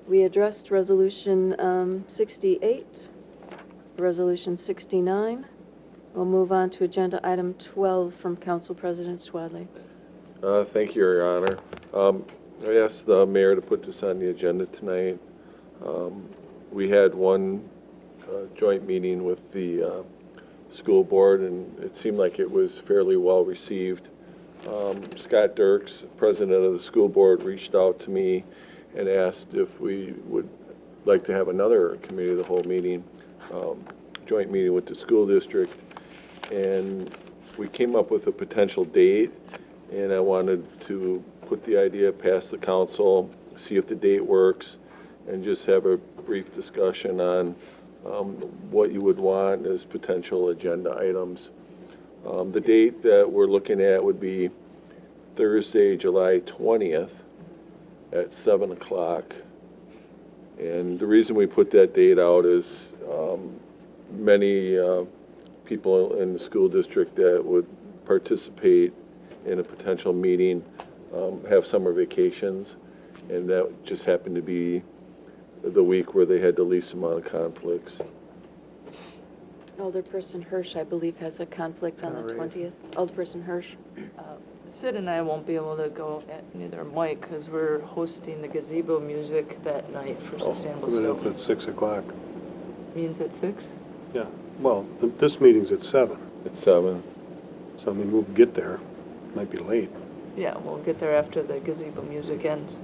Speaker 1: We addressed Resolution 68, Resolution 69. We'll move on to Agenda Item 12 from Council President Swadley.
Speaker 6: Thank you, Your Honor. I asked the mayor to put this on the agenda tonight. We had one joint meeting with the school board, and it seemed like it was fairly well received. Scott Dirks, president of the school board, reached out to me and asked if we would like to have another committee of the whole meeting, joint meeting with the school district. And we came up with a potential date, and I wanted to put the idea past the council, see if the date works, and just have a brief discussion on what you would want as potential agenda items. The date that we're looking at would be Thursday, July 20th at 7 o'clock. And the reason we put that date out is many people in the school district that would participate in a potential meeting have summer vacations, and that just happened to be the week where they had the least amount of conflicts.
Speaker 1: Alderperson Hirsch, I believe, has a conflict on the 20th. Alderperson Hirsch.
Speaker 17: Sid and I won't be able to go, neither Mike, because we're hosting the gazebo music that night for Sustainable
Speaker 3: But it's
Speaker 17: Stoughton.
Speaker 3: at 6 o'clock.
Speaker 17: Means at 6?
Speaker 3: Yeah, well, this meeting's at 7.
Speaker 6: At 7.
Speaker 3: So, I mean, we'll get there. Might be late.
Speaker 17: Yeah, we'll get there after the gazebo music ends.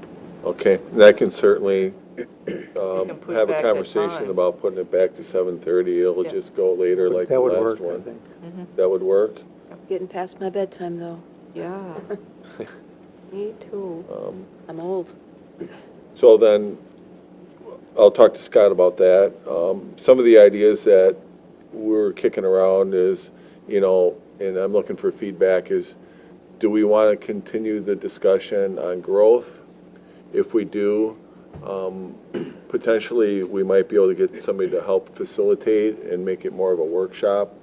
Speaker 6: Okay, and I can certainly
Speaker 17: push
Speaker 6: have a
Speaker 17: back that
Speaker 6: conversation
Speaker 17: time.
Speaker 6: about putting it back to 7:30. It'll
Speaker 17: Yeah.
Speaker 6: just go later like the
Speaker 5: That would
Speaker 6: last
Speaker 5: work, I
Speaker 6: one.
Speaker 5: think.
Speaker 6: That would work?
Speaker 1: Getting past my bedtime, though.
Speaker 2: Yeah. Me too.
Speaker 1: I'm old.
Speaker 6: So then, I'll talk to Scott about that. Some of the ideas that we're kicking around is, you know, and I'm looking for feedback, is do we want to continue the discussion on growth? If we do, potentially, we might be able to get somebody to help facilitate and make it more of a workshop.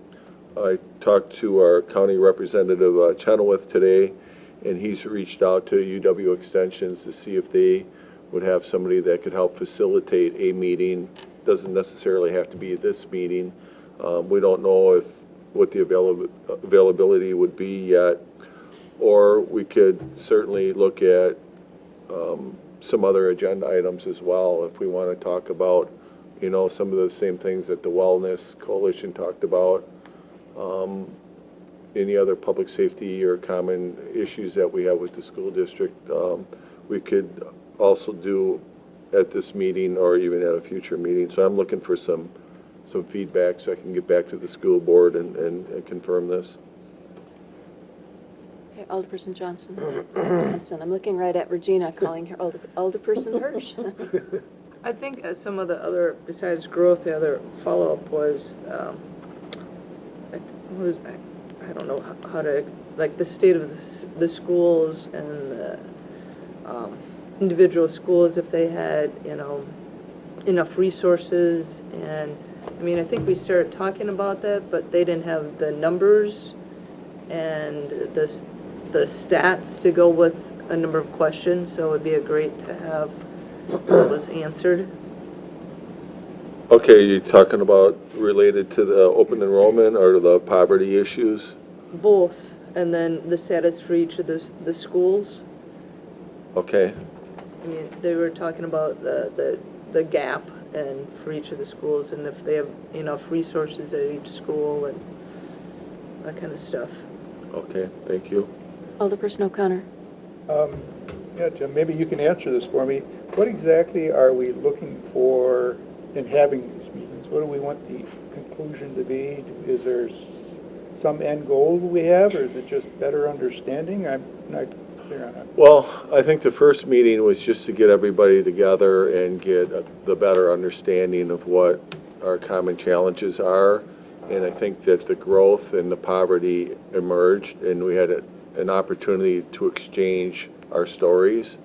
Speaker 6: I talked to our county representative, Chenoweth, today, and he's reached out to UW Extensions to see if they would have somebody that could help facilitate a meeting. Doesn't necessarily have to be this meeting. We don't know what the availability would be yet, or we could certainly look at some other agenda items as well, if we want to talk about, you know, some of the same things that the Wellness Coalition talked about, any other public safety or common issues that we have with the school district. We could also do at this meeting or even at a future meeting. So I'm looking for some feedback so I can get back to the school board and confirm this.
Speaker 1: Okay, Alderperson Johnson. I'm looking right at Regina, calling her Alderperson Hirsch.
Speaker 17: I think some of the other, besides growth, the other follow-up was, I don't know how to, like the state of the schools and the individual schools, if they had, you know, enough resources. And I mean, I think we started talking about that, but they didn't have the numbers and the stats to go with a number of questions, so it would be great to have those answered.
Speaker 6: Okay, you talking about related to the open enrollment or to the poverty issues?
Speaker 17: Both, and then the status for each of the schools.
Speaker 6: Okay,
Speaker 17: I mean, they were talking about the gap and for each of the schools, and if they have enough resources at each school and that kind of stuff.
Speaker 6: okay, thank you.
Speaker 1: Alderperson O'Connor.
Speaker 12: Yeah, Jim, maybe you can answer this for me. What exactly are we looking for in having these meetings? What do we want the conclusion to be? Is there some end goal we have, or is it just better understanding? I'm not clear on it.
Speaker 6: Well, I think the first meeting was just to get everybody together and get the better understanding of what our common challenges are. And I think that the growth and the poverty emerged, and we had an opportunity to exchange our stories.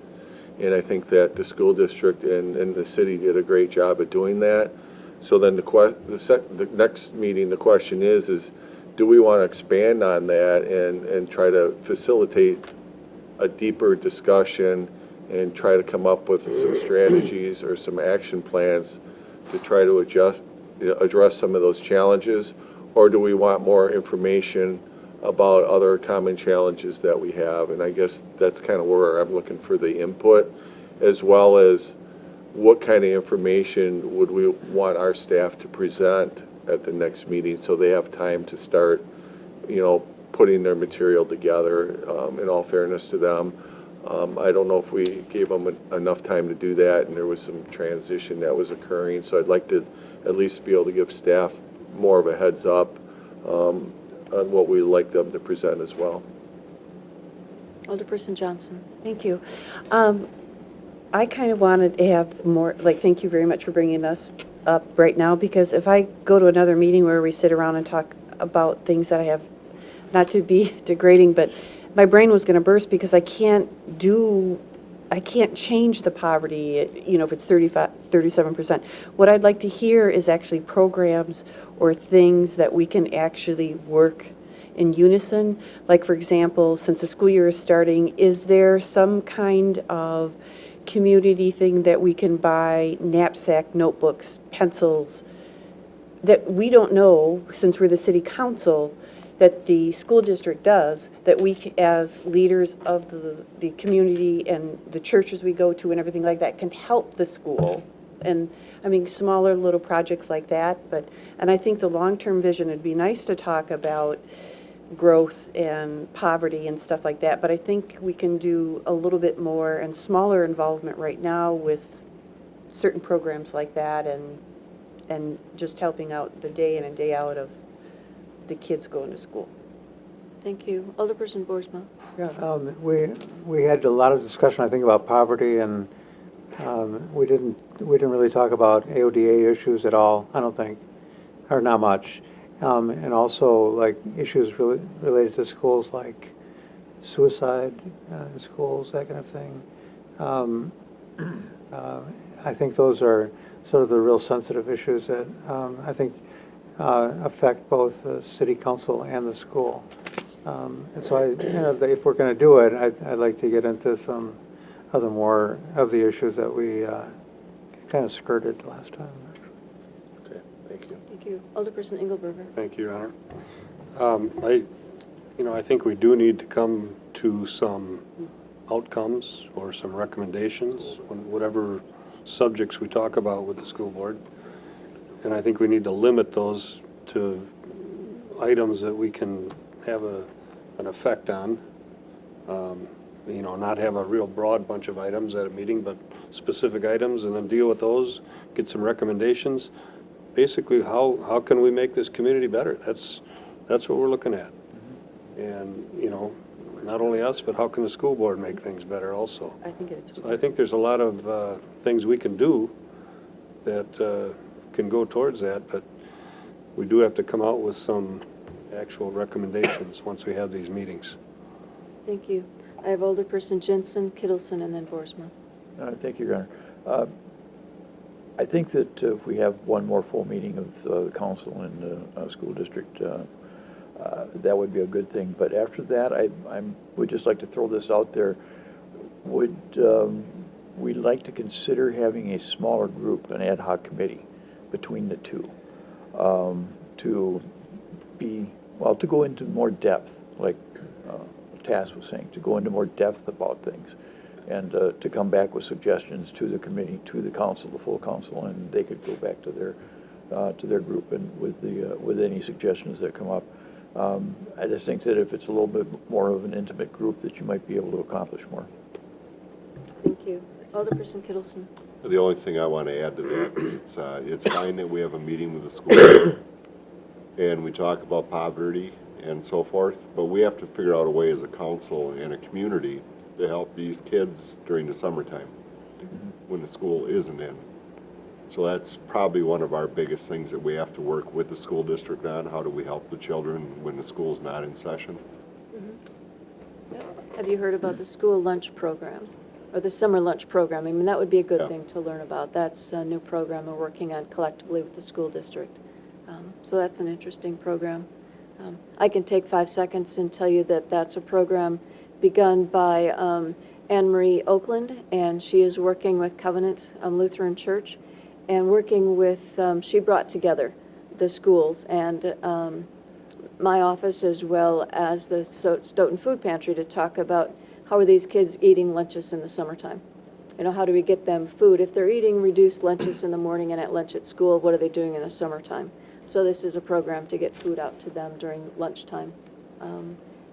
Speaker 6: And I think that the school district and the city did a great job at doing that. So then the next meeting, the question is do we want to expand on that and try to facilitate a deeper discussion and try to come up with some strategies or some action plans to try to address some of those challenges? Or do we want more information about other common challenges that we have? And I guess that's kind of where I'm looking for the input, as well as what kind of information would we want our staff to present at the next meeting so they have time to start, you know, putting their material together, in all fairness to them. I don't know if we gave them enough time to do that, and there was some transition that was occurring, so I'd like to at least be able to give staff more of a heads up on what we'd like them to present as well.
Speaker 1: Alderperson Johnson.
Speaker 2: Thank you. I kind of wanted to have more, like, thank you very much for bringing us up right now, because if I go to another meeting where we sit around and talk about things that I have, not to be degrading, but my brain was going to burst because I can't change the poverty, if it's 37%. What I'd like to hear is actually programs or things that we can actually work in unison. Like, for example, since the school year is starting, is there some kind of community thing that we can buy, knapsack, notebooks, pencils, that we don't know, since we're the city council, that the school district does, that we, as leaders of the community and the churches we go to and everything like that, can help the school? And, I mean, smaller little projects like that, and I think the long-term vision, it'd be nice to talk about growth and poverty and stuff like that, but I think we can do a little bit more and smaller involvement right now with certain programs like that, and just helping out the day in and day out of the kids going to school.
Speaker 1: Thank you. Alderperson Boersma.
Speaker 5: Yeah, we had a lot of discussion, I think, about poverty, and we didn't really talk about AODA issues at all, I don't think, or not much. And also, like, issues related to schools, like suicide in schools, that kind of thing. I think those are sort of the real sensitive issues that I think affect both the city council and the school. And so, if we're going to do it, I'd like to get into some of the more of the issues that we kind of skirted last time.
Speaker 3: Okay, thank you.
Speaker 1: Thank you. Alderperson Engelberger.
Speaker 3: Thank you, Your Honor. I think we do need to come to some outcomes or some recommendations on whatever subjects we talk about with the school board. And I think we need to limit those to items that we can have an effect on. Not have a real broad bunch of items at a meeting, but specific items, and then deal with those, get some recommendations. Basically, how can we make this community better? That's what we're looking at. And, not only us, but how can the school board make things better also?
Speaker 2: I think it's.
Speaker 3: So I think there's a lot of things we can do that can go towards that, but we do have to come out with some actual recommendations once we have these meetings.
Speaker 1: Thank you. I have Alderperson Jensen, Kittleson, and then Boersma.
Speaker 11: Thank you, Your Honor. I think that if we have one more full meeting of the council and the school district, that would be a good thing. But after that, I would just like to throw this out there. Would we'd like to consider having a smaller group, an ad hoc committee between the two, to go into more depth, like Tass was saying, to go into more depth about things, and to come back with suggestions to the committee, to the council, the full council, and they could go back to their group and with any suggestions that come up. I just think that if it's a little bit more of an intimate group, that you might be able to accomplish more.
Speaker 1: Thank you. Alderperson Kittleson.
Speaker 16: The only thing I want to add to that, it's fine that we have a meeting with the school and we talk about poverty and so forth, but we have to figure out a way as a council and a community to help these kids during the summertime when the school isn't in. So that's probably one of our biggest things that we have to work with the school district on. How do we help the children when the school's not in session?
Speaker 1: Have you heard about the school lunch program or the summer lunch program? I mean, that would be a good thing to learn about. That's a new program we're working on collectively with the school district. So that's an interesting program. I can take 5 seconds and tell you that that's a program begun by Anne Marie Oakland, and she is working with Covenant Lutheran Church and working with, she brought together the schools and my office as well as the Stoughton Food Pantry to talk about how are these kids eating lunches in the summertime. How do we get them food? If they're eating reduced lunches in the morning and at lunch at school, what are they doing in the summertime? So this is a program to get food out to them during lunchtime.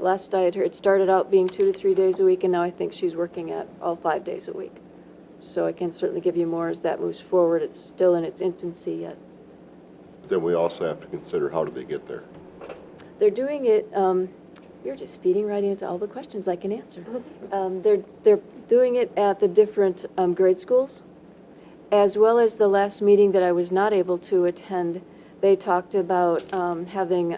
Speaker 1: Last I had heard, it started out being 2 to 3 days a week, and now I think she's working at all 5 days a week. So I can certainly give you more as that moves forward. It's still in its infancy yet.
Speaker 16: Then we also have to consider how do they get there.
Speaker 1: They're doing it You're just feeding right into all the questions I can answer. They're doing it at the different grade schools, as well as the last meeting that I was not able to attend. They talked about having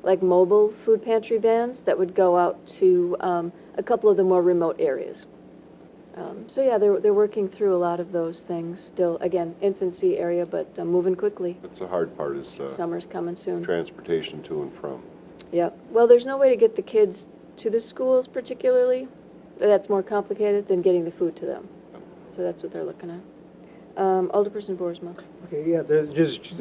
Speaker 1: like mobile food pantry vans that would go out to a couple of the more remote areas. So yeah, they're working through a lot of those things. Still, again, infancy area, but moving quickly.
Speaker 16: That's the hard part is
Speaker 1: Summer's coming soon.
Speaker 16: transportation to and from.
Speaker 1: Yep. Well, there's no way to get the kids to the schools particularly. That's more complicated than getting the food to them. So that's what they're looking at. Alderperson Boersma.
Speaker 5: Okay, yeah, there's just,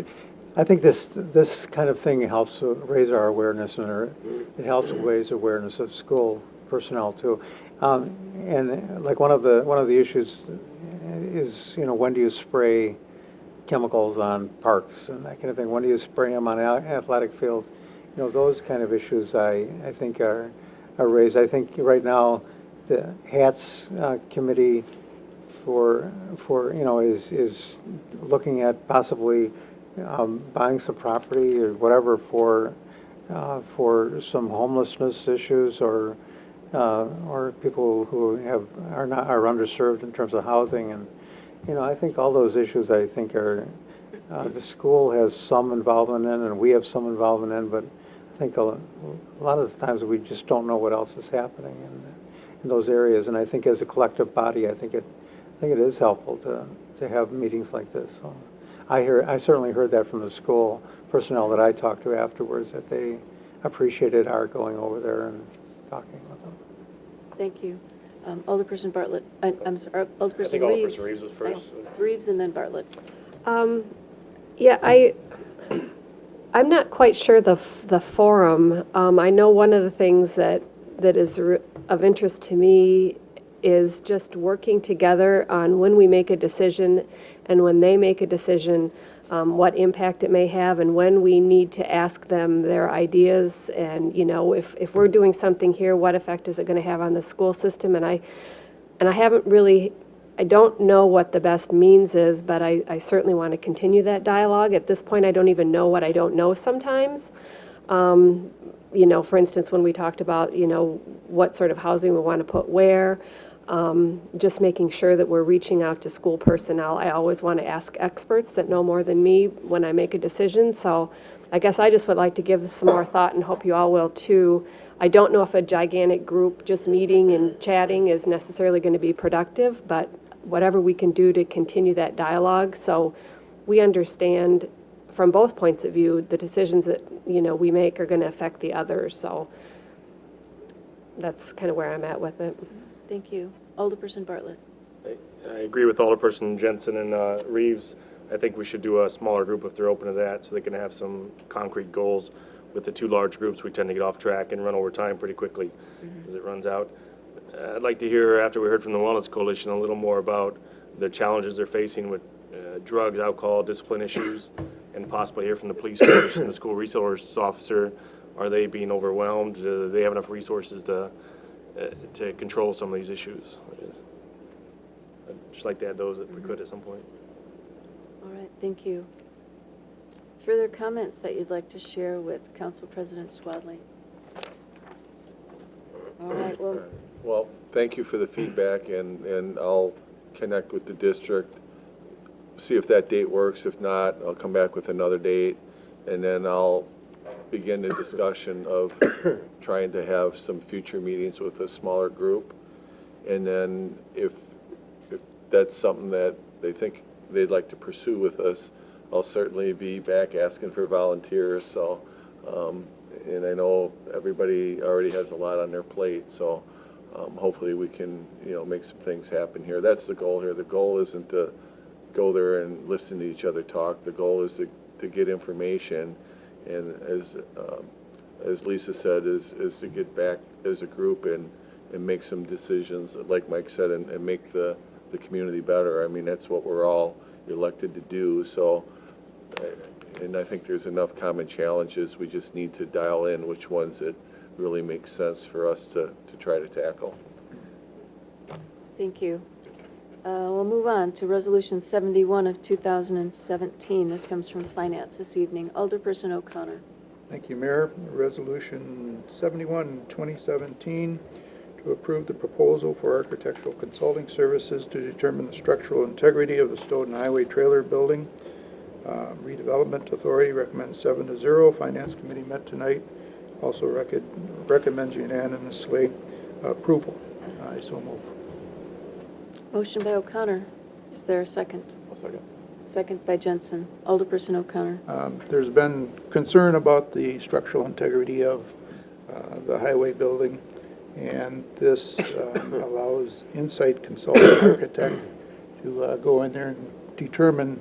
Speaker 5: I think this kind of thing helps raise our awareness, and it helps raise awareness of school personnel too. And like one of the issues is, when do you spray chemicals on parks and that kind of thing? When do you spray them on athletic fields? Those kind of issues I think are raised. I think right now the HATS committee is looking at possibly buying some property or whatever for some homelessness issues or people who are underserved in terms of housing. And I think all those issues I think are the school has some involvement in and we have some involvement in, but I think a lot of the times we just don't know what else is happening in those areas. And I think as a collective body, I think it is helpful to have meetings like this. So I certainly heard that from the school personnel that I talked to afterwards, that they appreciated our going over there and talking with them.
Speaker 1: Thank you. Alderperson Bartlett. I'm sorry, Alderperson
Speaker 13: I think
Speaker 1: Reeves.
Speaker 13: Alderperson Reeves was first.
Speaker 1: Reeves and then Bartlett.
Speaker 7: Yeah, I'm not quite sure the forum. I know one of the things that is of interest to me is just working together on when we make a decision and when they make a decision, what impact it may have, and when we need to ask them their ideas. And if we're doing something here, what effect is it going to have on the school system? And I don't know what the best means is, but I certainly want to continue that dialogue. At this point, I don't even know what I don't know sometimes. For instance, when we talked about, what sort of housing we want to put where, just making sure that we're reaching out to school personnel. I always want to ask experts that know more than me when I make a decision. So I guess I just would like to give some more thought and hope you all will too. I don't know if a gigantic group just meeting and chatting is necessarily going to be productive, but whatever we can do to continue that dialogue so we understand from both points of view the decisions that we make are going to affect the others. So that's kind of where I'm at with it.
Speaker 1: Thank you. Alderperson Bartlett.
Speaker 13: I agree with Alderperson Jensen and Reeves. I think we should do a smaller group if they're open to that, so they can have some concrete goals. With the two large groups, we tend to get off track and run over time pretty quickly as it runs out. I'd like to hear, after we heard from the Wellness Coalition, a little more about the challenges they're facing with drugs, alcohol, discipline issues, and possibly hear from the police force and the school resource officer. Are they being overwhelmed? Do they have enough resources to control some of these issues? I'd just like to add those if we could at some point.
Speaker 1: All right, thank you. Further comments that you'd like to share with Council President Swadley? All right,
Speaker 6: Well, thank you for the feedback, and I'll connect with the district, see if that date works. If not, I'll come back with another date, and then I'll begin the discussion of trying to have some future meetings with a smaller group. And then if that's something that they think they'd like to pursue with us, I'll certainly be back asking for volunteers. So, and I know everybody already has a lot on their plate, so hopefully we can, make some things happen here. That's the goal here. The goal isn't to go there and listen to each other talk. The goal is to get information, and as Lisa said, is to get back as a group and make some decisions, like Mike said, and make the community better. I mean, that's what we're all elected to do. So, and I think there's enough common challenges. We just need to dial in which ones it really makes sense for us to try to tackle.
Speaker 1: thank you. We'll move on to Resolution 71 of 2017. This comes from Finance this evening. Alderperson O'Connor.
Speaker 12: Thank you, Mayor. Resolution 71, 2017, to approve the proposal for architectural consulting services to determine the structural integrity of the Stoughton Highway Trailer Building. Redevelopment Authority recommends 7-0. Finance Committee met tonight, also recommends unanimously approval. I so move.
Speaker 1: Motion by O'Connor. Is there a second?
Speaker 19: I'll second.
Speaker 1: Second by Jensen. Alderperson O'Connor.
Speaker 12: There's been concern about the structural integrity of the highway building, and this allows Insight Consulting Architect to go in there and determine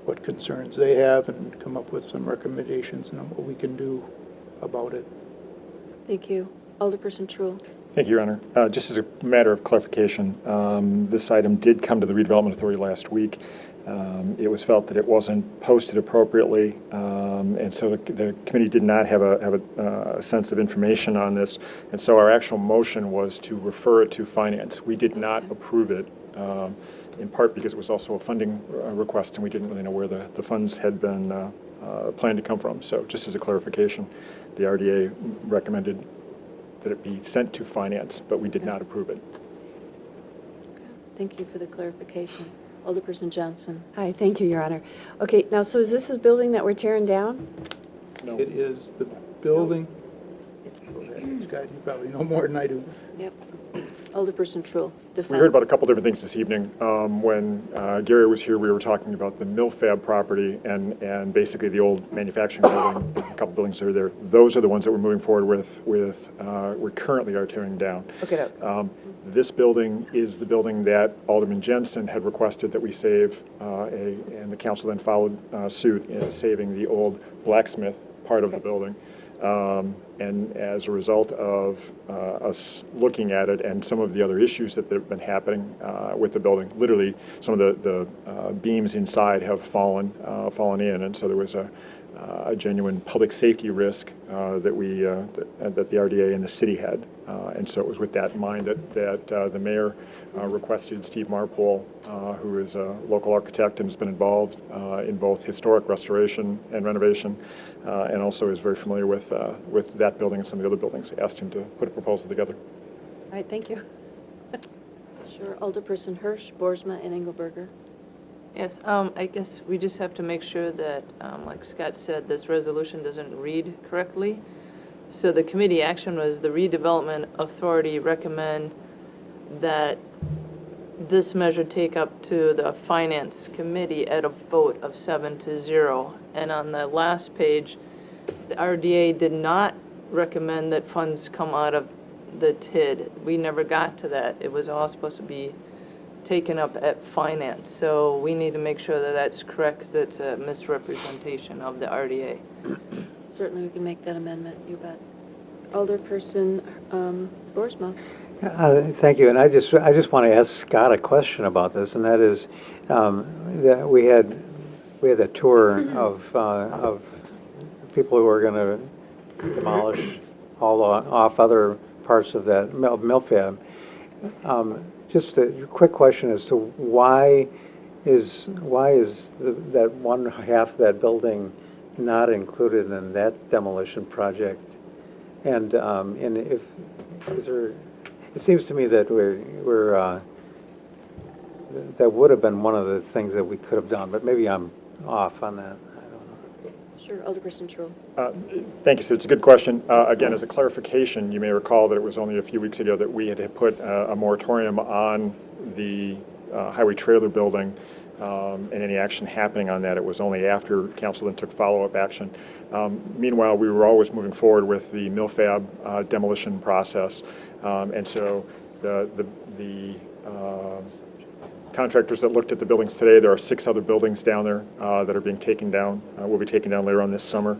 Speaker 12: what concerns they have and come up with some recommendations on what we can do about it.
Speaker 1: Thank you. Alderperson Truul.
Speaker 19: Thank you, Your Honor. Just as a matter of clarification, this item did come to the Redevelopment Authority last week. It was felt that it wasn't posted appropriately, and so the committee did not have a sense of information on this, and so our actual motion was to refer it to Finance. We did not approve it, in part because it was also a funding request, and we didn't really know where the funds had been planned to come from. So just as a clarification, the RDA recommended that it be sent to Finance, but we did not approve it.
Speaker 1: Thank you for the clarification. Alderperson Johnson.
Speaker 2: Hi, thank you, Your Honor. Okay, now, so is this the building that we're tearing down?
Speaker 12: No. It is the building. Go ahead, Scott, you probably know more than I do.
Speaker 1: Yep. Alderperson Truul.
Speaker 19: We heard about a couple different things this evening. When Gary was here, we were talking about the Milfab property and basically the old manufacturing building, a couple buildings that are there. Those are the ones that we're moving forward with we currently are tearing down.
Speaker 2: Okay.
Speaker 19: This building is the building that Alderman Jensen had requested that we save, and the council then followed suit in saving the old blacksmith part of the building. And as a result of us looking at it and some of the other issues that have been happening with the building, literally some of the beams inside have fallen in, and so there was a genuine public safety risk that the RDA and the city had, and so it was with that in mind that the mayor requested Steve Marpole, who is a local architect and has been involved in both historic restoration and renovation, and also is very familiar with that building and some of the other buildings. Asked him to put a proposal together.
Speaker 2: All right, thank you.
Speaker 1: Sure. Alderperson Hirsch, Boersma, and Engelberger.
Speaker 17: Yes, I guess we just have to make sure that, like Scott said, this resolution doesn't read correctly. So the committee action was the Redevelopment Authority recommend that this measure take up to the Finance Committee at a vote of 7-0. And on the last page, the RDA did not recommend that funds come out of the TID. We never got to that. It was all supposed to be taken up at Finance. So we need to make sure that that's correct. That's a misrepresentation of the RDA.
Speaker 1: Certainly we can make that amendment, you bet. Alderperson Boersma.
Speaker 5: Thank you, and I just want to ask Scott a question about this, and that is that we had a tour of people who are going to demolish all off other parts of that Milfab. Just a quick question as to why is that one half of that building not included in that demolition project? And if is there, it seems to me that that would have been one of the things that we could have done, but maybe I'm off on that.
Speaker 1: Sure, Alderperson Truul.
Speaker 19: Thank you, sir. It's a good question. Again, as a clarification, you may recall that it was only a few weeks ago that we had put a moratorium on the highway trailer building and any action happening on that. It was only after council then took follow-up action. Meanwhile, we were always moving forward with the Milfab demolition process, and so the contractors that looked at the buildings today, there are 6 other buildings down there that are being taken down, will be taken down later on this summer.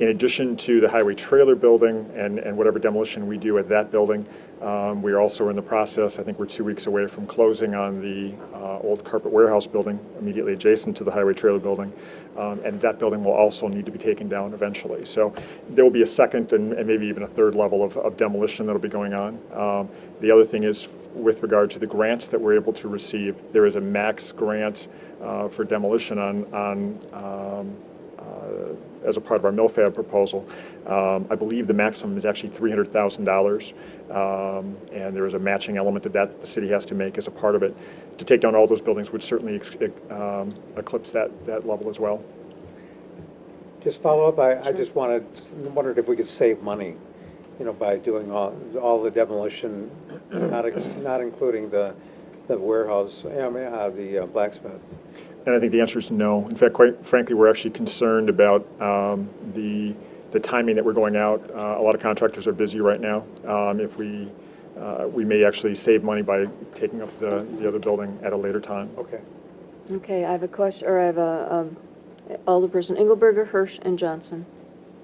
Speaker 19: In addition to the highway trailer building and whatever demolition we do at that building, we are also in the process, I think we're 2 weeks away from closing on the old carpet warehouse building immediately adjacent to the highway trailer building, and that building will also need to be taken down eventually. So there will be a second and maybe even a third level of demolition that will be going on. The other thing is with regard to the grants that we're able to receive, there is a max grant for demolition on as a part of our MILFAB proposal. I believe the maximum is actually $300,000, and there is a matching element of that that the city has to make as a part of it. To take down all those buildings would certainly eclipse that level as well.
Speaker 5: Just follow up, I just wondered if we could save money, by doing all the demolition, not including the warehouse, the blacksmith.
Speaker 19: And I think the answer is no. In fact, quite frankly, we're actually concerned about the timing that we're going out. A lot of contractors are busy right now. If we may actually save money by taking up the other building at a later time.
Speaker 5: Okay.
Speaker 1: Okay, I have a question, or I have a Alderperson Engelberger, Hirsch, and Johnson.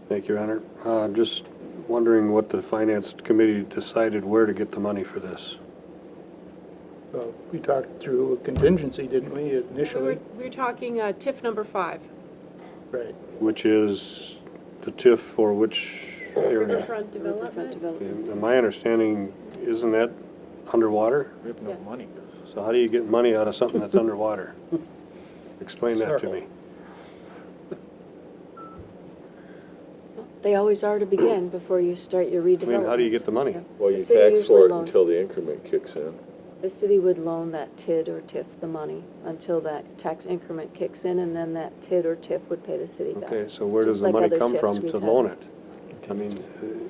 Speaker 3: Thank you, Your Honor. Just wondering what the Finance Committee decided where to get the money for this.
Speaker 12: Well, we talked through a contingency, didn't we, initially?
Speaker 14: We were talking TIF number 5.
Speaker 12: Right.
Speaker 3: Which is the TIF for which area?
Speaker 14: Riverfront development.
Speaker 3: And my understanding, isn't that underwater?
Speaker 19: We have no money.
Speaker 3: So how do you get money out of something that's underwater? Explain that to me.
Speaker 1: They always are to begin before you start your redevelopment.
Speaker 3: I mean, how do you get the money?
Speaker 6: Well, you
Speaker 1: The city
Speaker 6: tax
Speaker 1: usually
Speaker 6: for it
Speaker 1: loans.
Speaker 6: until the increment kicks in.
Speaker 1: The city would loan that TID or TIF the money until that tax increment kicks in, and then that TID or TIF would pay the city back.
Speaker 3: Okay, so where does
Speaker 1: Just
Speaker 3: the
Speaker 1: like
Speaker 3: money
Speaker 1: other
Speaker 3: come
Speaker 1: TIFs
Speaker 3: from
Speaker 1: we've
Speaker 3: to
Speaker 1: had.
Speaker 3: loan it? I mean,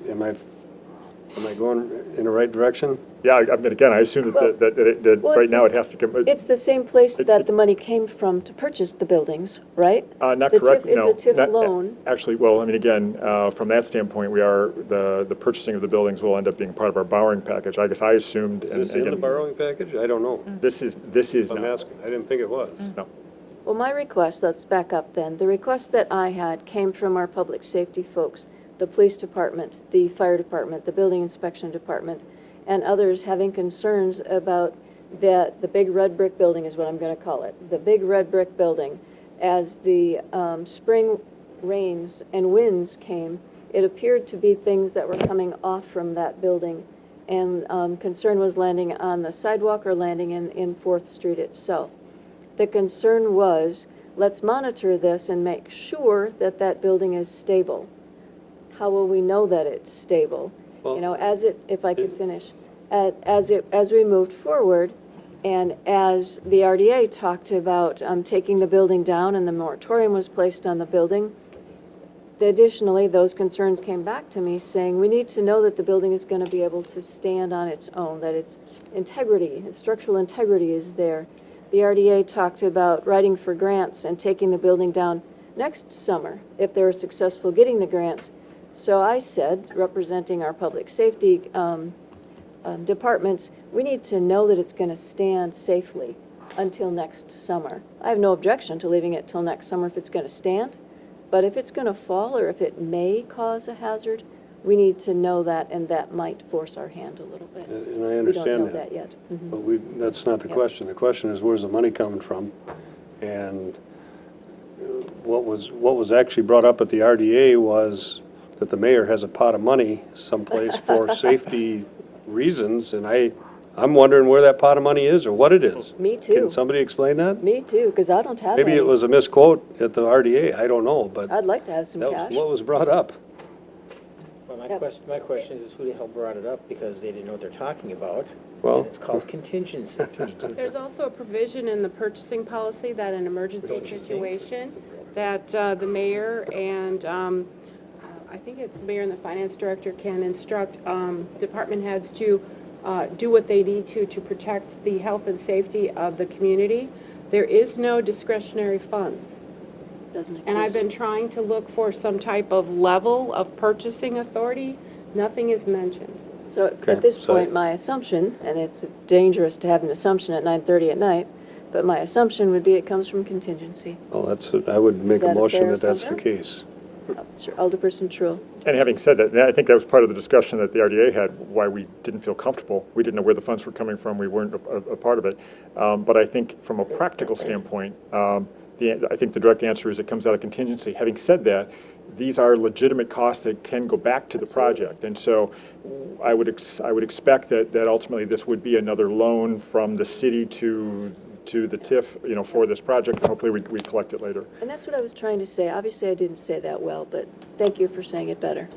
Speaker 3: am I going in the right direction?
Speaker 19: Yeah, I mean, again, I assume
Speaker 1: Well-
Speaker 19: that
Speaker 1: Well,
Speaker 19: right
Speaker 1: it's
Speaker 19: now
Speaker 1: the
Speaker 19: it has to come.
Speaker 1: It's the same place that the money came from to purchase the buildings, right?
Speaker 19: Not
Speaker 1: The
Speaker 19: correct,
Speaker 1: TIF,
Speaker 19: no.
Speaker 1: it's a TIF
Speaker 19: Not-
Speaker 1: loan.
Speaker 19: Actually, well, I mean, again, from that standpoint, the purchasing of the buildings will end up being part of our borrowing package. I guess I assumed.
Speaker 3: Is this in the borrowing package? I don't know.
Speaker 19: This is
Speaker 3: I'm
Speaker 19: not.
Speaker 3: asking. I didn't think it was.
Speaker 19: No.
Speaker 1: Well, my request, let's back up then. The request that I had came from our public safety folks, the police department, the fire department, the building inspection department, and others having concerns about the big red brick building is what I'm going to call it, the big red brick building. As the spring rains and winds came, it appeared to be things that were coming off from that building, and concern was landing on the sidewalk or landing in 4th Street itself. The concern was, let's monitor this and make sure that that building is stable. How will we know that it's stable?
Speaker 3: Well,
Speaker 1: If I could finish, as we moved forward, and as the RDA talked about taking the building down and the moratorium was placed on the building, additionally, those concerns came back to me saying, we need to know that the building is going to be able to stand on its own, that its integrity, its structural integrity is there. The RDA talked about writing for grants and taking the building down next summer if they were successful getting the grants. So I said, representing our public safety departments, we need to know that it's going to stand safely until next summer. I have no objection to leaving it till next summer if it's going to stand, but if it's going to fall or if it may cause a hazard, we need to know that, and that might force our hand a little bit.
Speaker 3: And I understand
Speaker 1: We don't know that yet. Mhm.
Speaker 3: But that's not the
Speaker 1: Yeah.
Speaker 3: question. The question is, where's the money coming from? And what was actually brought up at the RDA was that the mayor has a pot of money someplace for safety reasons, and I'm wondering where that pot of money is or what it is.
Speaker 1: Me too.
Speaker 3: Can somebody explain that?
Speaker 1: Me too, because I don't have
Speaker 3: Maybe
Speaker 1: any.
Speaker 3: it was a misquote at the RDA, I don't know, but
Speaker 1: I'd like to have some
Speaker 3: that
Speaker 1: cash.
Speaker 3: was what was brought up.
Speaker 18: Well, my question is who the hell brought it up, because they didn't know what they're talking about.
Speaker 3: Well-
Speaker 18: And it's called contingency.
Speaker 14: There's also a provision in the purchasing policy that an emergency situation, that the mayor and I think it's the mayor and the finance director can instruct department heads to do what they need to protect the health and safety of the community. There is no discretionary funds.
Speaker 1: Doesn't exist.
Speaker 14: And I've been trying to look for some type of level of purchasing authority. Nothing is mentioned.
Speaker 1: So
Speaker 3: Okay,
Speaker 1: at this
Speaker 3: so-
Speaker 1: point, my assumption, and it's dangerous to have an assumption at 9:30 at night, but my assumption would be it comes from contingency.
Speaker 3: Well, I would make a
Speaker 1: that a
Speaker 3: motion
Speaker 1: fair
Speaker 3: that that's the
Speaker 1: assumption?
Speaker 3: case.
Speaker 1: Alderperson Truill.
Speaker 19: And having said that, I think that was part of the discussion that the RDA had, why we didn't feel comfortable. We didn't know where the funds were coming from. We weren't a part of it. But I think from a practical standpoint, I think the direct answer is it comes out of contingency. Having said that, these are legitimate costs that can go back to the project. And so I would expect that ultimately this would be another loan from the city to to the TIF, for this project, and hopefully we collect it later.
Speaker 1: And that's what I was trying to say. Obviously, I didn't say that well, but thank you for saying it better.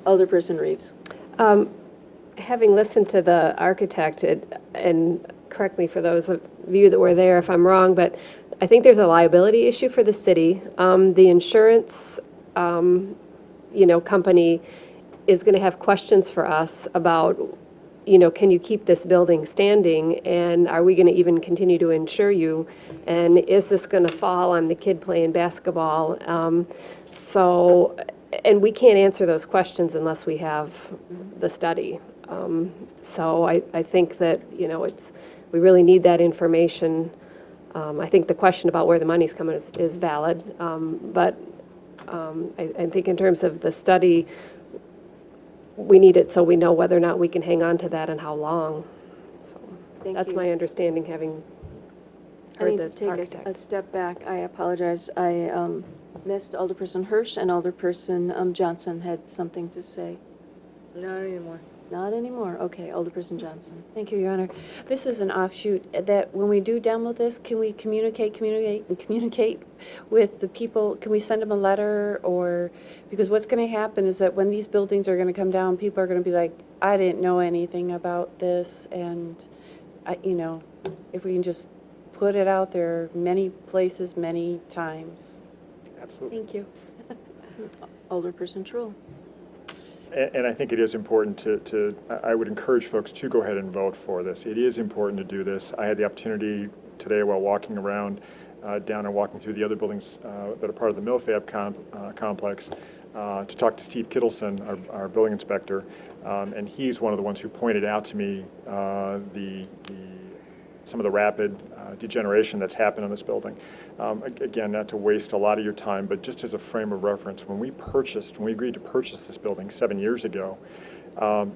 Speaker 1: Alderperson Reeves.
Speaker 7: Having listened to the architect, and correct me for those of you that were there if I'm wrong, but I think there's a liability issue for the city. The insurance, company is going to have questions for us about, can you keep this building standing, and are we going to even continue to insure you, and is this going to fall on the kid playing basketball? And we can't answer those questions unless we have the study. So I think that, we really need that information. I think the question about where the money's coming is valid, but I think in terms of the study, we need it so we know whether or not we can hang on to that and how long. So that's my understanding, having
Speaker 1: I
Speaker 7: heard
Speaker 1: need
Speaker 7: the
Speaker 1: to take
Speaker 7: architect.
Speaker 1: a step back. I apologize. I missed Alderperson Hirsch, and Alderperson Johnson had something to say.
Speaker 17: Not anymore.
Speaker 1: Not anymore. Okay, Alderperson Johnson.
Speaker 2: Thank you, Your Honor. This is an offshoot that when we do demo this, can we communicate with the people? Can we send them a letter, or, because what's going to happen is that when these buildings are going to come down, people are going to be like, I didn't know anything about this, and, if we can just put it out there many places, many times.
Speaker 3: Absolutely.
Speaker 2: Thank you.
Speaker 1: Alderperson Truill.
Speaker 19: And I think it is important I would encourage folks to go ahead and vote for this. It is important to do this. I had the opportunity today while walking around down and walking through the other buildings that are part of the MilFab complex to talk to Steve Kittleson, our building inspector, and he's one of the ones who pointed out to me some of the rapid degeneration that's happened in this building. Again, not to waste a lot of your time, but just as a frame of reference, when we agreed to purchase this building 7 years ago,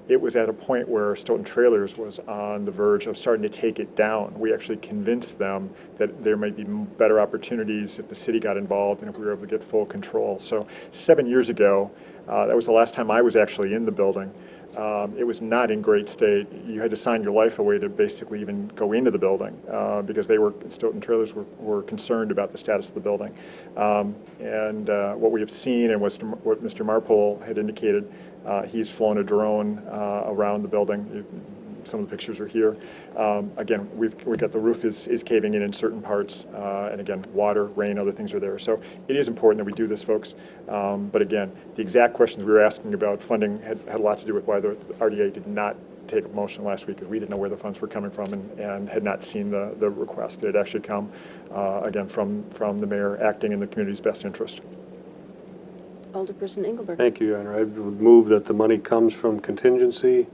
Speaker 19: it was at a point where Stoughton Trailers was on the verge of starting to take it down. We actually convinced them that there might be better opportunities if the city got involved and if we were able to get full control. So 7 years ago, that was the last time I was actually in the building. It was not in great state. You had to sign your life away to basically even go into the building because Stoughton Trailers were concerned about the status of the building. And what we have seen and what Mr. Marpole had indicated, he's flown a drone around the building. Some of the pictures are here. Again, we've got the roof is caving in certain parts, and again, water, rain, other things are there. So it is important that we do this, folks. But again, the exact questions we were asking about funding had a lot to do with why the RDA did not take a motion last week, because we didn't know where the funds were coming from and had not seen the request that had actually come, again, from the mayor acting in the community's best interest.
Speaker 1: Alderperson Engelberg.
Speaker 3: Thank you, Your Honor. I would move that the money comes from contingency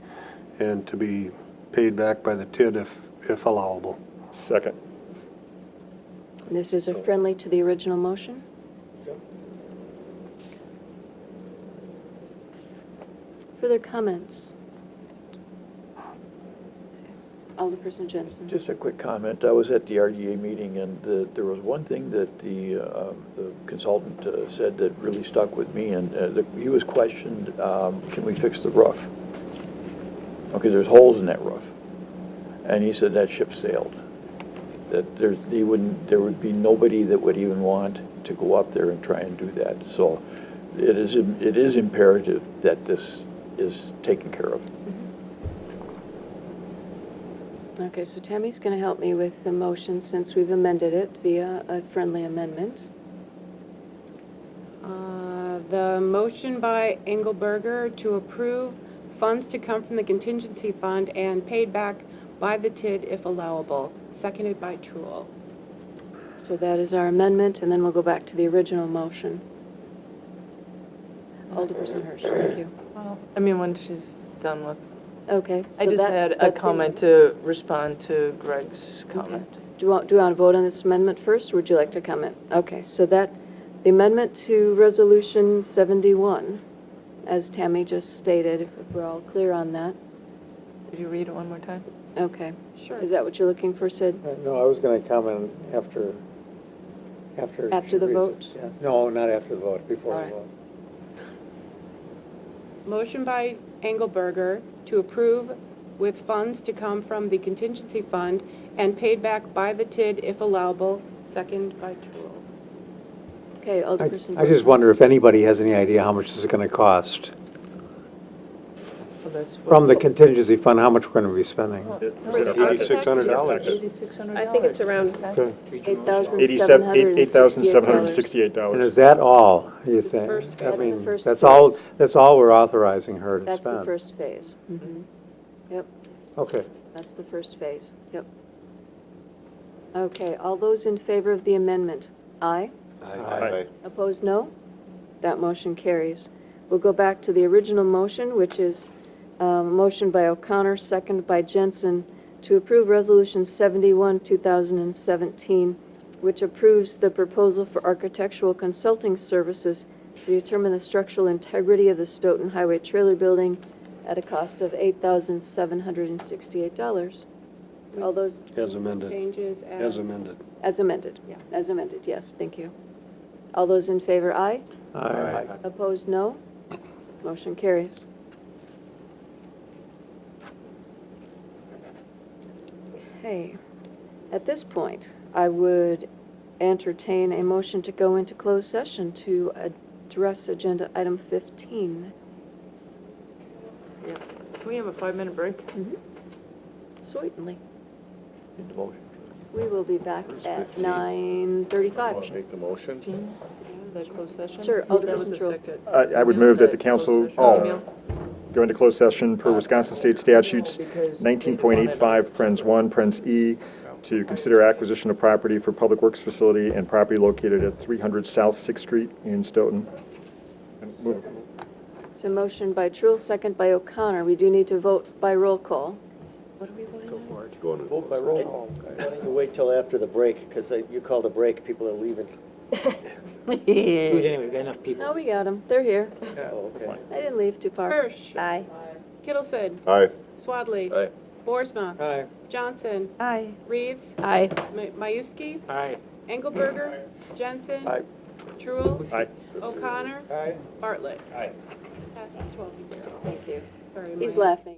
Speaker 3: and to be paid back by the TID if allowable.
Speaker 19: Second.
Speaker 1: This is a friendly to the original motion. Further comments? Alderperson Jensen.
Speaker 11: Just a quick comment. I was at the RDA meeting, and there was one thing that the consultant said that really stuck with me, and he was questioned, can we fix the roof? Okay, there's holes in that roof. And he said that ship sailed. That there would be nobody that would even want to go up there and try and do that. So it is imperative that this is taken care of.
Speaker 1: Okay, so Tammy's going to help me with the motion since we've amended it via a friendly amendment.
Speaker 14: The motion by Engelberger to approve funds to come from the contingency fund and paid back by the TID if allowable, seconded by Truill.
Speaker 1: So that is our amendment, and then we'll go back to the original motion. Alderperson Hirsch, thank you.
Speaker 17: Well, I mean, when she's done with.
Speaker 1: Okay.
Speaker 17: I
Speaker 1: so
Speaker 17: just had a
Speaker 1: that's
Speaker 17: comment to respond to Greg's comment.
Speaker 1: Okay. Do you want to vote on this amendment first, or would you like to comment? Okay, so the amendment to Resolution 71, as Tammy just stated, if we're all clear on that.
Speaker 17: Did you read it one more time?
Speaker 1: Okay.
Speaker 14: Sure.
Speaker 1: Is that what you're looking for, Sid?
Speaker 5: No, I was going to comment after
Speaker 1: After the vote?
Speaker 5: Yeah. No, not after the vote, before
Speaker 1: All
Speaker 5: the
Speaker 1: right.
Speaker 5: vote.
Speaker 14: Motion by Engelberger to approve with funds to come from the contingency fund and paid back by the TID if allowable. Second by Truul.
Speaker 1: Okay, Alderperson.
Speaker 5: I just wonder if anybody has any idea how much this is going to cost. From the contingency fund, how much we're going to be spending.
Speaker 3: $8,600.
Speaker 7: I think it's around
Speaker 1: $8,768.
Speaker 5: And is that all, you think?
Speaker 14: first phase.
Speaker 5: I
Speaker 1: That's the
Speaker 5: mean,
Speaker 1: first
Speaker 5: that's all,
Speaker 1: phase.
Speaker 5: that's all we're authorizing her to spend.
Speaker 1: That's the first phase. Yep,
Speaker 5: Okay.
Speaker 1: that's the first phase. Yep. Okay, all those in favor of the amendment? Aye.
Speaker 16: Aye.
Speaker 1: Opposed, no? That motion carries. We'll go back to the original motion, which is a motion by O'Connor, second by Jensen, to approve Resolution 71, 2017, which approves the proposal for architectural consulting services to determine the structural integrity of the Stoughton Highway Trailer Building at a cost of $8,768. All those
Speaker 3: As amended.
Speaker 14: Changes
Speaker 3: As amended.
Speaker 1: as amended?
Speaker 14: Yeah.
Speaker 1: As amended, yes, thank you. All those in favor, aye?
Speaker 5: Aye.
Speaker 1: Opposed, no? Motion carries. Okay, at this point, I would entertain a motion to go into closed session to address agenda item 15.
Speaker 17: Yeah. Can we have a 5-minute break?
Speaker 1: Certainly.
Speaker 11: Need the motion.
Speaker 1: We will be back at 9:35.
Speaker 6: Make the motion.
Speaker 17: That closed session?
Speaker 1: Sure, Alderperson Truul.
Speaker 19: I would move that the council go into closed session per Wisconsin State Statutes 19.85, Parens 1, Parens E, to consider acquisition of property for Public Works facility and property located at 300 South 6th Street in Stoughton.
Speaker 1: So motion by Truul, second by O'Connor. We do need to vote by roll call. What are we voting on?
Speaker 11: Vote by roll call.
Speaker 9: Why don't you wait till after the break, because you called a break, people are leaving.
Speaker 18: Anyway, we've got enough people.
Speaker 1: No, we got them. They're here.
Speaker 9: Oh, okay.
Speaker 1: I didn't leave too far.
Speaker 14: Hirsch.
Speaker 1: Aye.
Speaker 14: Kittleson.
Speaker 16: Aye.
Speaker 14: Swadley.
Speaker 6: Aye.
Speaker 14: Boersma.
Speaker 18: Aye.
Speaker 14: Johnson.
Speaker 2: Aye.
Speaker 14: Reeves.
Speaker 7: Aye.
Speaker 14: Mayuski.
Speaker 18: Aye.
Speaker 14: Engelberger. Jensen.
Speaker 11: Aye.
Speaker 14: Truul.
Speaker 19: Aye.
Speaker 14: O'Connor.
Speaker 12: Aye.
Speaker 14: Bartlett.
Speaker 13: Aye.
Speaker 14: Passes 12-0.
Speaker 1: Thank you.
Speaker 14: Sorry.
Speaker 1: He's
Speaker 14: my-
Speaker 1: laughing.